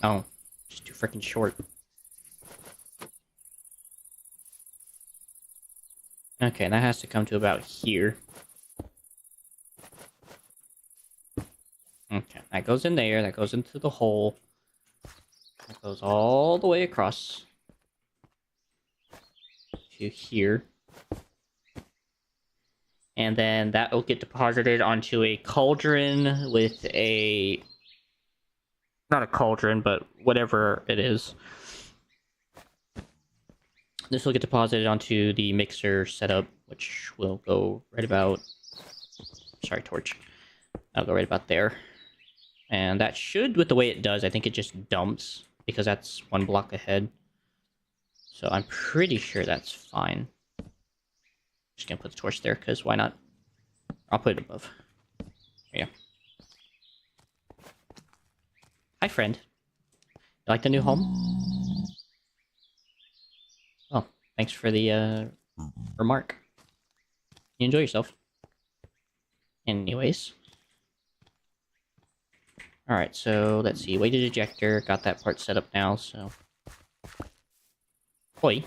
Oh, just too freaking short. Okay, that has to come to about here. Okay, that goes in there, that goes into the hole. That goes all the way across to here. And then that will get deposited onto a cauldron with a... Not a cauldron, but whatever it is. This will get deposited onto the mixer setup, which will go right about... Sorry, torch. That'll go right about there. And that should, with the way it does, I think it just dumps, because that's 1 block ahead. So I'm pretty sure that's fine. Just gonna put the torch there, because why not? I'll put it above. Yeah. Hi, friend. You like the new home? Oh, thanks for the remark. You enjoy yourself. Anyways. Alright, so let's see. Weighted ejector. Got that part set up now, so... Oi.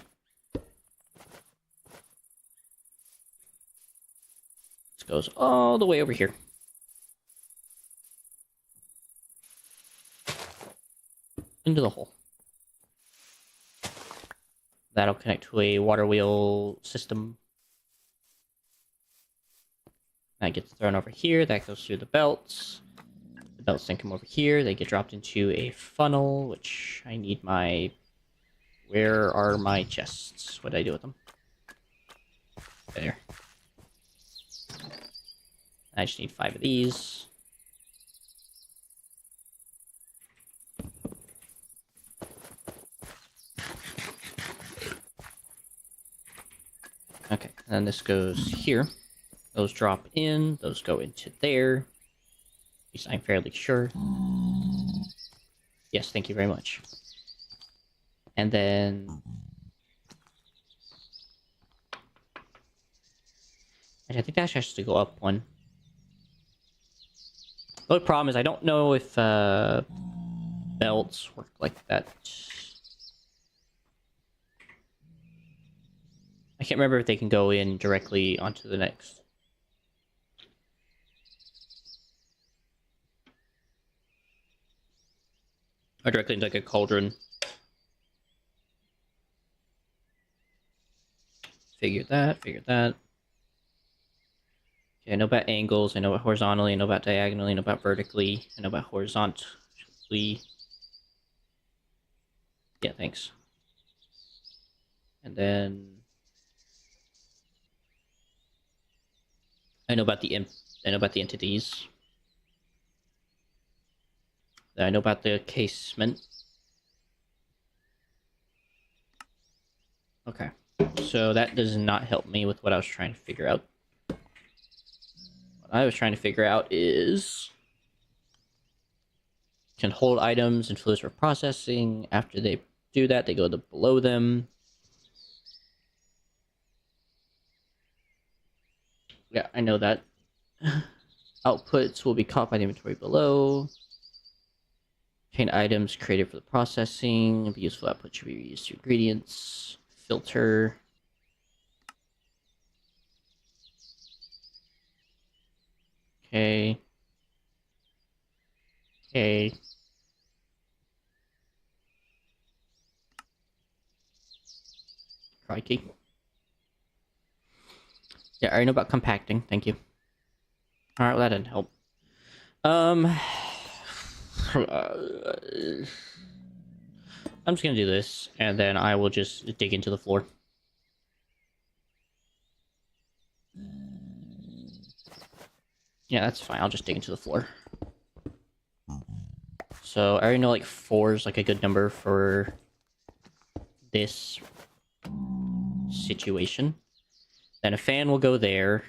This goes all the way over here. Into the hole. That'll connect to a water wheel system. That gets thrown over here. That goes through the belts. The belts then come over here. They get dropped into a funnel, which I need my... Where are my chests? What did I do with them? There. I just need 5 of these. Okay, and then this goes here. Those drop in, those go into there. At least I'm fairly sure. Yes, thank you very much. And then... I think that has to go up one. The only problem is I don't know if belts work like that. I can't remember if they can go in directly onto the next. Or directly into like a cauldron. Figure that. Okay, I know about angles, I know about horizontally, I know about diagonally, I know about vertically, I know about horizontally. Yeah, thanks. And then... I know about the entities. I know about the casement. Okay. So that does not help me with what I was trying to figure out. What I was trying to figure out is... Can hold items and fluids for processing. After they do that, they go to below them. Yeah, I know that. Outputs will be caught by the inventory below. Contain items created for the processing. The useful output should be reused to ingredients. Filter. Okay. Okay. Crikey. Yeah, I already know about compacting. Thank you. Alright, well, that didn't help. I'm just gonna do this, and then I will just dig into the floor. Yeah, that's fine. I'll just dig into the floor. So, I already know, like, 4 is, like, a good number for this situation. Then a fan will go there.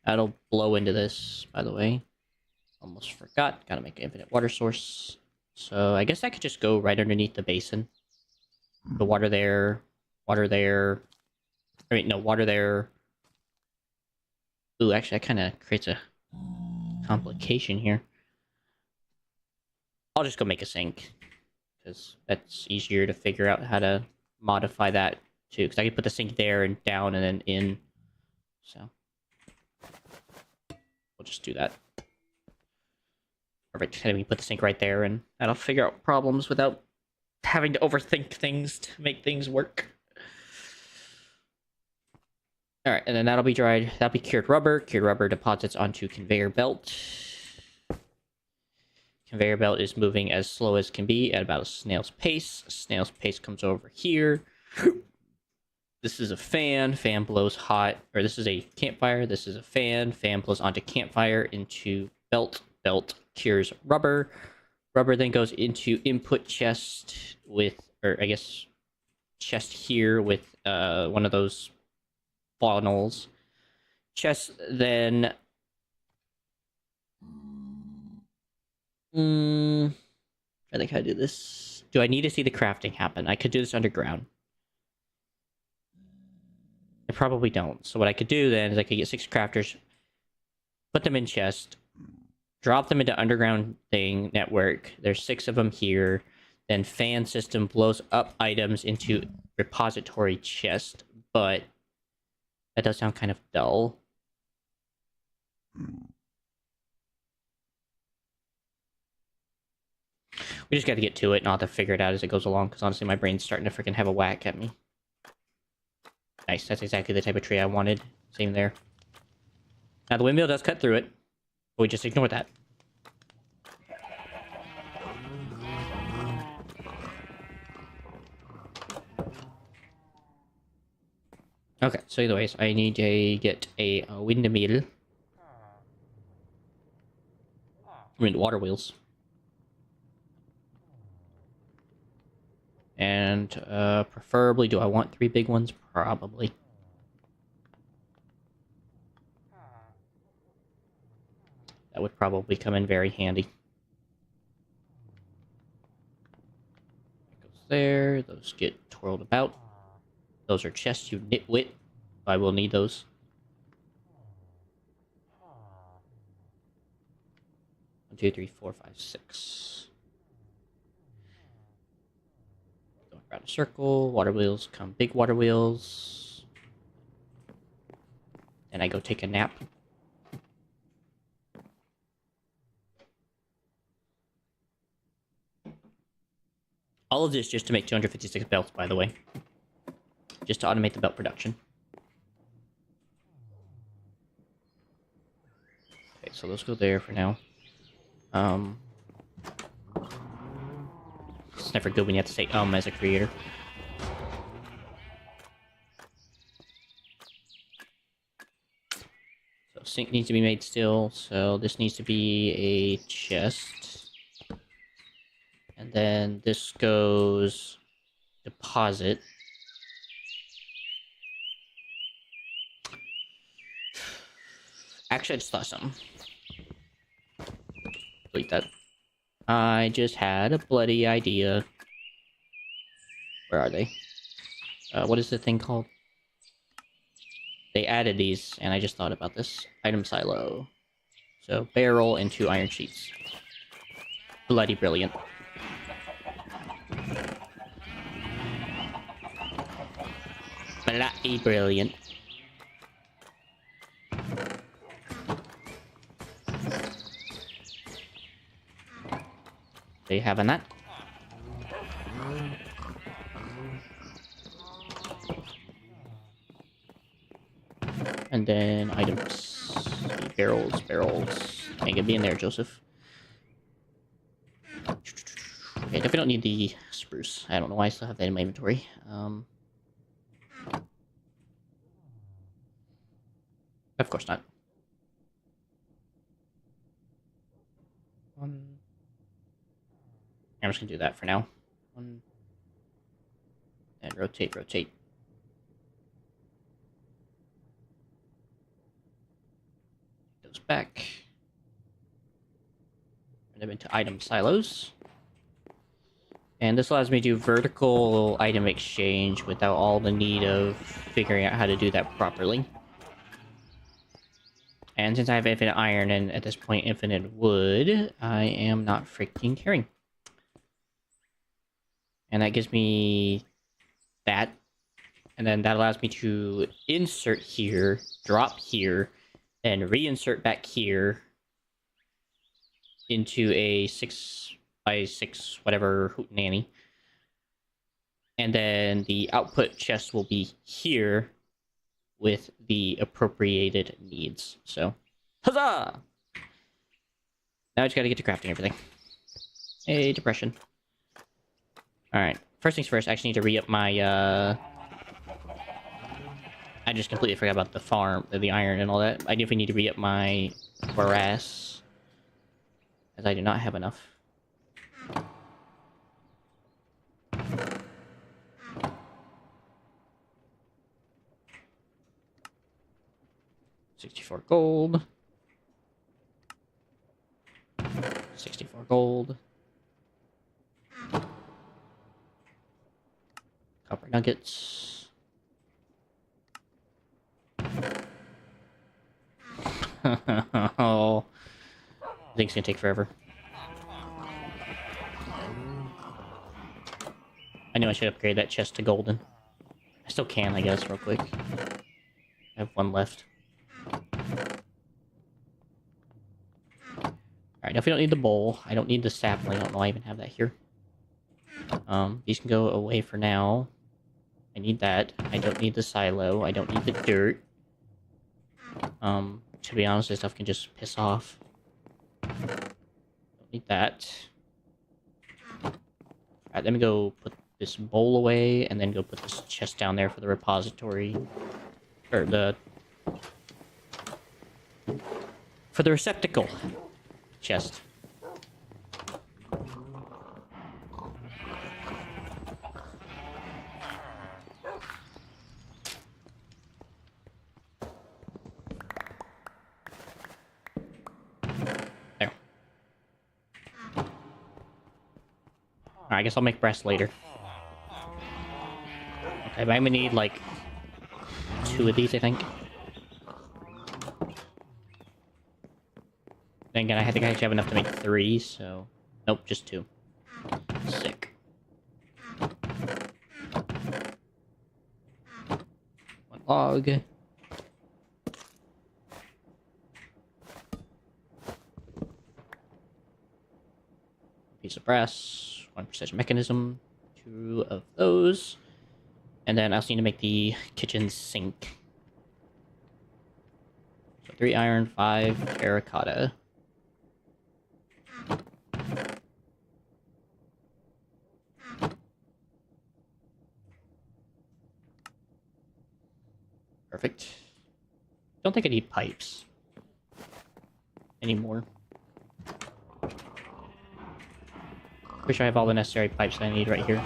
That'll blow into this, by the way. Almost forgot. Gotta make an infinite water source. So, I guess I could just go right underneath the basin. The water there. Water there. I mean, no, water there. Ooh, actually, that kind of creates a complication here. I'll just go make a sink. Because that's easier to figure out how to modify that, too. Because I can put the sink there and down and then in. So, we'll just do that. Perfect. And we put the sink right there, and that'll figure out problems without having to overthink things to make things work. Alright, and then that'll be dried. That'll be cured rubber. Cured rubber deposits onto conveyor belt. Conveyor belt is moving as slow as can be at about a snail's pace. Snail's pace comes over here. This is a fan. Fan blows hot. Or this is a campfire. This is a fan. Fan blows onto campfire into belt. Belt cures rubber. Rubber then goes into input chest with, or I guess, chest here with one of those funnels. Chest then... I think I do this. Do I need to see the crafting happen? I could do this underground. I probably don't. So what I could do then is I could get 6 crafters, put them in chest, drop them into underground thing network. There's 6 of them here. Then fan system blows up items into repository chest, but that does sound kind of dull. We just got to get to it, and I'll have to figure it out as it goes along, because honestly, my brain's starting to freaking have a whack at me. Nice, that's exactly the type of tree I wanted. Same there. Now, the windmill does cut through it, but we just ignore that. Okay, so anyways, I need to get a windmill. I mean, water wheels. And preferably, do I want 3 big ones? Probably. That would probably come in very handy. That goes there. Those get twirled about. Those are chests, you nitwit. I will need those. One, two, three, four, five, six. Going around a circle. Water wheels come big water wheels. And I go take a nap. All of this just to make 256 belts, by the way. Just to automate the belt production. Okay, so those go there for now. It's never good when you have to say as a creator. So sink needs to be made still, so this needs to be a chest. And then this goes deposit. Actually, I just thought something. Delete that. I just had a bloody idea. Where are they? What is the thing called? They added these, and I just thought about this. Item silo. So, barrel and 2 iron sheets. Bloody brilliant. Bloody brilliant. They having that? And then items. Barrels, barrels. Ain't gonna be in there, Joseph. Okay, definitely don't need the spruce. I don't know why I still have that in my inventory. Of course not. I'm just gonna do that for now. And rotate, rotate. Those back. Turn them into item silos. And this allows me to do vertical item exchange without all the need of figuring out how to do that properly. And since I have infinite iron and at this point infinite wood, I am not freaking caring. And that gives me that. And then that allows me to insert here, drop here, and reinsert back here into a 6x6 whatever hootenanny. And then the output chest will be here with the appropriated needs. So, huzzah! Now I just gotta get to crafting everything. Hey, depression. Alright, first things first, I actually need to re-up my, I just completely forgot about the farm, the iron and all that. I definitely need to re-up my brass, as I do not have enough. $64 gold. 64 gold. Copper nuggets. Oh, I think it's gonna take forever. I knew I should upgrade that chest to golden. still can, I guess, real quick. I have one left. Alright, now if we don't need the bowl, I don't need the sapling. I don't know why I even have that here. These can go away for now. I need that. I don't need the silo. I don't need the dirt. To be honest, this stuff can just piss off. Don't need that. Alright, let me go put this bowl away, and then go put this chest down there for the repository. Or the... For the receptacle. Chest. There. I guess I'll make breast later. Okay, but I'm gonna need, like, 2 of these, I think. Then again, I think I actually have enough to make 3, so... Nope, just 2. Sick. One log. Piece of brass. 1 precision mechanism. 2 of those. And then I also need to make the kitchen sink. So 3 iron, 5 terracotta. Perfect. Don't think I need pipes anymore. Pretty sure I have all the necessary pipes that I need right here.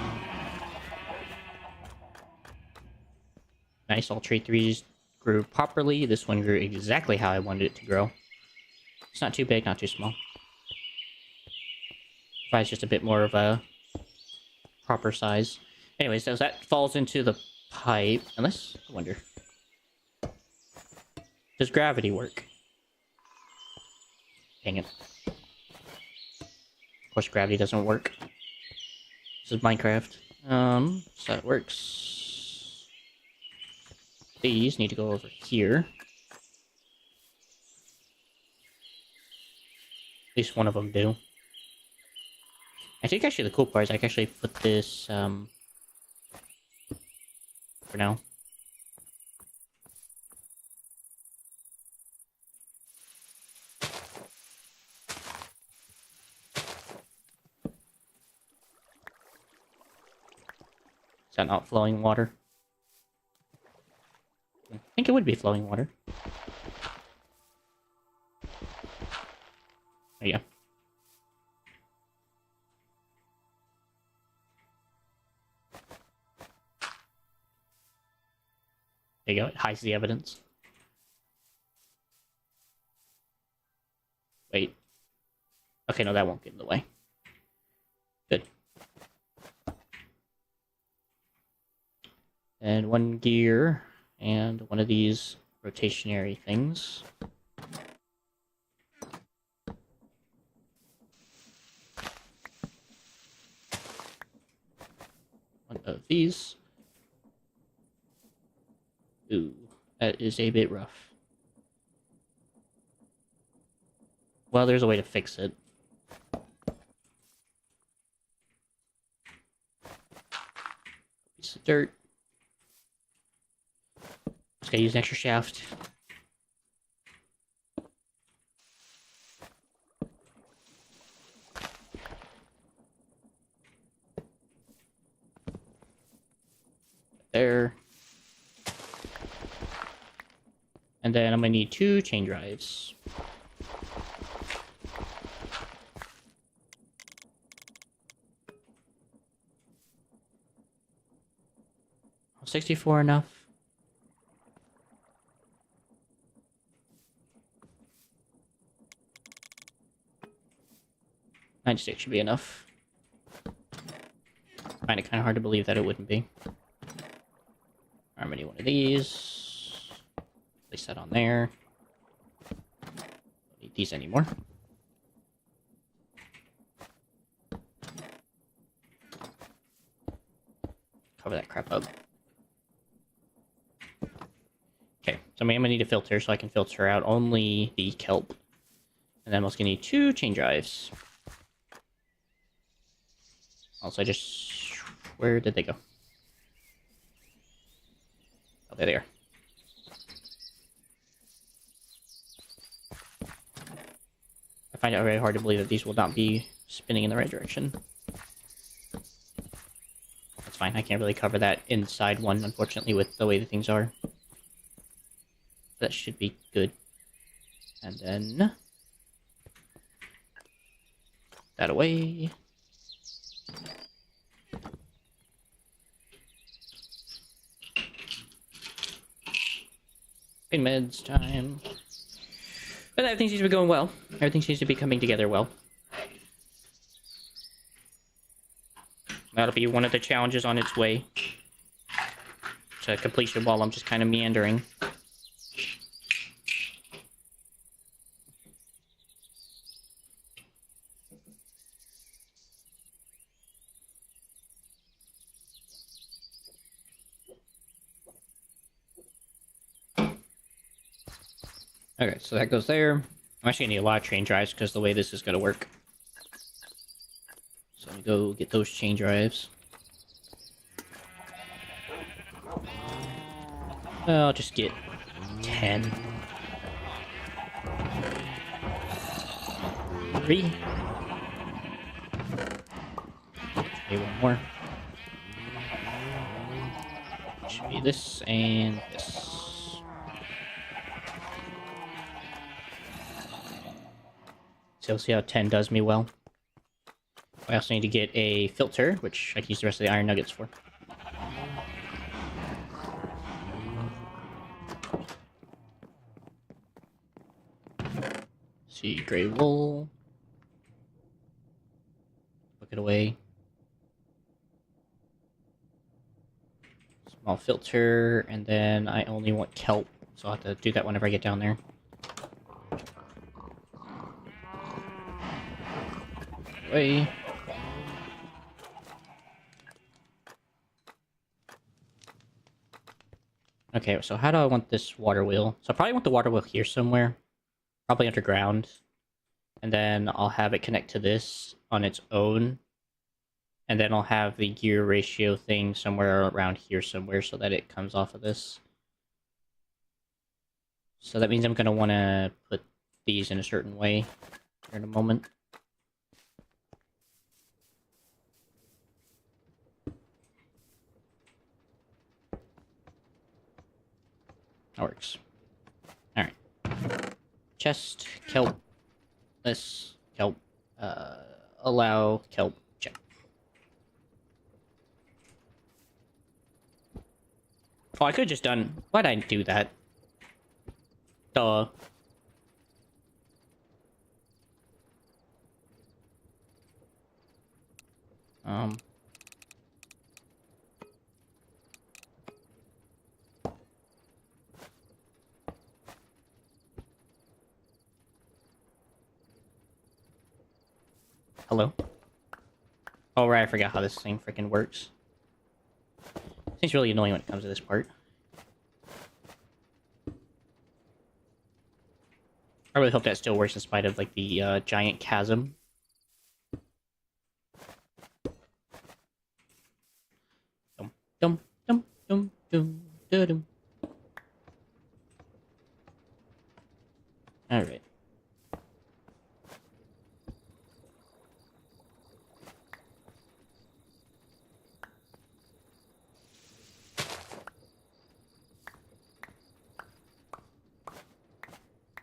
Nice, all tree 3s grew properly. This one grew exactly how I wanted it to grow. It's not too big, not too small. Provides just a bit more of a proper size. Anyways, so that falls into the pipe. Unless, I wonder. Does gravity work? Dang it. Of course, gravity doesn't work. This is Minecraft. So that works. These need to go over here. At least one of them do. I think actually the cool part is I can actually put this, for now. Is that not flowing water? I think it would be flowing water. Oh, yeah. There you go, it hides the evidence. Wait. Okay, no, that won't get in the way. Good. And 1 gear, and 1 of these rotationary things. One of these. Ooh, that is a bit rough. Well, there's a way to fix it. Piece of dirt. Just gotta use an extra shaft. There. And then I'm gonna need 2 chain drives. Oh, 64 enough? 96 should be enough. I find it kind of hard to believe that it wouldn't be. I'm gonna need 1 of these. Place that on there. Don't need these anymore. Cover that crap up. So I'm gonna need a filter so I can filter out only the kelp. And then I'm also gonna need 2 chain drives. Also, where did they go? Oh, there they are. I find it very hard to believe that these will not be spinning in the right direction. That's fine, I can't really cover that inside one, unfortunately, with the way the things are. That should be good. And then... that away. Pain meds time. But everything seems to be going well. Everything seems to be coming together well. That'll be one of the challenges on its way to completion while I'm just kind of meandering. Okay, so that goes there. I'm actually gonna need a lot of chain drives because the way this is gonna work. So I'm gonna go get those chain drives. I'll just get 10. 3. Maybe one more. Should be this and this. So we'll see how 10 does me well. I also need to get a filter, which I can use the rest of the iron nuggets for. See, gray wool. Look it away. Small filter, and then I only want kelp, so I'll have to do that whenever I get down there. Away. Okay, so how do I want this water wheel? So I probably want the water wheel here somewhere. Probably underground. And then I'll have it connect to this on its own. And then I'll have the gear ratio thing somewhere around here somewhere so that it comes off of this. So that means I'm going to want to put these in a certain way here in a moment. That works. Alright. Chest, kelp, this, kelp, allow, kelp, check. Oh, I could have just done... Why'd I do that? Duh. Hello? Oh, right, I forgot how this thing freaking works. It's really annoying when it comes to this part. I really hope that still works in spite of, like, the giant chasm. Dum, dum, dum, dum, dum, dum, dum. Alright.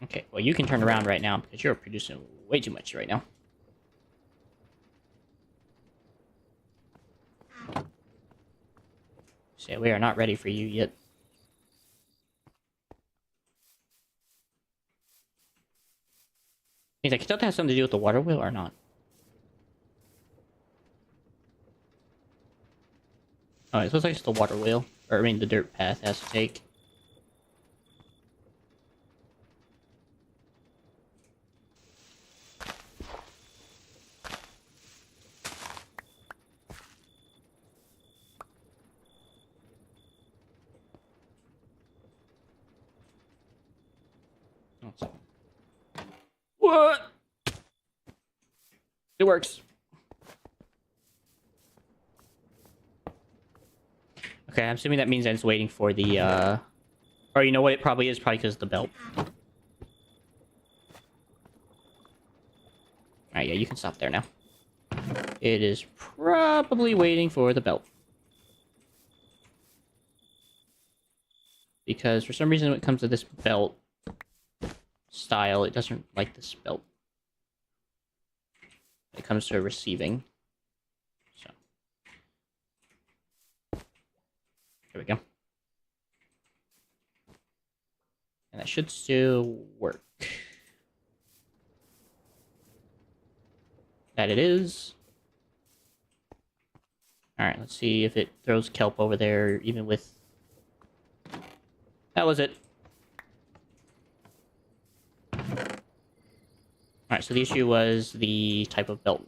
Okay, well, you can turn around right now because you're producing way too much right now. So we are not ready for you yet. He's like, does that have something to do with the water wheel or not? Oh, it looks like it's the water wheel. Or, I mean, the dirt path has to take. What? It works. Okay, I'm assuming that means that it's waiting for the, Or you know what it probably is? Probably because of the belt. Alright, yeah, you can stop there now. It is probably waiting for the belt. Because for some reason when it comes to this belt style, it doesn't like this belt. When it comes to receiving. So. There we go. And that should still work. That it is. Alright, let's see if it throws kelp over there, even with... That was it. Alright, so the issue was the type of belt.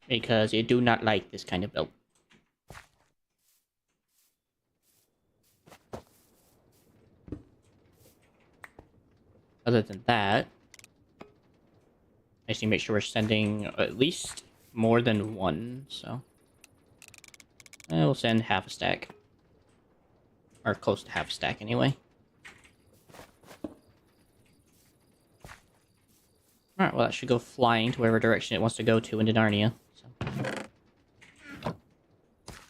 Because it do not like this kind of belt. Other than that, I just need to make sure we're sending at least more than one, so... we'll send half a stack. Or close to half a stack, anyway. Alright, well that should go flying to whatever direction it wants to go to into Narnia. So.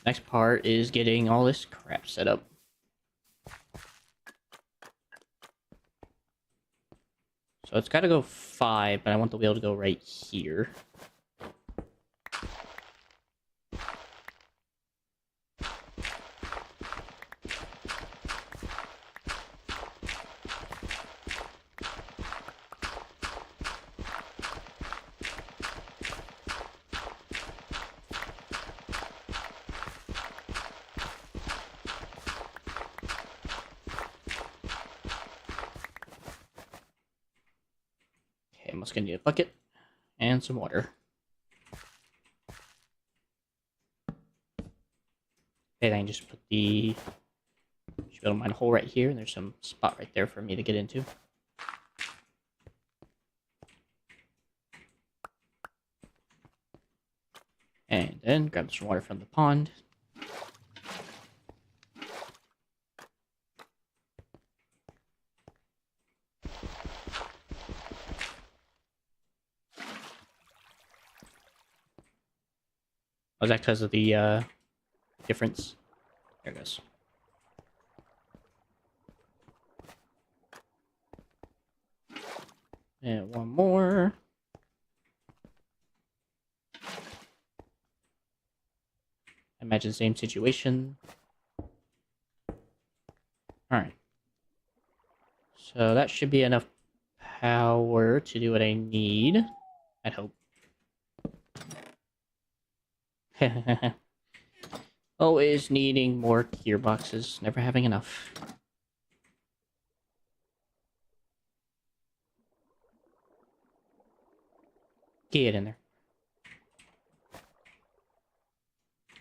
Next part is getting all this crap set up. So it's gotta go 5, but I want the wheel to go right here. I'm just gonna need a bucket and some water. And I can just put the... Should be able to mine a hole right here, and there's some spot right there for me to get into. And then grab some water from the pond. Was that because of the difference? There it goes. And one more. Imagine the same situation. Alright. So that should be enough power to do what I need. I hope. Always needing more gearboxes, never having enough. Get in there.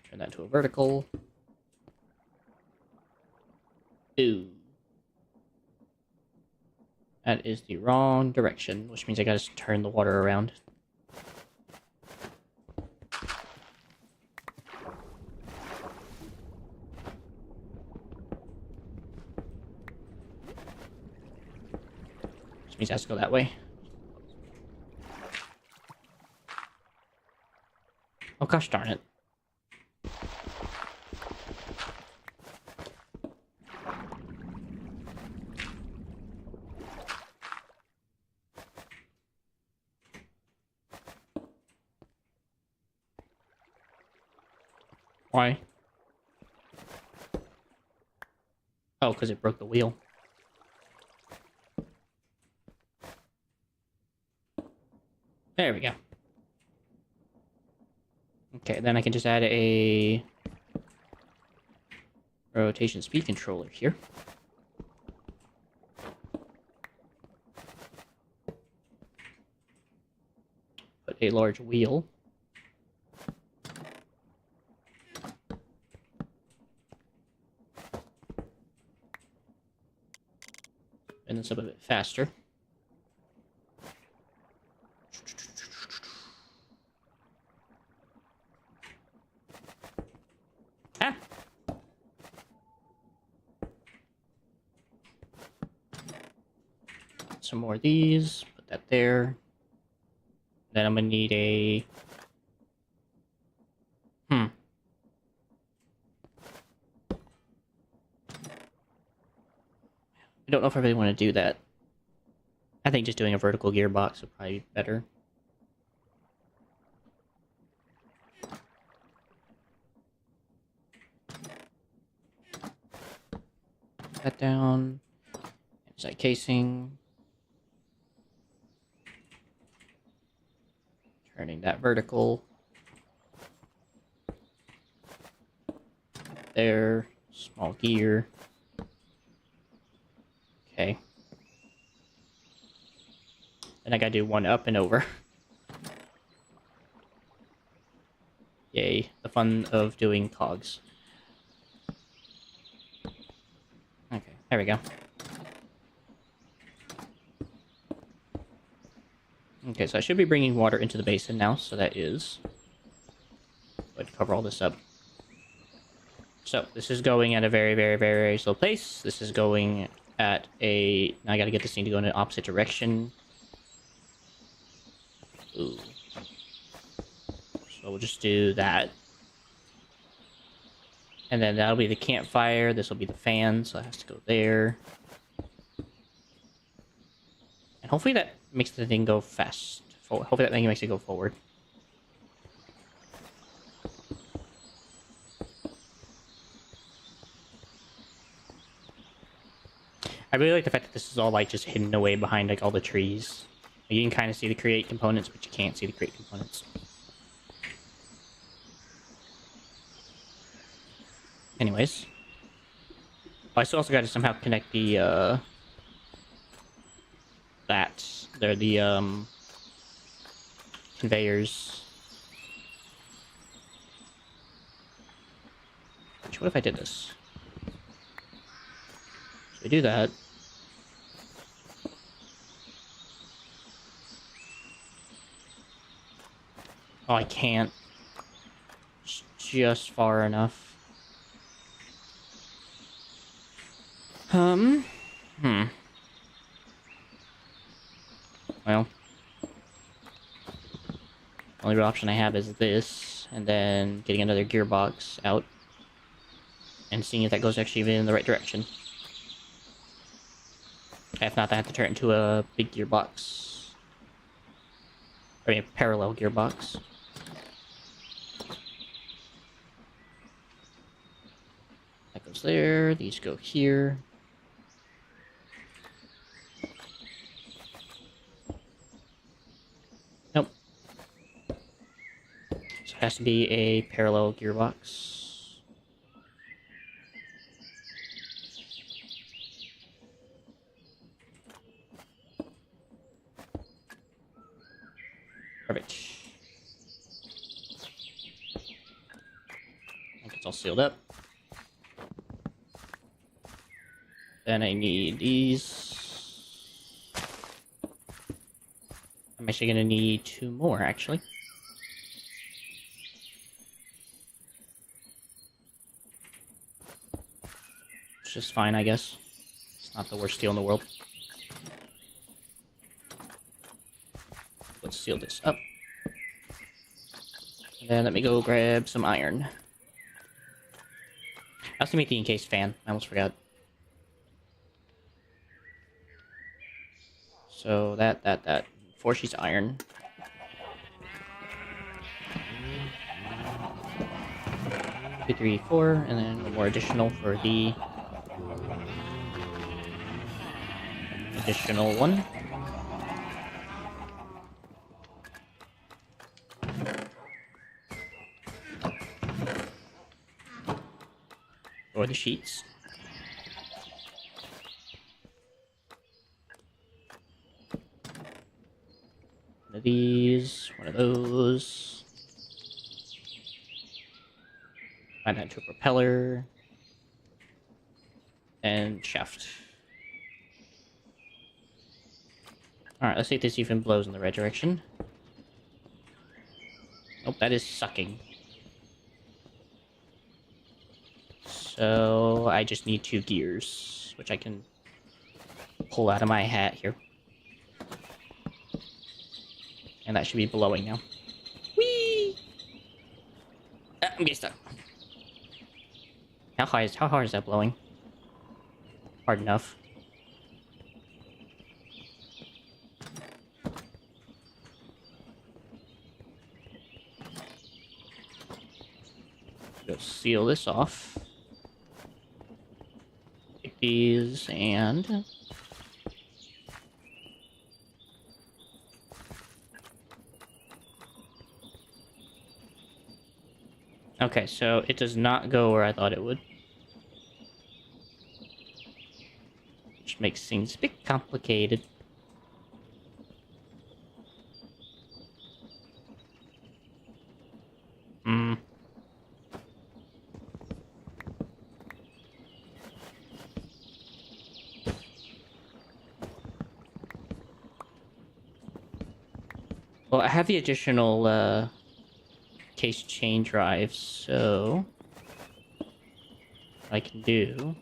Turn that to a vertical. Ooh. That is the wrong direction, which means I gotta turn the water around. Which means it has to go that way. Oh gosh darn it. Why? Oh, because it broke the wheel. There we go. Okay, then I can just add a rotation speed controller here. Put a large wheel. And then some of it faster. Got some more of these. Put that there. Then I'm gonna need a... I don't know if I really want to do that. I think just doing a vertical gearbox would probably be better. Put that down. Inside casing. Turning that vertical. There. Small gear. Okay. Then I gotta do one up and over. Yay. The fun of doing cogs. Okay, there we go. Okay, so I should be bringing water into the basin now, so that is... Go ahead and cover all this up. So, this is going at a very, very, very, very slow pace. This is going at a... Now I gotta get this thing to go in the opposite direction. Ooh. So we'll just do that. And then that'll be the campfire. This will be the fan, so it has to go there. And hopefully that makes the thing go fast. Hopefully that thing makes it go forward. I really like the fact that this is all like just hidden away behind like all the trees. You can kind of see the create components, but you can't see the create components. Anyways. I still also got to somehow connect the, they're the, conveyors. Which, what if I did this? So we do that. Oh, I can't. It's just far enough. Well. Only real option I have is this, and then getting another gearbox out. And seeing if that goes actually even in the right direction. If not, I have to turn it into a big gearbox. I mean, a parallel gearbox. That goes there, these go here. Nope. So it has to be a parallel gearbox. Perfect. I think it's all sealed up. Then I need these. I'm actually going to need 2 more, actually. It's just fine, I guess. It's not the worst deal in the world. Let's seal this up. And then let me go grab some iron. I also make the encased fan. I almost forgot. So that. 4 sheets of iron. Two, 3, 4, and then 1 more additional for the additional 1. Or the sheets. One of these, one of those. Find that to a propeller. And shaft. Alright, let's see if this even blows in the right direction. Nope, that is sucking. So I just need 2 gears, which I can pull out of my hat here. And that should be blowing now. Whee! Ah, I'm getting stuck. How hard is that blowing? Hard enough. Go seal this off. Take these and... Okay, so it does not go where I thought it would. Which makes things a bit complicated. Hmm. Well, I have the additional, case chain drive, so... what I can do...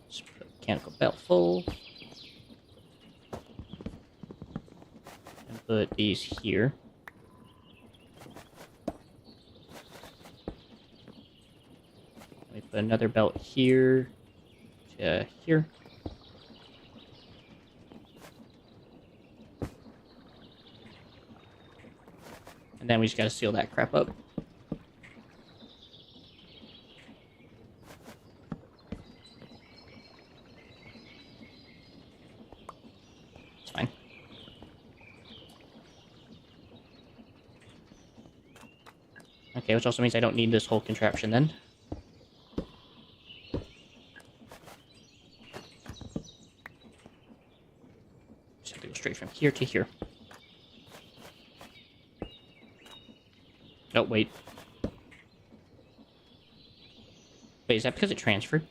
just put mechanical belt full. And put these here. Let me put another belt here. To here. And then we just gotta seal that crap up. It's fine. Okay, which also means I don't need this whole contraption then. Just have to go straight from here to here. Oh, wait. Wait, is that because it transferred?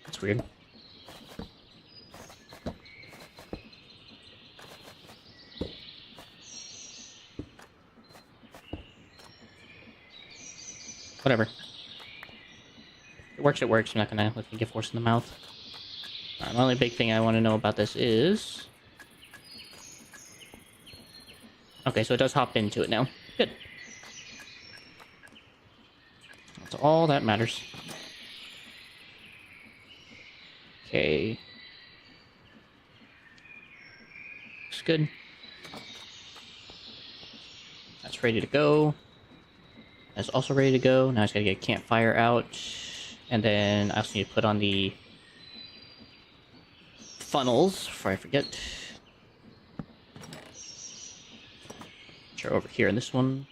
That's weird. Whatever. If it works, it works. I'm not gonna let me get force in the mouth. The only big thing I want to know about this is... okay, so it does hop into it now. Good. That's all that matters. Okay. Looks good. That's ready to go. That's also ready to go. Now I just gotta get a campfire out. And then I also need to put on the funnels before I forget. Which are over here in this one.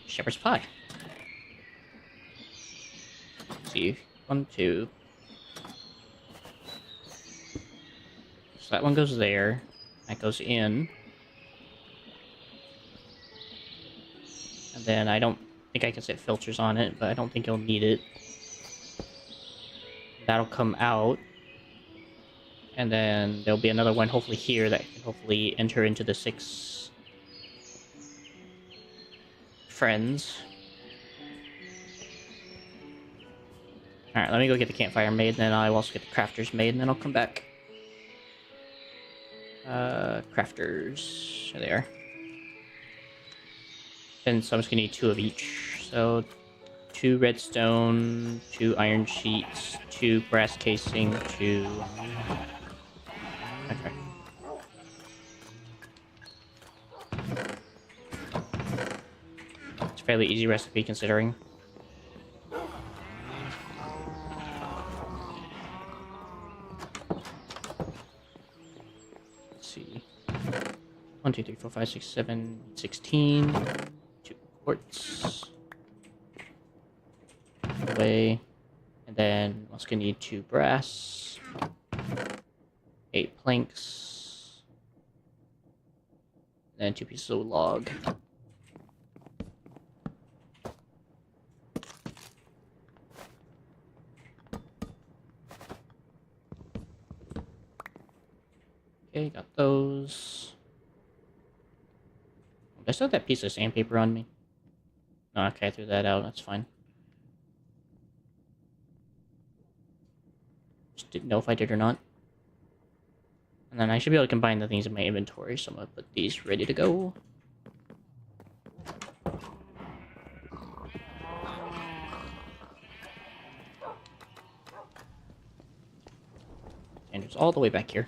Shepherd's pie. Let's see, 1, 2. So that one goes there. That goes in. And then I don't think I can set filters on it, but I don't think you'll need it. That'll come out. And then there'll be another one hopefully here that can hopefully enter into the 6 friends. Alright, let me go get the campfire made, and then I'll also get the crafters made, and then I'll come back. Crafters. There they are. And so I'm just gonna need 2 of each. So 2 redstone, 2 iron sheets, 2 brass casing, 2... okay. It's a fairly easy recipe considering. Let's see. 1, 2, 3, 4, 5, 6, 7, 16. 2 quartz. Away. And then I'm also gonna need 2 brass. 8 planks. And 2 pieces of log. Okay, got those. I still have that piece of sandpaper on me. No, okay, I threw that out. That's fine. Just didn't know if I did or not. And then I should be able to combine the things in my inventory, so I'm gonna put these ready to go. And it's all the way back here.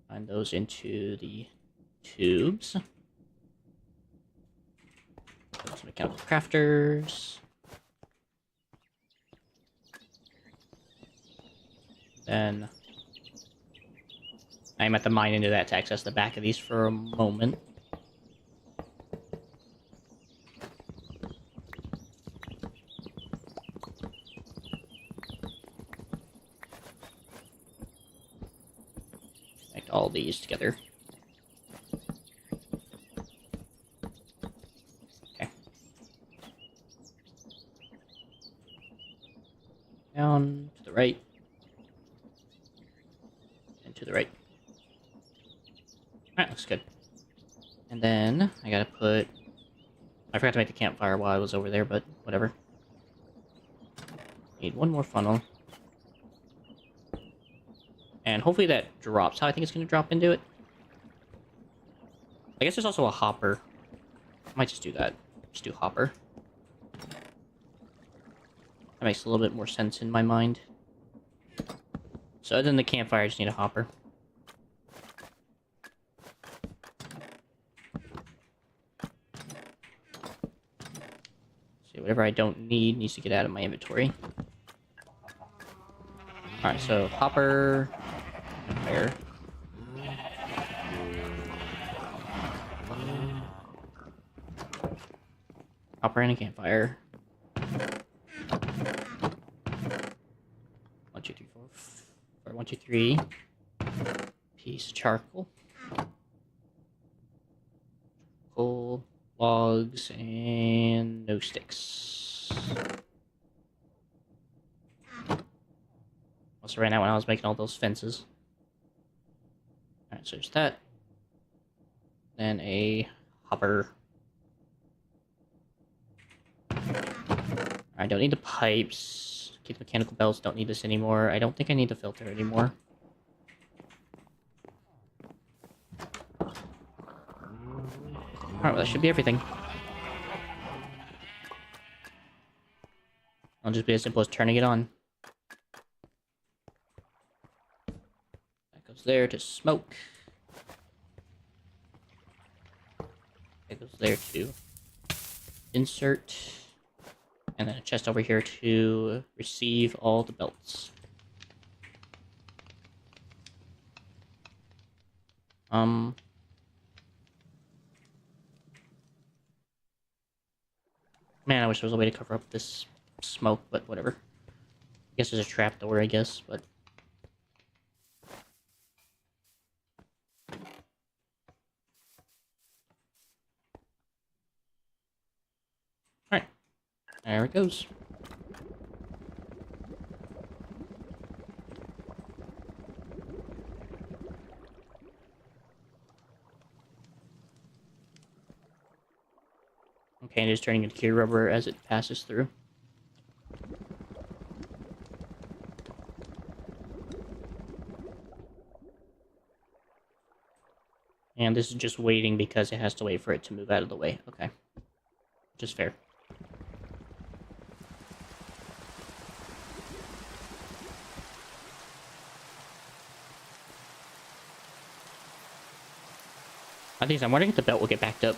Find those into the tubes. Those mechanical crafters. Then I'm at the mine into that to access the back of these for a moment. Connect all these together. Okay. Down to the right. And to the right. Alright, looks good. And then I gotta put... I forgot to make the campfire while I was over there, but whatever. Need one more funnel. And hopefully that drops how I think it's gonna drop into it. I guess there's also a hopper. I might just do that. Just do hopper. That makes a little bit more sense in my mind. So other than the campfire, I just need a hopper. See, whatever I don't need needs to get out of my inventory. Alright, so hopper... Fire. Hopper and a campfire. 1, 2, 3, 4. Or 1, 2, 3. Piece of charcoal. Coal, logs, and no sticks. Also ran out when I was making all those fences. Alright, so there's that. Then a hopper. I don't need the pipes. Keep the mechanical belts, don't need this anymore. I don't think I need the filter anymore. Alright, well that should be everything. It'll just be as simple as turning it on. That goes there to smoke. That goes there to insert. And then a chest over here to receive all the belts. Man, I wish there was a way to cover up this smoke, but whatever. I guess there's a trap door, I guess, but... Alright. There it goes. Okay, and it's turning into cure rubber as it passes through. And this is just waiting because it has to wait for it to move out of the way. Okay. Just fair. I'm wondering if the belt will get backed up.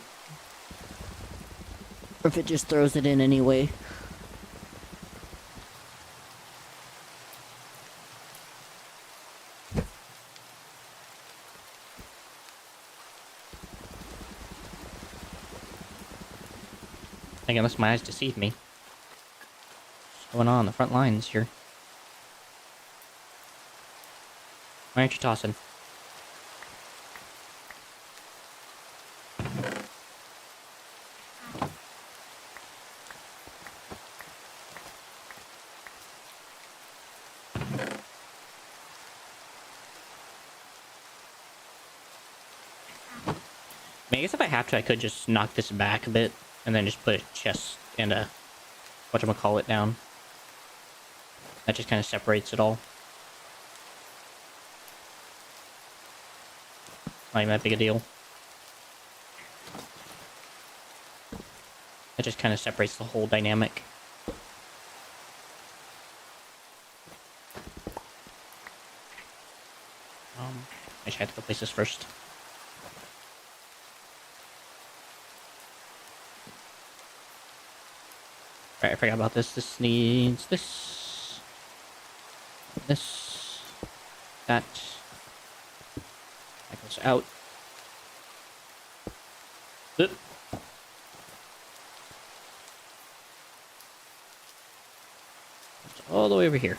Or if it just throws it in anyway. I think unless my eyes deceive me. What's going on the front lines here? Why aren't you tossing? I guess if I have to, I could just knock this back a bit and then just put a chest and a whatchamacallit down. That just kind of separates it all. Not even that big a deal. That just kind of separates the whole dynamic. I should have to go place this first. Alright, I forgot about this. This needs this. This. That. That goes out. Oop. All the way over here.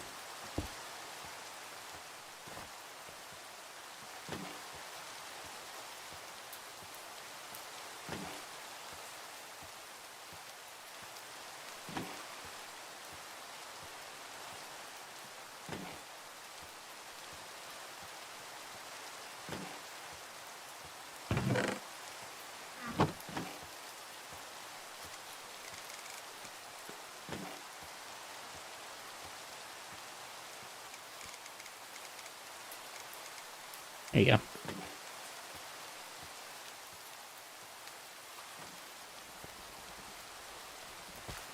There you go.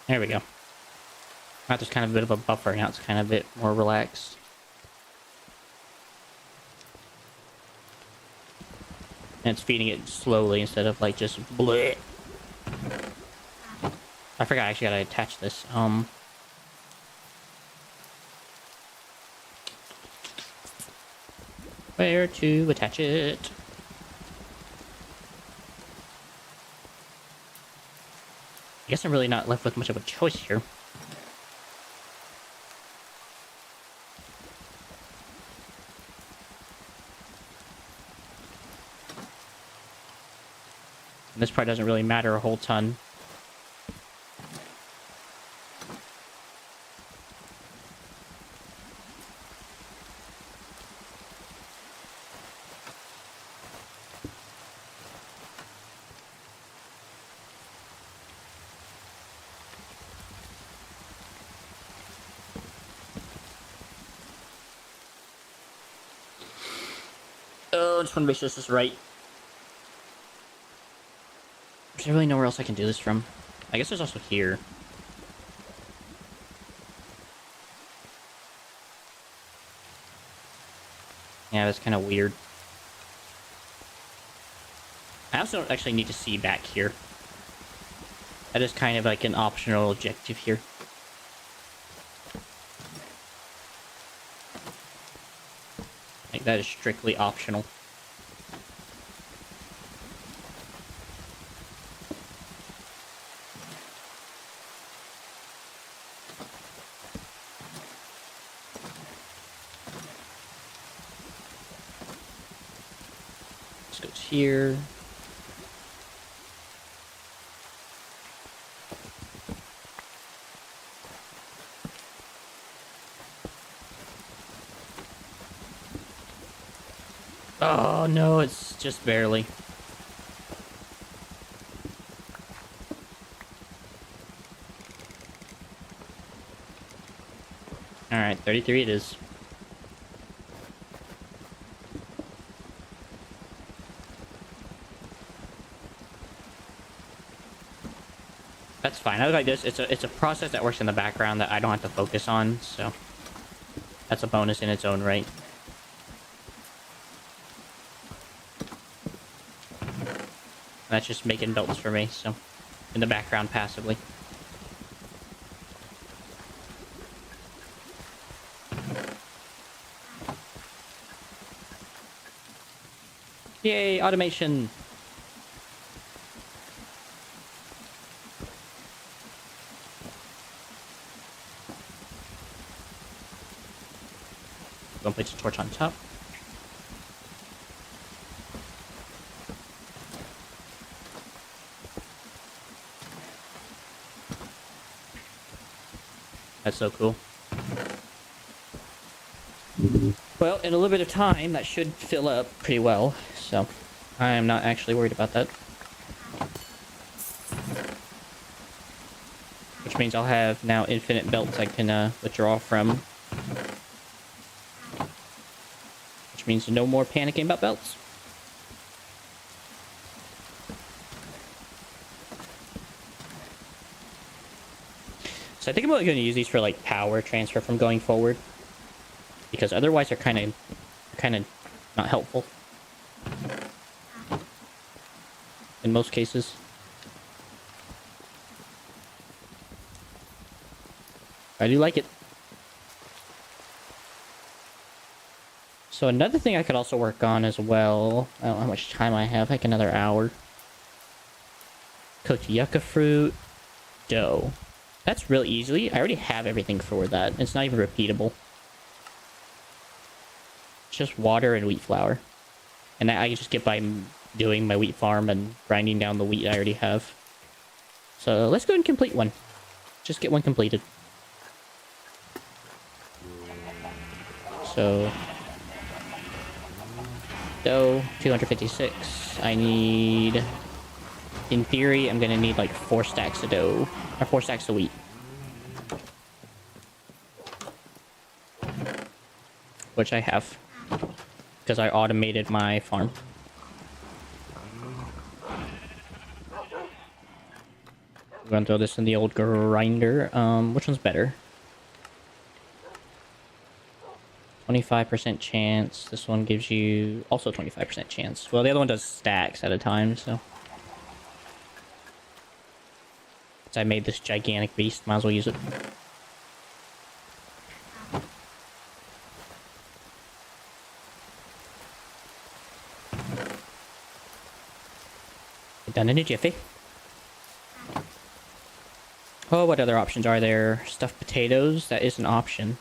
There we go. Now there's kind of a bit of a buffer. Now it's kind of a bit more relaxed. And it's feeding it slowly instead of like just bleh. I forgot I actually gotta attach this. Where to attach it? I guess I'm really not left with much of a choice here. And this part doesn't really matter a whole ton. Oh, I just want to make sure this is right. There's really nowhere else I can do this from. I guess there's also here. Yeah, that's kind of weird. I also don't actually need to see back here. That is kind of like an optional objective here. Like, that is strictly optional. This goes here. Oh no, it's just barely. Alright, 33 it is. That's fine. I look like this. It's a process that works in the background that I don't have to focus on, so that's a bonus in its own right. That's just making belts for me, so in the background passively. Yay, automation! Go and place the torch on top. That's so cool. Well, in a little bit of time, that should fill up pretty well, so I am not actually worried about that. which means I'll have now infinite belts I can withdraw from. Which means no more panicking about belts. So I think I'm only going to use these for like power transfer from going forward, because otherwise they're kind of not helpful in most cases. I do like it. So another thing I could also work on as well. I don't know how much time I have. Like another hour. Cooked yucca fruit, dough. That's real easily. I already have everything for that. It's not even repeatable. It's just water and wheat flour. And that I can just get by doing my wheat farm and grinding down the wheat I already have. So let's go and complete one. Just get one completed. So dough, 256. I need... In theory, I'm gonna need like 4 stacks of dough. Or 4 stacks of wheat. Which I have. Because I automated my farm. I'm gonna throw this in the old grinder. Which one's better? 25% chance. This one gives you also 25% chance. Well, the other one does stacks at a time, so... Since I made this gigantic beast, might as well use it. Done in a jiffy. Oh, what other options are there? Stuffed potatoes, that is an option.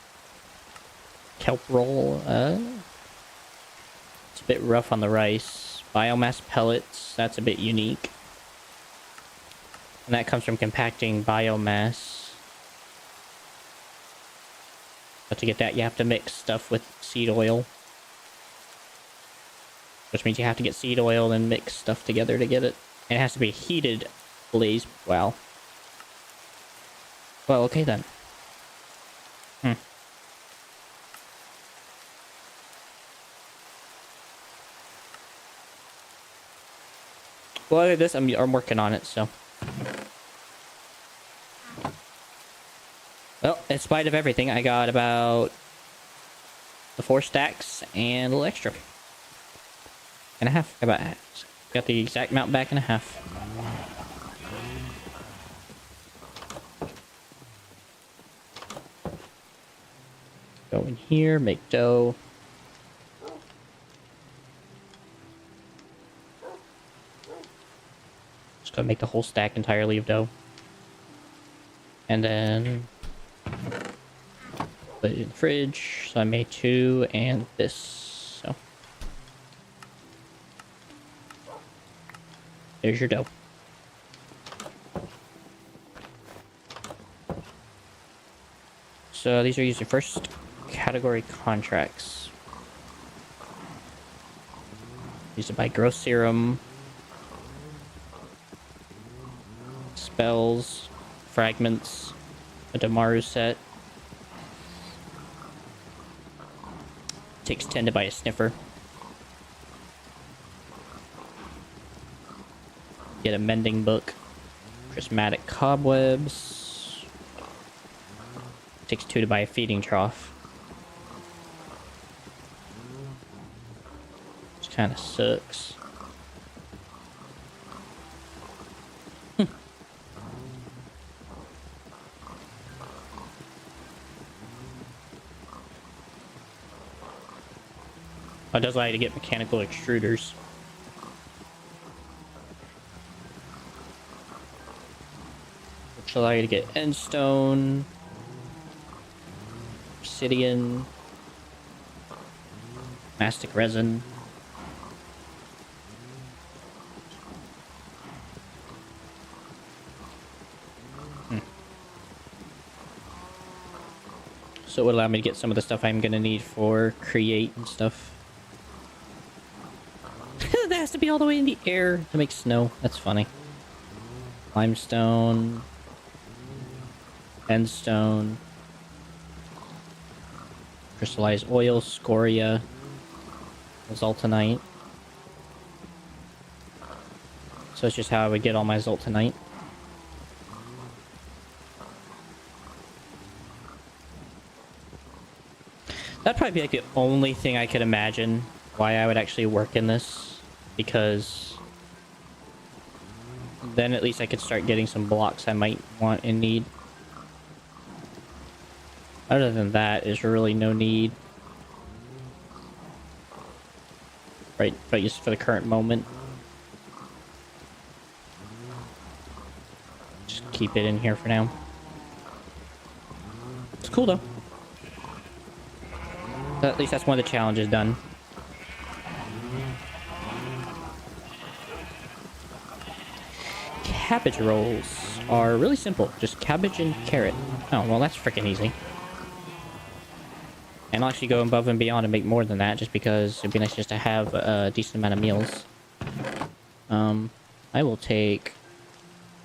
Kelp roll, it's a bit rough on the rice. Biomass pellets, that's a bit unique. And that comes from compacting biomass. But to get that, you have to mix stuff with seed oil. Which means you have to get seed oil and mix stuff together to get it. And it has to be heated blaze. Wow. Well, okay then. Well, look at this. I'm working on it, so. Well, in spite of everything, I got about the 4 stacks and a little extra. And a half. Got the exact amount back and a half. Go in here, make dough. Just gonna make the whole stack entirely of dough. And then put it in the fridge. So I made 2 and this. So there's your dough. So these are using first category contracts. Used to buy growth serum, spells, fragments, a Damaru set. Takes 10 to buy a sniffer. Get a mending book. Prismatic cobwebs. Takes 2 to buy a feeding trough. Which kind of sucks. Oh, it does allow you to get mechanical extruders. Which allow you to get endstone, obsidian, mastic resin. So it would allow me to get some of the stuff I'm gonna need for create and stuff. That has to be all the way in the air to make snow. That's funny. Limestone. endstone, crystallized oil, scoria, zoltanite. So it's just how I would get all my zoltanite. That'd probably be like the only thing I could imagine why I would actually work in this, because then at least I could start getting some blocks I might want and need. Other than that, there's really no need. Right, but just for the current moment. Just keep it in here for now. It's cool though. At least that's one of the challenges done. Cabbage rolls are really simple. Just cabbage and carrot. Oh, well that's freaking easy. And I'll actually go above and beyond and make more than that, just because it'd be nice just to have a decent amount of meals. I will take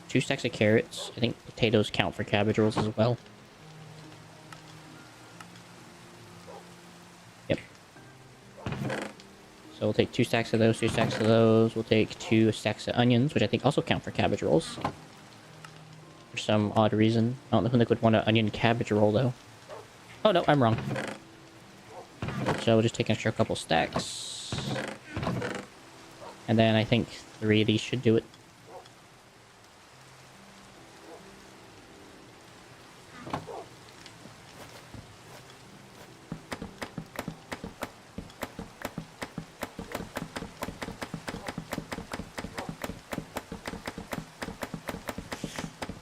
2 stacks of carrots. I think potatoes count for cabbage rolls as well. Yep. So we'll take 2 stacks of those, 2 stacks of those. We'll take 2 stacks of onions, which I think also count for cabbage rolls. For some odd reason. I don't think would want an onion cabbage roll, though. Oh, no, I'm wrong. So we'll just take an extra couple stacks. And then I think 3 of these should do it.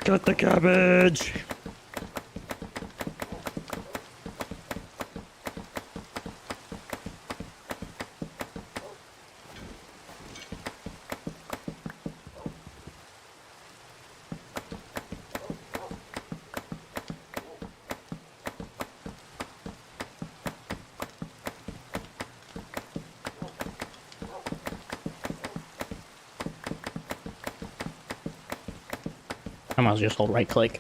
Got the cabbage! I might as well just hold right click.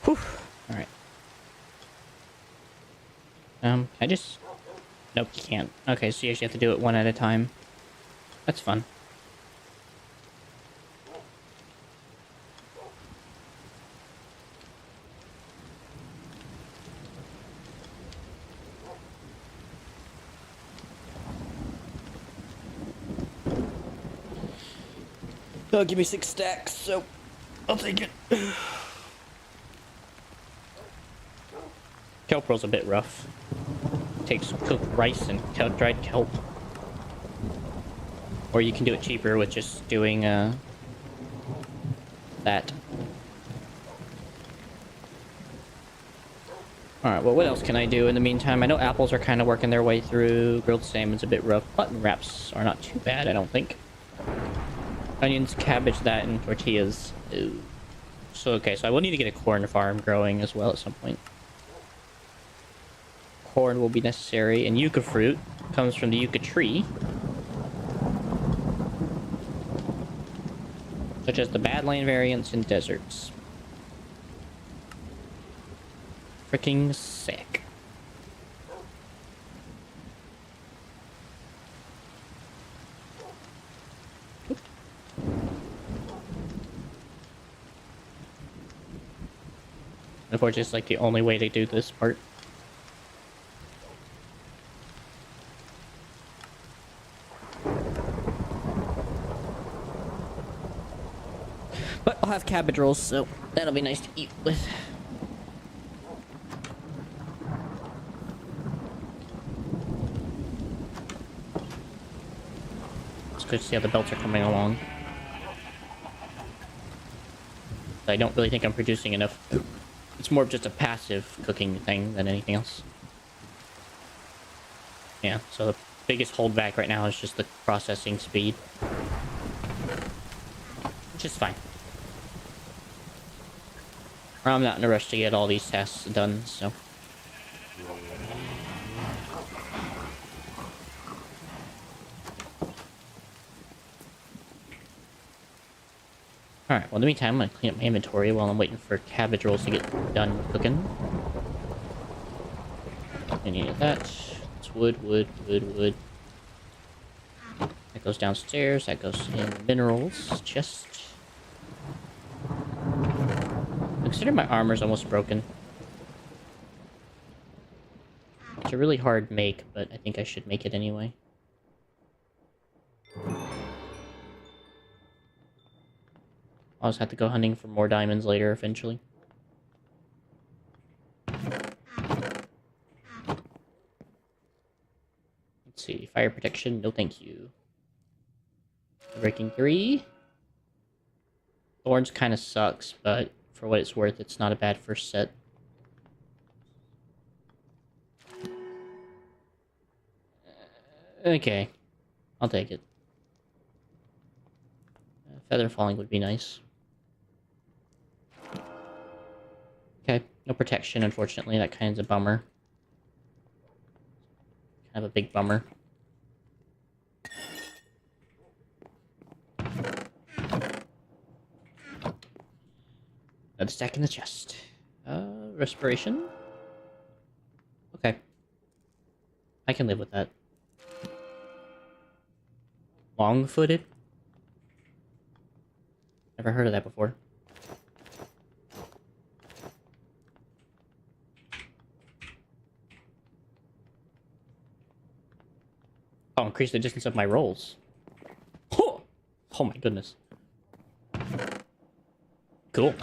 Whew. Alright. I just... Nope, you can't. Okay, so you actually have to do it one at a time. That's fun. Oh, give me 6 stacks, so I'll take it. Kelp roll's a bit rough. Takes cooked rice and dried kelp. Or you can do it cheaper with just doing that. Alright, well what else can I do in the meantime? I know apples are kind of working their way through. Grilled salmon's a bit rough. Button wraps are not too bad, I don't think. Onions, cabbage, that, and tortillas. Ooh. So, okay, so I will need to get a corn farm growing as well at some point. Corn will be necessary, and yucca fruit comes from the yucca tree. Such as the Badland variants and deserts. Freaking sick. Unfortunately, it's like the only way to do this part. But I'll have cabbage rolls, so that'll be nice to eat with. It's good to see how the belts are coming along. I don't really think I'm producing enough It's more of just a passive cooking thing than anything else. Yeah, so the biggest holdback right now is just the processing speed. Which is fine. I'm not in a rush to get all these tasks done, so... Alright, well in the meantime, I'm gonna clean up my inventory while I'm waiting for cabbage rolls to get done cooking. I need that. It's wood. That goes downstairs, that goes in the minerals chest. Consider my armor's almost broken. It's a really hard make, but I think I should make it anyway. I'll just have to go hunting for more diamonds later, eventually. Let's see. Fire protection. No thank you. Breaking 3. Thorns kind of sucks, but for what it's worth, it's not a bad first set. Okay. I'll take it. Feather falling would be nice. Okay. No protection, unfortunately. That kind of a bummer. Kind of a big bummer. Another stack in the chest. Respiration? Okay. I can live with that. Long-footed? Never heard of that before. Oh, increase the distance of my rolls. Oh, oh my goodness. Cool.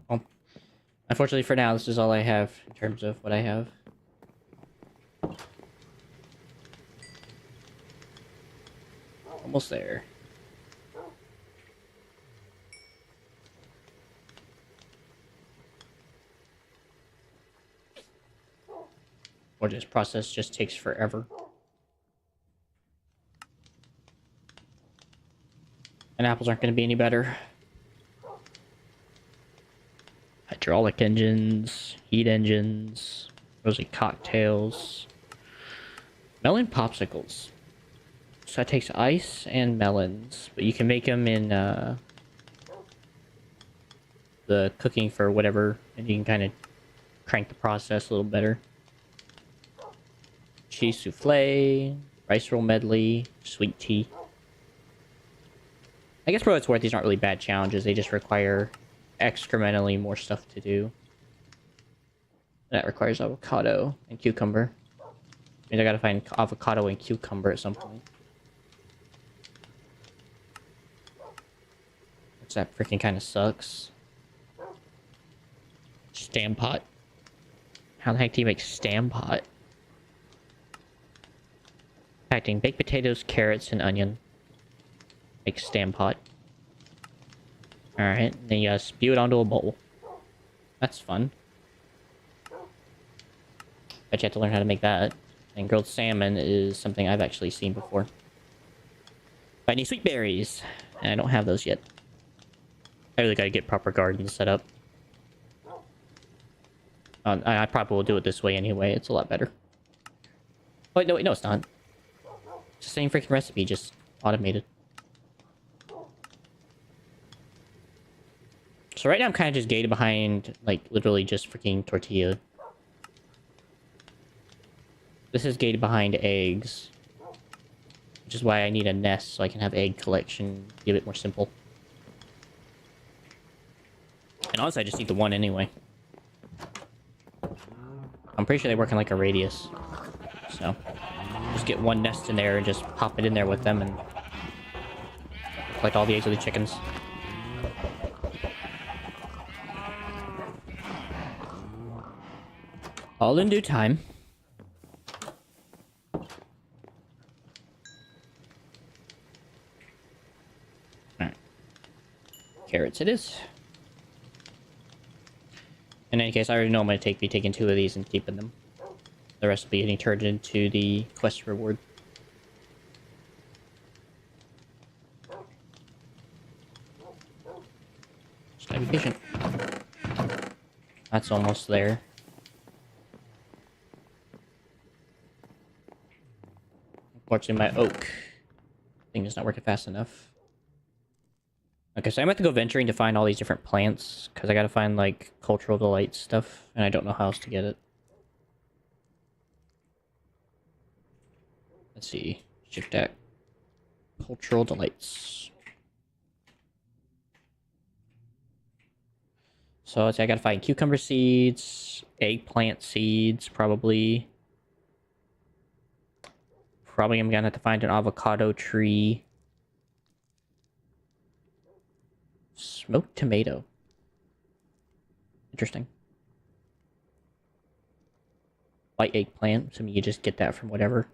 Well, unfortunately for now, this is all I have in terms of what I have. Almost there. Or this process just takes forever. And apples aren't going to be any better. Hydraulic engines, heat engines, rosy cocktails, melon popsicles. So that takes ice and melons, but you can make them in the cooking for whatever, and you can kind of crank the process a little better. Cheese souffle, rice roll medley, sweet tea. I guess for what it's worth, these aren't really bad challenges. They just require excrementally more stuff to do. That requires avocado and cucumber. I mean, I gotta find avocado and cucumber at some point. Which that freaking kind of sucks. Stam pot. How the heck do you make stam pot? Packing baked potatoes, carrots, and onion. Make stam pot. Alright, then you gotta spew it onto a bowl. That's fun. Bet you have to learn how to make that. And grilled salmon is something I've actually seen before. But I need sweet berries. And I don't have those yet. I really gotta get proper gardens set up. I probably will do it this way anyway. It's a lot better. Oh, wait, no, it's not. It's the same freaking recipe, just automated. So right now I'm kind of just gated behind, like, literally just freaking tortilla. This is gated behind eggs. Which is why I need a nest, so I can have egg collection be a bit more simple. And honestly, I just need the one anyway. I'm pretty sure they work in like a radius. So, just get one nest in there and just pop it in there with them and collect all the eggs of the chickens. All in due time. Alright. turrets it is. In any case, I already know I'm going to be taking 2 of these and keeping them. The rest will be getting turned into the quest reward. Just gotta be patient. That's almost there. Unfortunately, my oak thing is not working fast enough. Okay, so I'm about to go venturing to find all these different plants, because I gotta find, like, cultural delight stuff, and I don't know how else to get it. Let's see. Shift that. Cultural delights. So let's see, I gotta find cucumber seeds, eggplant seeds, probably. Probably I'm gonna have to find an avocado tree. Smoked tomato. Interesting. White eggplant, so you just get that from whatever.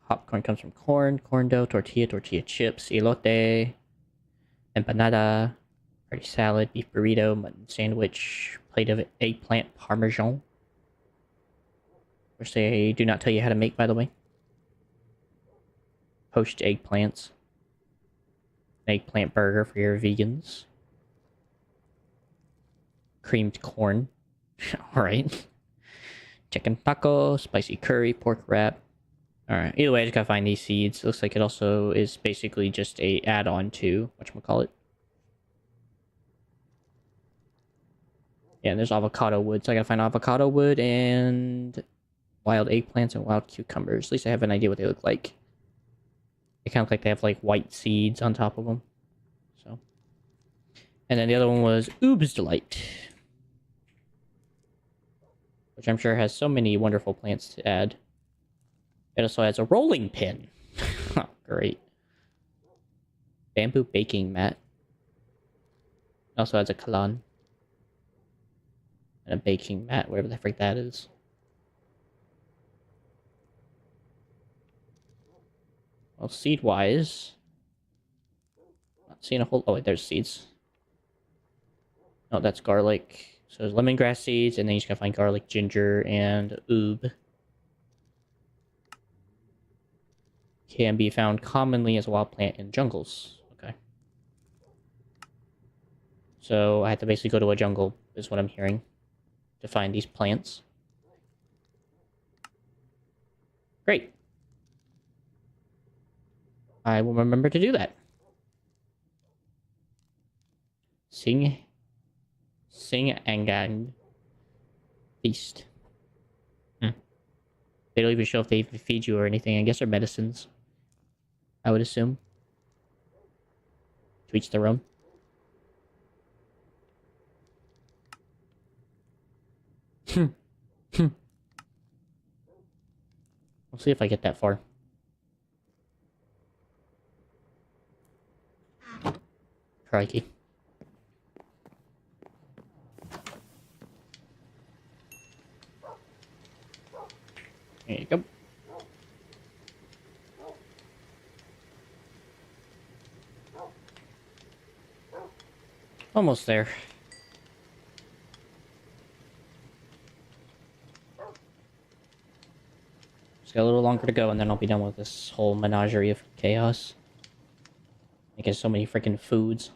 Popcorn comes from corn, corn dough, tortilla, tortilla chips, elote, empanada, hearty salad, beef burrito, mutton sandwich, plate of eggplant parmesan. Which they do not tell you how to make, by the way. Poached eggplants. Eggplant burger for your vegans. Creamed corn. Alright. Chicken taco, spicy curry, pork wrap. Alright, either way, I just gotta find these seeds. Looks like it also is basically just a add-on to whatchamacallit. Yeah, and there's avocado wood, so I gotta find avocado wood and wild eggplants and wild cucumbers. At least I have an idea what they look like. They kind of look like they have like white seeds on top of them. So, and then the other one was Oob's Delight, which I'm sure has so many wonderful plants to add. It also has a rolling pin. Oh, great. Bamboo baking mat. It also has a kalan. And a baking mat, whatever the frick that is. Well, seed-wise... Not seeing a whole... Oh, wait, there's seeds. No, that's garlic. So there's lemongrass seeds, and then you just gotta find garlic, ginger, and oob. Can be found commonly as a wild plant in jungles. Okay. So I have to basically go to a jungle, is what I'm hearing, to find these plants. Great. I will remember to do that. Sing Angang Feast. They don't even show if they feed you or anything. I guess they're medicines. I would assume. To each their own. We'll see if I get that far. Crikey. There you go. Almost there. Just got a little longer to go, and then I'll be done with this whole menagerie of chaos. I get so many freaking foods.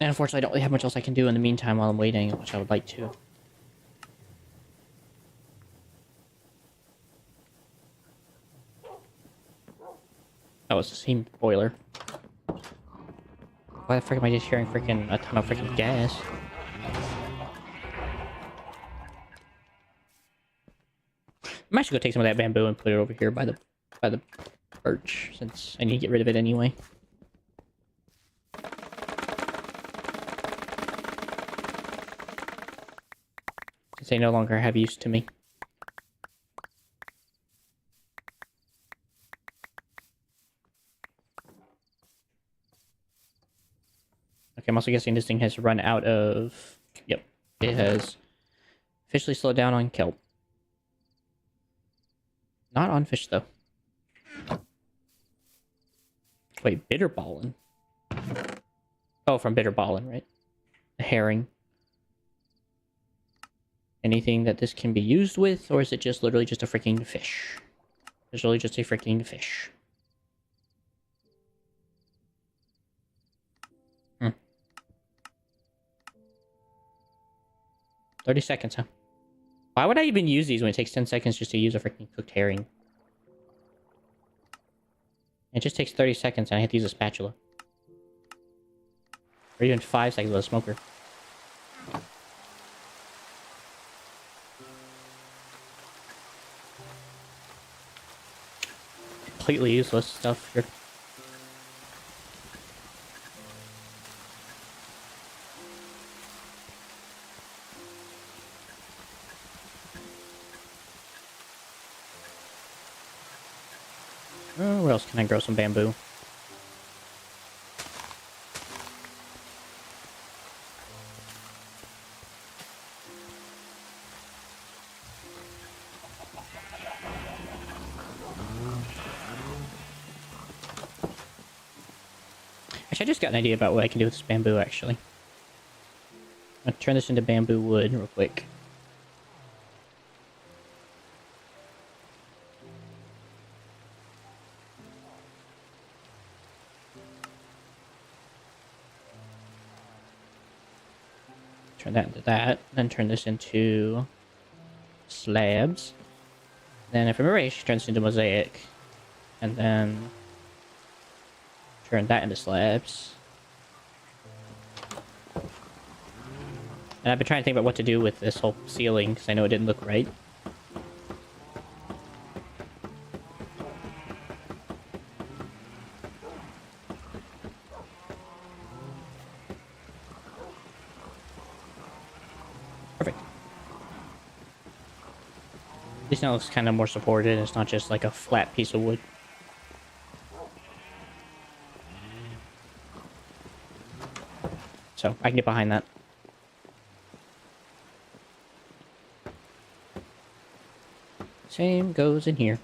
And unfortunately, I don't really have much else I can do in the meantime while I'm waiting, which I would like to. That was the same boiler. Why the frick am I just hearing freaking a ton of freaking gas? I'm actually gonna take some of that bamboo and put it over here by the birch, since I need to get rid of it anyway. Since they no longer have use to me. I'm also guessing this thing has run out of... Yep, it has officially slowed down on kelp. Not on fish, though. Wait, bitterballen. Oh, from bitterballen, right? A herring. Anything that this can be used with, or is it just literally just a freaking fish? It's really just a freaking fish. 30 seconds, huh? Why would I even use these when it takes 10 seconds just to use a freaking cooked herring? It just takes 30 seconds and I have to use a spatula. Or even 5 seconds with a smoker. Completely useless stuff here. Where else can I grow some bamboo? Actually, I just got an idea about what I can do with this bamboo, actually. I'm gonna turn this into bamboo wood real quick. Turn that into that, then turn this into slabs. Then if I remember, I should turn this into mosaic. And then turn that into slabs. And I've been trying to think about what to do with this whole ceiling, because I know it didn't look right. Perfect. At least now it looks kind of more supported, it's not just like a flat piece of wood. So, I can get behind that. Same goes in here.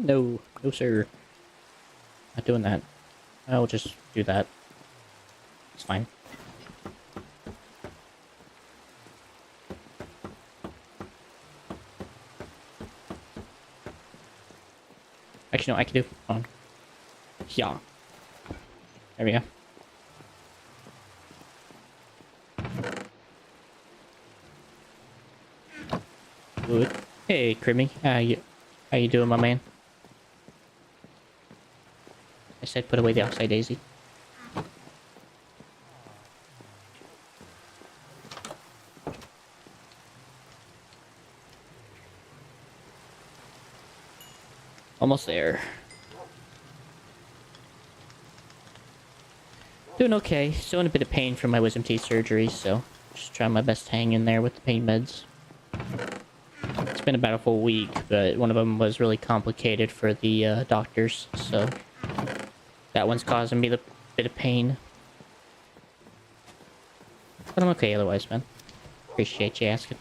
No. No, sir. Not doing that. I'll just do that. It's fine. Actually, no, I can do... Hold on. Yeah. There we go. Good. Hey, Crimmy. How you doing, my man? I said put away the oxeye daisy. Almost there. Doing okay. Still in a bit of pain from my wisdom teeth surgery, so just trying my best to hang in there with the pain meds. It's been about a full week, but one of them was really complicated for the doctors, so that one's causing me the bit of pain. But I'm okay otherwise, man. Appreciate you asking.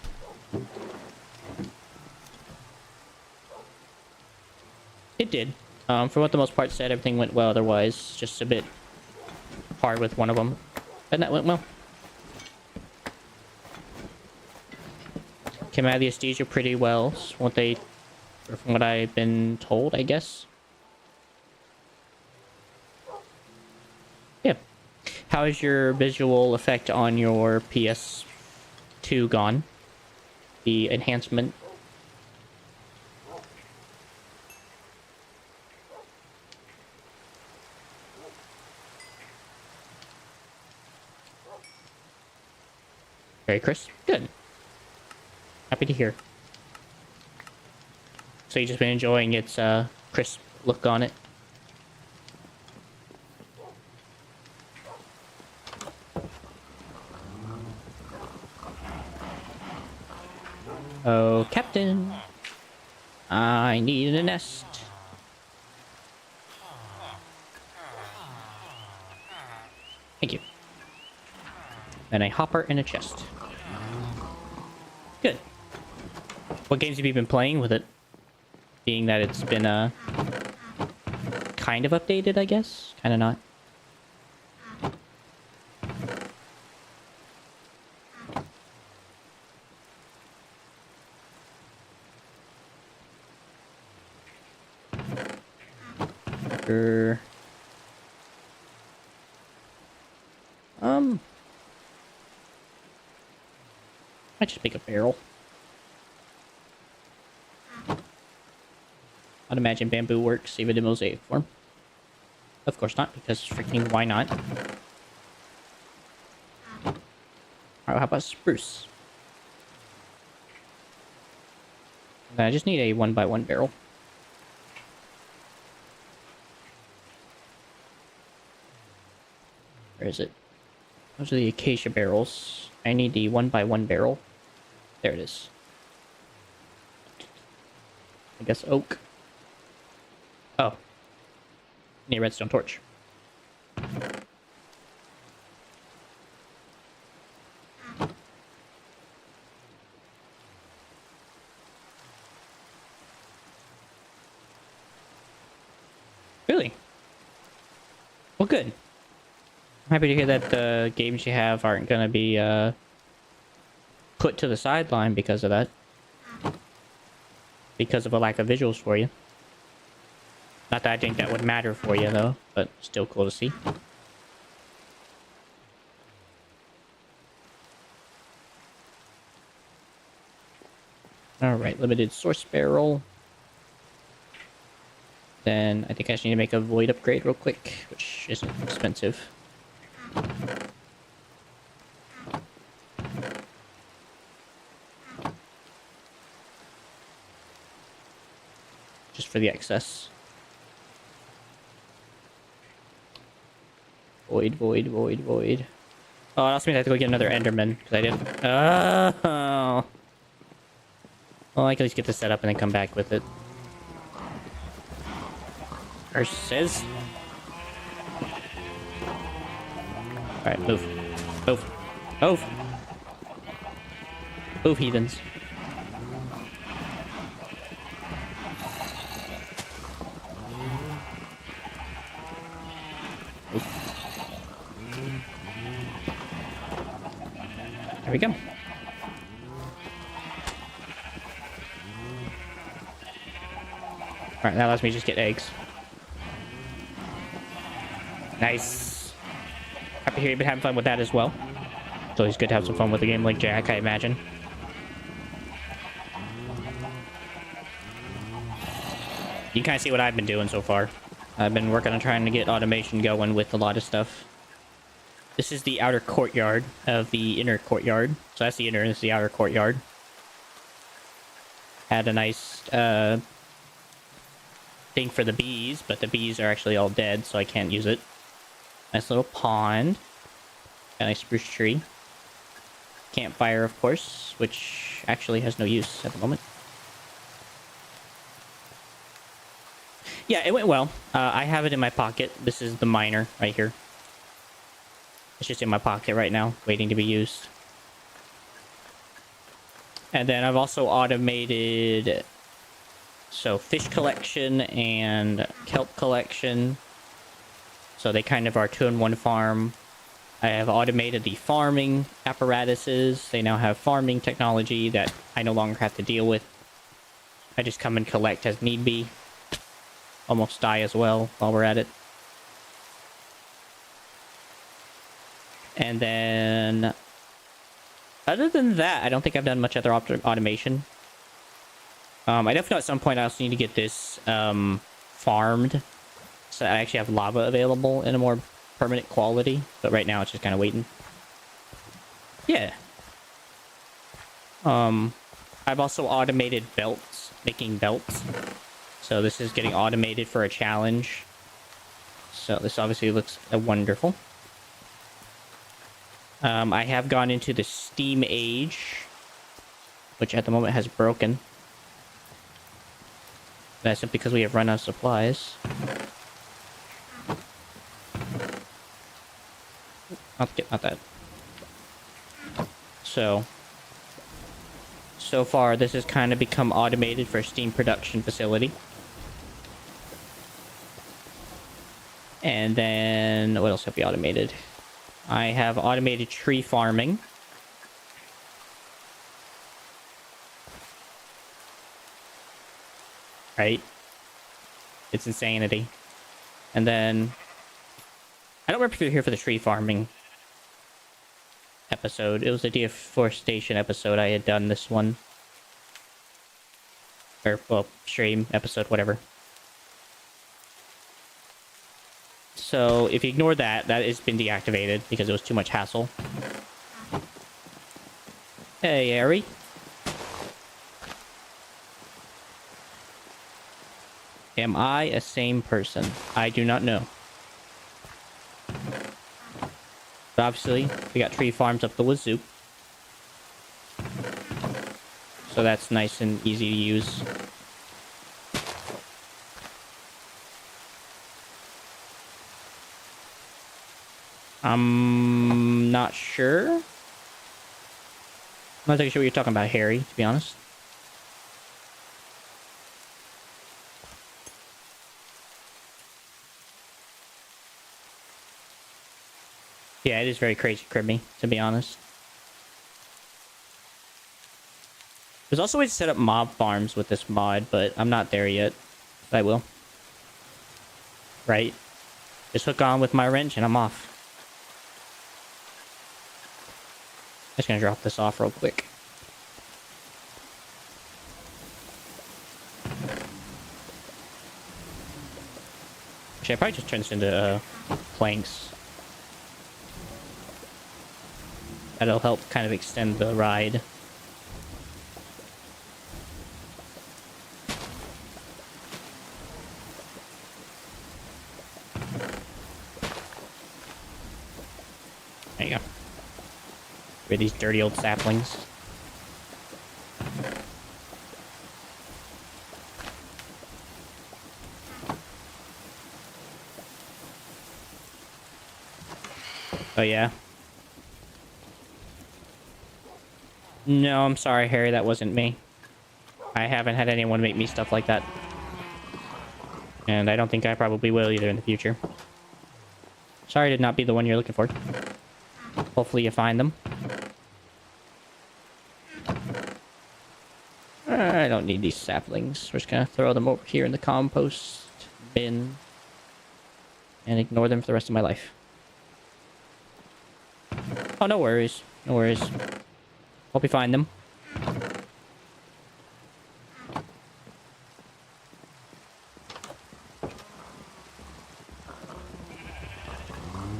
It did. For what the most part said, everything went well otherwise. Just a bit hard with one of them. But that went well. Came out of the anesthesia pretty well, from what I've been told, I guess. Yeah. How is your visual effect on your PS2 gone? The enhancement? Very crisp. Good. Happy to hear. So you've just been enjoying its crisp look on it? Oh, Captain. I need a nest. Thank you. And a hopper and a chest. Good. What games have you been playing with it? Being that it's been, kind of updated, I guess? Kind of not. Might just make a barrel. I'd imagine bamboo works even in mosaic form. Of course not, because freaking why not? Alright, how about spruce? Then I just need a 1x1 barrel. Where is it? Those are the acacia barrels. I need the 1x1 barrel. There it is. I guess oak. Oh. Need a redstone torch. Really? Well, good. I'm happy to hear that the games you have aren't going to be put to the sideline because of that. Because of a lack of visuals for you. Not that I think that would matter for you, though, but still cool to see. Alright, limited source barrel. Then I think I just need to make a void upgrade real quick, which isn't expensive. Just for the excess. Void, void, void, void. Oh, it also means I have to go get another Enderman, because I didn't... Oh! Well, I can at least get this set up and then come back with it. Curses. Alright, move. Move. Move! Move, heathens. There we go. Alright, that allows me to just get eggs. Nice. Happy to hear you've been having fun with that as well. It's always good to have some fun with a game like Jack, I imagine. You can kind of see what I've been doing so far. I've been working on trying to get automation going with a lot of stuff. This is the outer courtyard of the inner courtyard. So that's the inner, and this is the outer courtyard. Had a nice thing for the bees, but the bees are actually all dead, so I can't use it. Nice little pond. A nice spruce tree. Campfire, of course, which actually has no use at the moment. Yeah, it went well. I have it in my pocket. This is the miner right here. It's just in my pocket right now, waiting to be used. And then I've also automated... So, fish collection and kelp collection. So they kind of are 2-in-1 farm. I have automated the farming apparatuses. They now have farming technology that I no longer have to deal with. I just come and collect as need be. Almost die as well while we're at it. And then... Other than that, I don't think I've done much other automation. I definitely know at some point I also need to get this farmed. So I actually have lava available in a more permanent quality. But right now it's just kind of waiting. Yeah. I've also automated belts. Making belts. So this is getting automated for a challenge. So this obviously looks wonderful. I have gone into the Steam age. which at the moment has broken. That's simply because we have run out of supplies. Not that. So far, this has kind of become automated for a steam production facility. And then, what else have we automated? I have automated tree farming. Right? It's insanity. And then, I don't remember if you're here for the tree farming episode. It was a deforestation episode. I had done this one. Or, well, stream episode, whatever. So, if you ignore that, that has been deactivated because it was too much hassle. Hey, Ari. Am I a same person? I do not know. But obviously, we got tree farms up the wazoo. So that's nice and easy to use. I'm not sure. I'm not exactly sure what you're talking about, Harry, to be honest. Yeah, it is very crazy cribby, to be honest. There's also ways to set up mob farms with this mod, but I'm not there yet. But I will. Right? Just hook on with my wrench and I'm off. Just gonna drop this off real quick. Actually, I probably just turn this into planks. That'll help kind of extend the ride. There you go. Rid of these dirty old saplings. Oh, yeah. No, I'm sorry, Harry. That wasn't me. I haven't had anyone make me stuff like that. And I don't think I probably will either in the future. Sorry to not be the one you're looking for. Hopefully you find them. I don't need these saplings. We're just gonna throw them over here in the compost bin. And ignore them for the rest of my life. Oh, no worries. No worries. Hope you find them.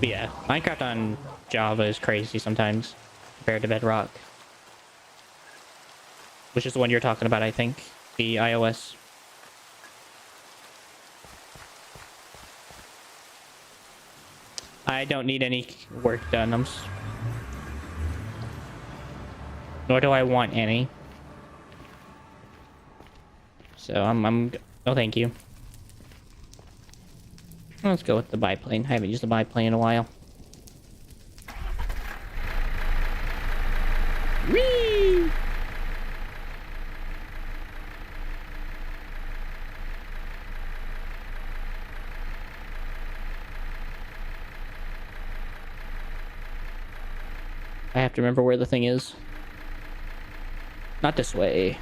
But yeah, Minecraft on Java is crazy sometimes compared to Bedrock. Which is the one you're talking about, I think. The iOS. I don't need any work done. Nor do I want any. So I'm no thank you. Let's go with the biplane. I haven't used the biplane in a while. Whee! I have to remember where the thing is. Not this way.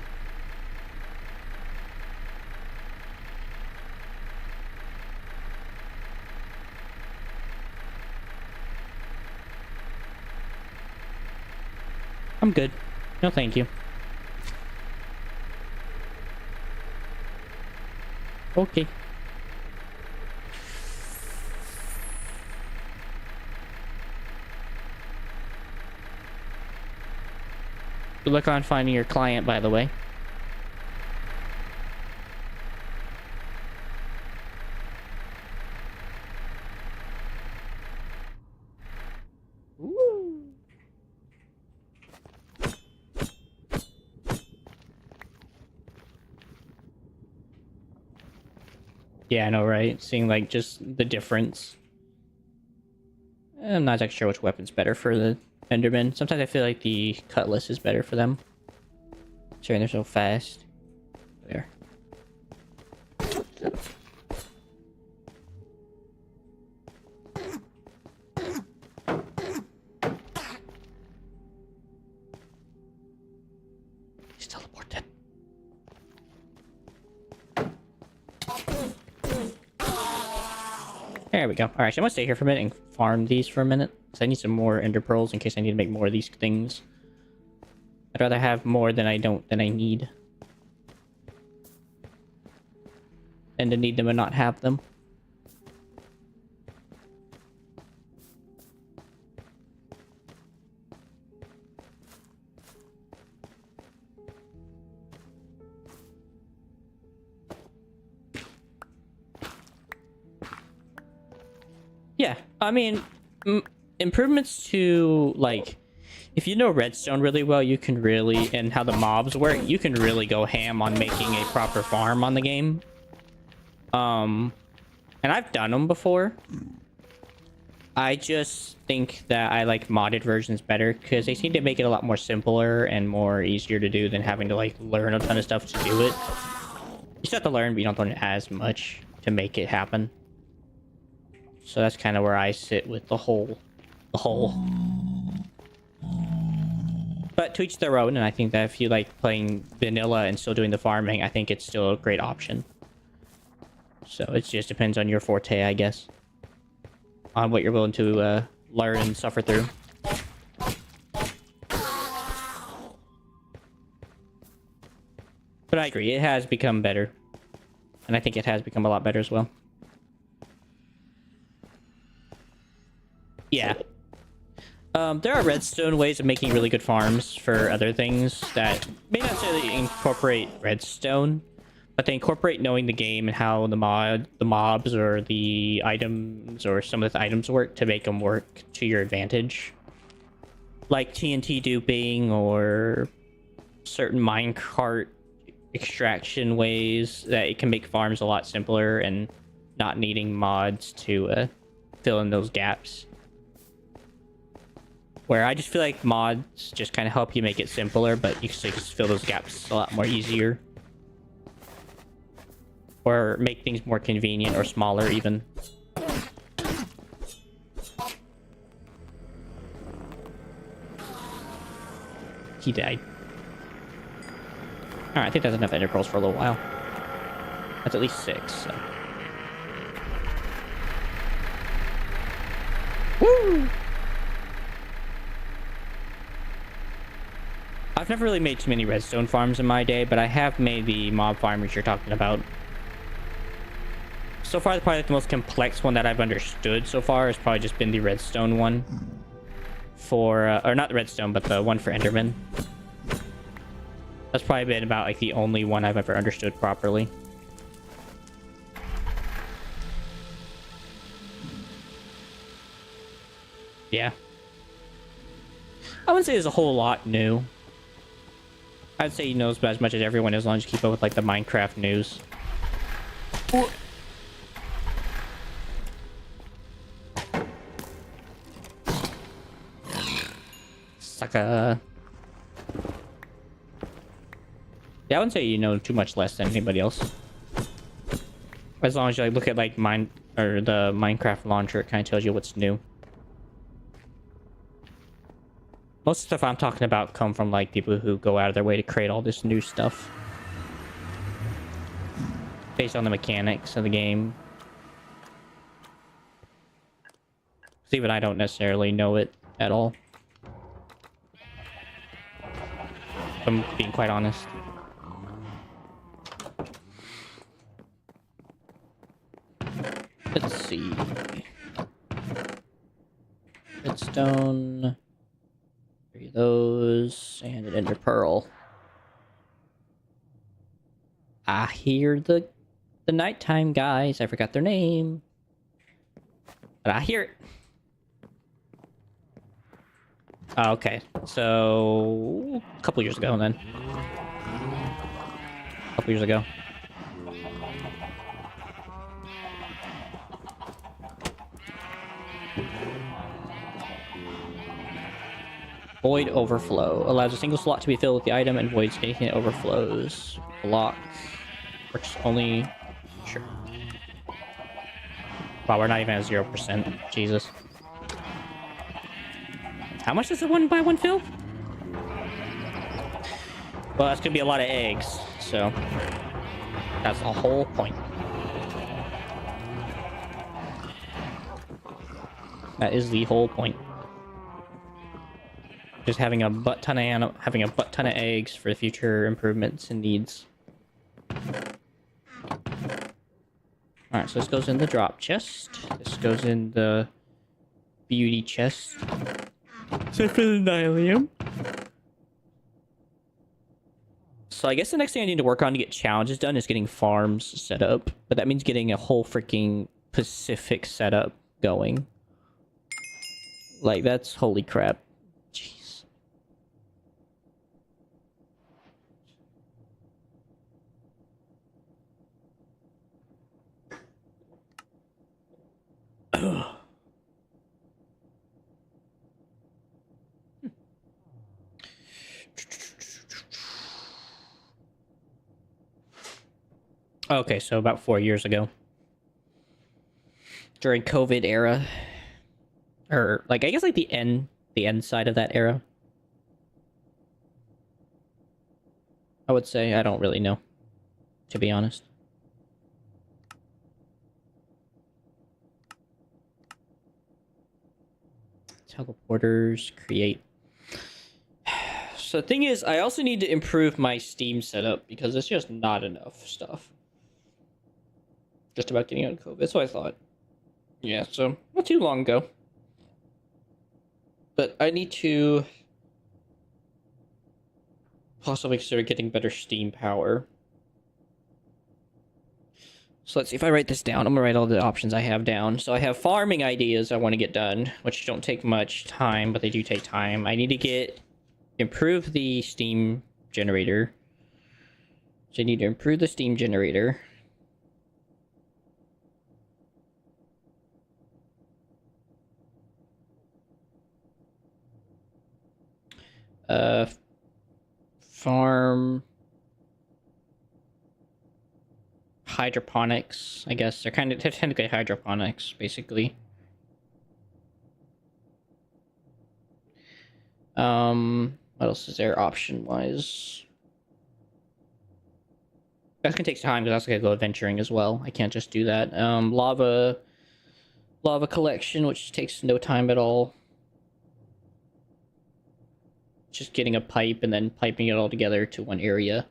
I'm good. No, thank you. Okay. Good luck on finding your client, by the way. Yeah, I know, right? Seeing like just the difference. I'm not exactly sure which weapon's better for the Enderman. Sometimes I feel like the Cutlass is better for them. Sure, they're so fast. There. He's teleported. There we go. Alright, so I'm gonna stay here for a minute and farm these for a minute. Because I need some more ender pearls in case I need to make more of these things. I'd rather have more than I need. Than to need them and not have them. Yeah, I mean, improvements to, like, if you know redstone really well, you can really, and how the mobs work, you can really go ham on making a proper farm on the game. And I've done them before. I just think that I like modded versions better because they seem to make it a lot more simpler and more easier to do than having to, like, learn a ton of stuff to do it. You still have to learn, but you don't learn as much to make it happen. So that's kind of where I sit with the whole. But to each their own, and I think that if you like playing vanilla and still doing the farming, I think it's still a great option. So it just depends on your forte, I guess. On what you're willing to learn and suffer through. But I agree, it has become better. And I think it has become a lot better as well. Yeah. There are redstone ways of making really good farms for other things that may not necessarily incorporate redstone, but they incorporate knowing the game and how the mobs or the items or some of the items work to make them work to your advantage. Like TNT duping or certain minecart extraction ways that it can make farms a lot simpler and not needing mods to fill in those gaps. Where I just feel like mods just kind of help you make it simpler, but you can just fill those gaps a lot more easier. Or make things more convenient or smaller even. He died. Alright, I think that's enough ender pearls for a little while. That's at least 6, so. Woo! I've never really made too many redstone farms in my day, but I have made the mob farmers you're talking about. So far, probably the most complex one that I've understood so far has probably just been the redstone one. For, or not the redstone, but the one for Enderman. That's probably been about, like, the only one I've ever understood properly. Yeah. I wouldn't say there's a whole lot new. I'd say he knows about as much as everyone as long as you keep up with, like, the Minecraft news. Ooh. Sucker. Yeah, I wouldn't say you know too much less than anybody else. As long as you, like, look at, like, the Minecraft launcher, it kind of tells you what's new. Most of the stuff I'm talking about come from, like, people who go out of their way to create all this new stuff. Based on the mechanics of the game. Because even I don't necessarily know it at all. If I'm being quite honest. Let's see. Redstone. Three of those. And an ender pearl. I hear the nighttime guys. I forgot their name. But I hear it. Oh, okay. So a couple years ago then. A couple years ago. Void overflow. Allows a single slot to be filled with the item and voids anything that overflows. Block. Works only... Sure. Wow, we're not even at 0%. Jesus. How much does a 1x1 fill? Well, that's gonna be a lot of eggs, so... That's the whole point. That is the whole point. Just having a butt ton of eggs for future improvements and needs. Alright, so this goes in the drop chest. This goes in the beauty chest. So for the nylium. So I guess the next thing I need to work on to get challenges done is getting farms set up. But that means getting a whole freaking Pacific setup going. Like, that's holy crap. Jeez. Okay, so about 4 years ago. During COVID era. Or, like, I guess, like, the end side of that era. I would say. I don't really know, to be honest. Teleporters, create. So the thing is, I also need to improve my Steam setup, because it's just not enough stuff. Just about getting out of COVID, that's what I thought. Yeah, so, not too long ago. But I need to possibly consider getting better Steam power. So let's see if I write this down. I'm gonna write all the options I have down. So I have farming ideas I want to get done, which don't take much time, but they do take time. I need to improve the Steam generator. So I need to improve the Steam generator. Farm hydroponics, I guess. They're technically hydroponics, basically. What else is there option-wise? That's gonna take time, because I also gotta go adventuring as well. I can't just do that. Lava collection, which takes no time at all. Just getting a pipe and then piping it all together to one area.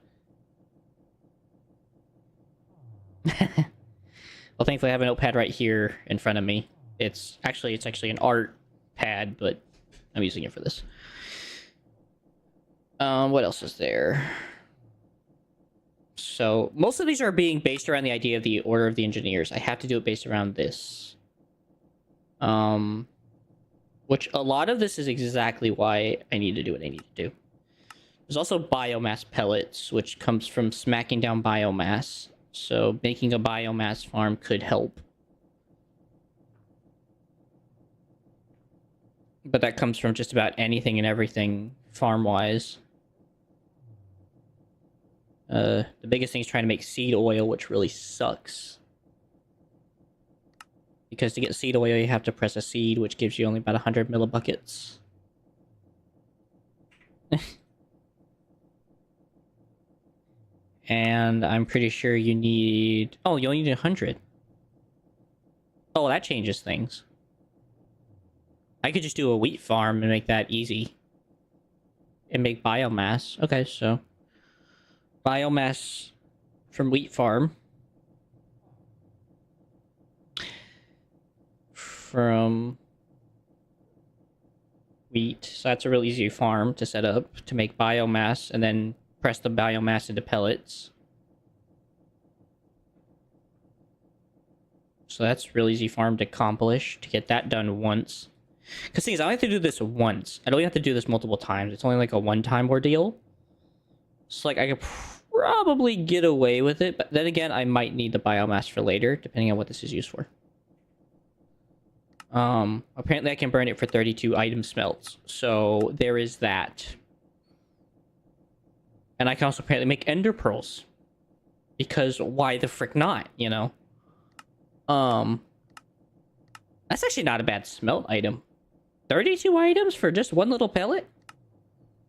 Well, thankfully I have a notepad right here in front of me. It's actually an art pad, but I'm using it for this. What else is there? So most of these are being based around the idea of the Order of the Engineers. I have to do it based around this. Which a lot of this is exactly why I need to do what I need to do. There's also biomass pellets, which comes from smacking down biomass. So making a biomass farm could help. But that comes from just about anything and everything farm-wise. The biggest thing is trying to make seed oil, which really sucks. Because to get seed oil, you have to press a seed, which gives you only about 100 millibuckets. And I'm pretty sure you need... Oh, you only need 100. Oh, that changes things. I could just do a wheat farm and make that easy. And make biomass. Okay, so... Biomass from wheat farm. From wheat. So that's a real easy farm to set up to make biomass and then press the biomass into pellets. So that's a real easy farm to accomplish, to get that done once. Because things, I only have to do this once. I don't even have to do this multiple times. It's only like a one-time ordeal. So like I could probably get away with it, but then again, I might need the biomass for later, depending on what this is used for. Apparently I can burn it for 32 item smelts. So there is that. And I can also apparently make ender pearls. Because why the frick not, you know? That's actually not a bad smelt item. 32 items for just one little pellet?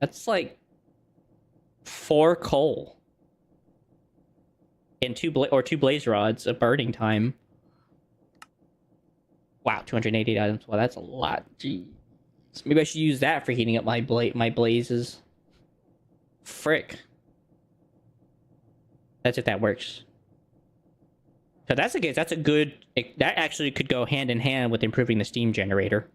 That's like 4 coal. And two blaze rods of burning time. Wow, 288 items. Wow, that's a lot. Jeez. Maybe I should use that for heating up my blazes. Frick. That's if that works. So that's the case. That's a good... that actually could go hand in hand with improving the steam generator.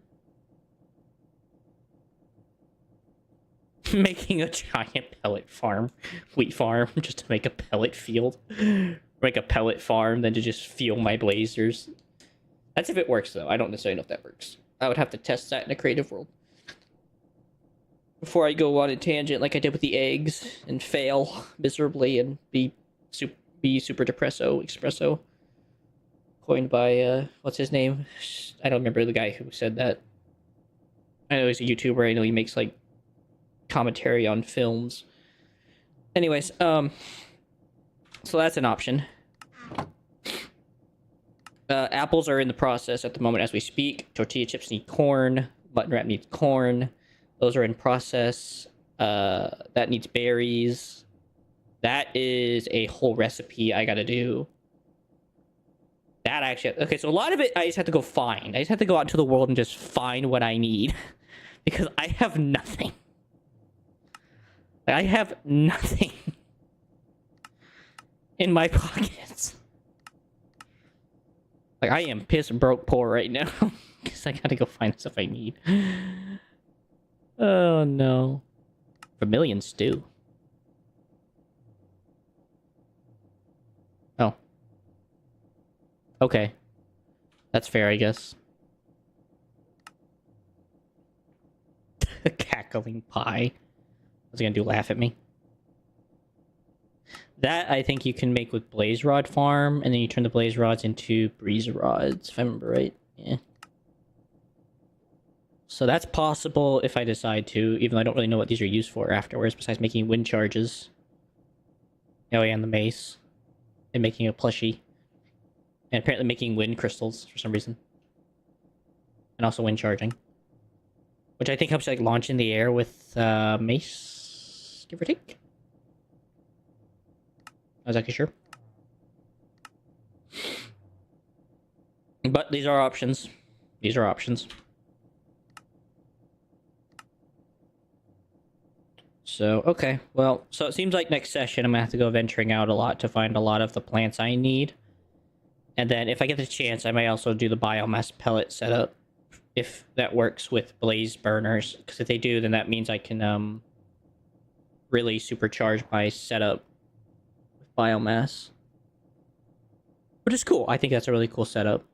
Making a giant pellet farm. Wheat farm. Just to make a pellet field. Make a pellet farm, then to just fuel my blazers. That's if it works, though. I don't necessarily know if that works. I would have to test that in a creative world. Before I go on a tangent like I did with the eggs and fail miserably and be super espresso. Coined by, what's his name? I don't remember the guy who said that. I know he's a YouTuber. I know he makes, like, commentary on films. Anyways, so that's an option. Apples are in the process at the moment as we speak. Tortilla chips need corn. Mutton wrap needs corn. Those are in process. That needs berries. That is a whole recipe I gotta do. That actually... okay, so a lot of it I just have to go find. I just have to go out into the world and just find what I need. Because I have nothing. I have nothing in my pockets. Like, I am pissed broke poor right now. Because I gotta go find stuff I need. Oh, no. Vermilion stew. Oh. Okay. That's fair, I guess. Cackling pie. What's he gonna do, laugh at me? That, I think you can make with blaze rod farm, and then you turn the blaze rods into breeze rods, if I remember right. Yeah. So that's possible if I decide to, even though I don't really know what these are used for afterwards, besides making wind charges. Oh yeah, and the mace. And making a plushie. And apparently making wind crystals for some reason. And also wind charging. Which I think helps you, like, launch in the air with mace, give or take. I was actually sure. But these are options. These are options. So, okay. Well, so it seems like next session I'm going to have to go venturing out a lot to find a lot of the plants I need. And then if I get the chance, I might also do the biomass pellet setup. If that works with blaze burners. Because if they do, then that means I can really supercharge my setup with biomass. Which is cool. I think that's a really cool setup.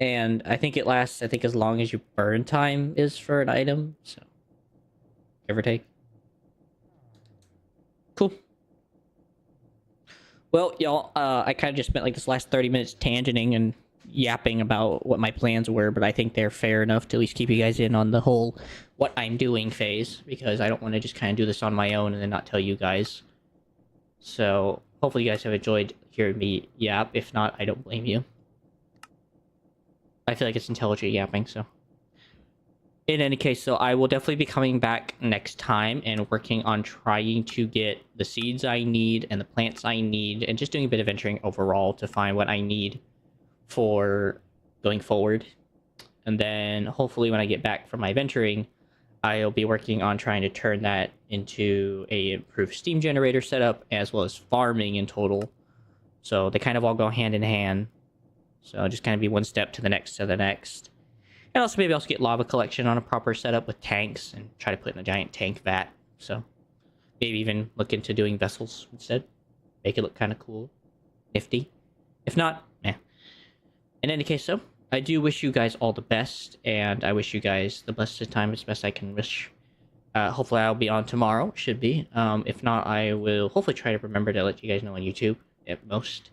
And I think it lasts, I think, as long as your burn time is for an item. So, give or take. Cool. Well, y'all, I kind of just spent like this last 30 minutes tangenting and yapping about what my plans were, but I think they're fair enough to at least keep you guys in on the whole what I'm doing phase, because I don't want to just kind of do this on my own and then not tell you guys. So, hopefully you guys have enjoyed hearing me yap. If not, I don't blame you. I feel like it's intelligent yapping, so... in any case, so I will definitely be coming back next time and working on trying to get the seeds I need and the plants I need, and just doing a bit of venturing overall to find what I need for going forward. And then hopefully when I get back from my venturing, I'll be working on trying to turn that into a improved steam generator setup, as well as farming in total. So they kind of all go hand in hand. So just kind of be one step to the next to the next. And also maybe also get lava collection on a proper setup with tanks and try to put in a giant tank vat. So maybe even look into doing vessels instead. Make it look kind of cool. Nifty. If not, eh. In any case, so I do wish you guys all the best, and I wish you guys the best of time as best I can wish. Hopefully I'll be on tomorrow. Should be. If not, I will hopefully try to remember to let you guys know on YouTube at most.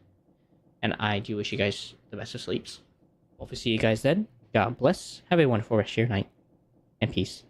And I do wish you guys the best of sleeps. Hopefully see you guys then. God bless. Have a wonderful rest of your night. And peace.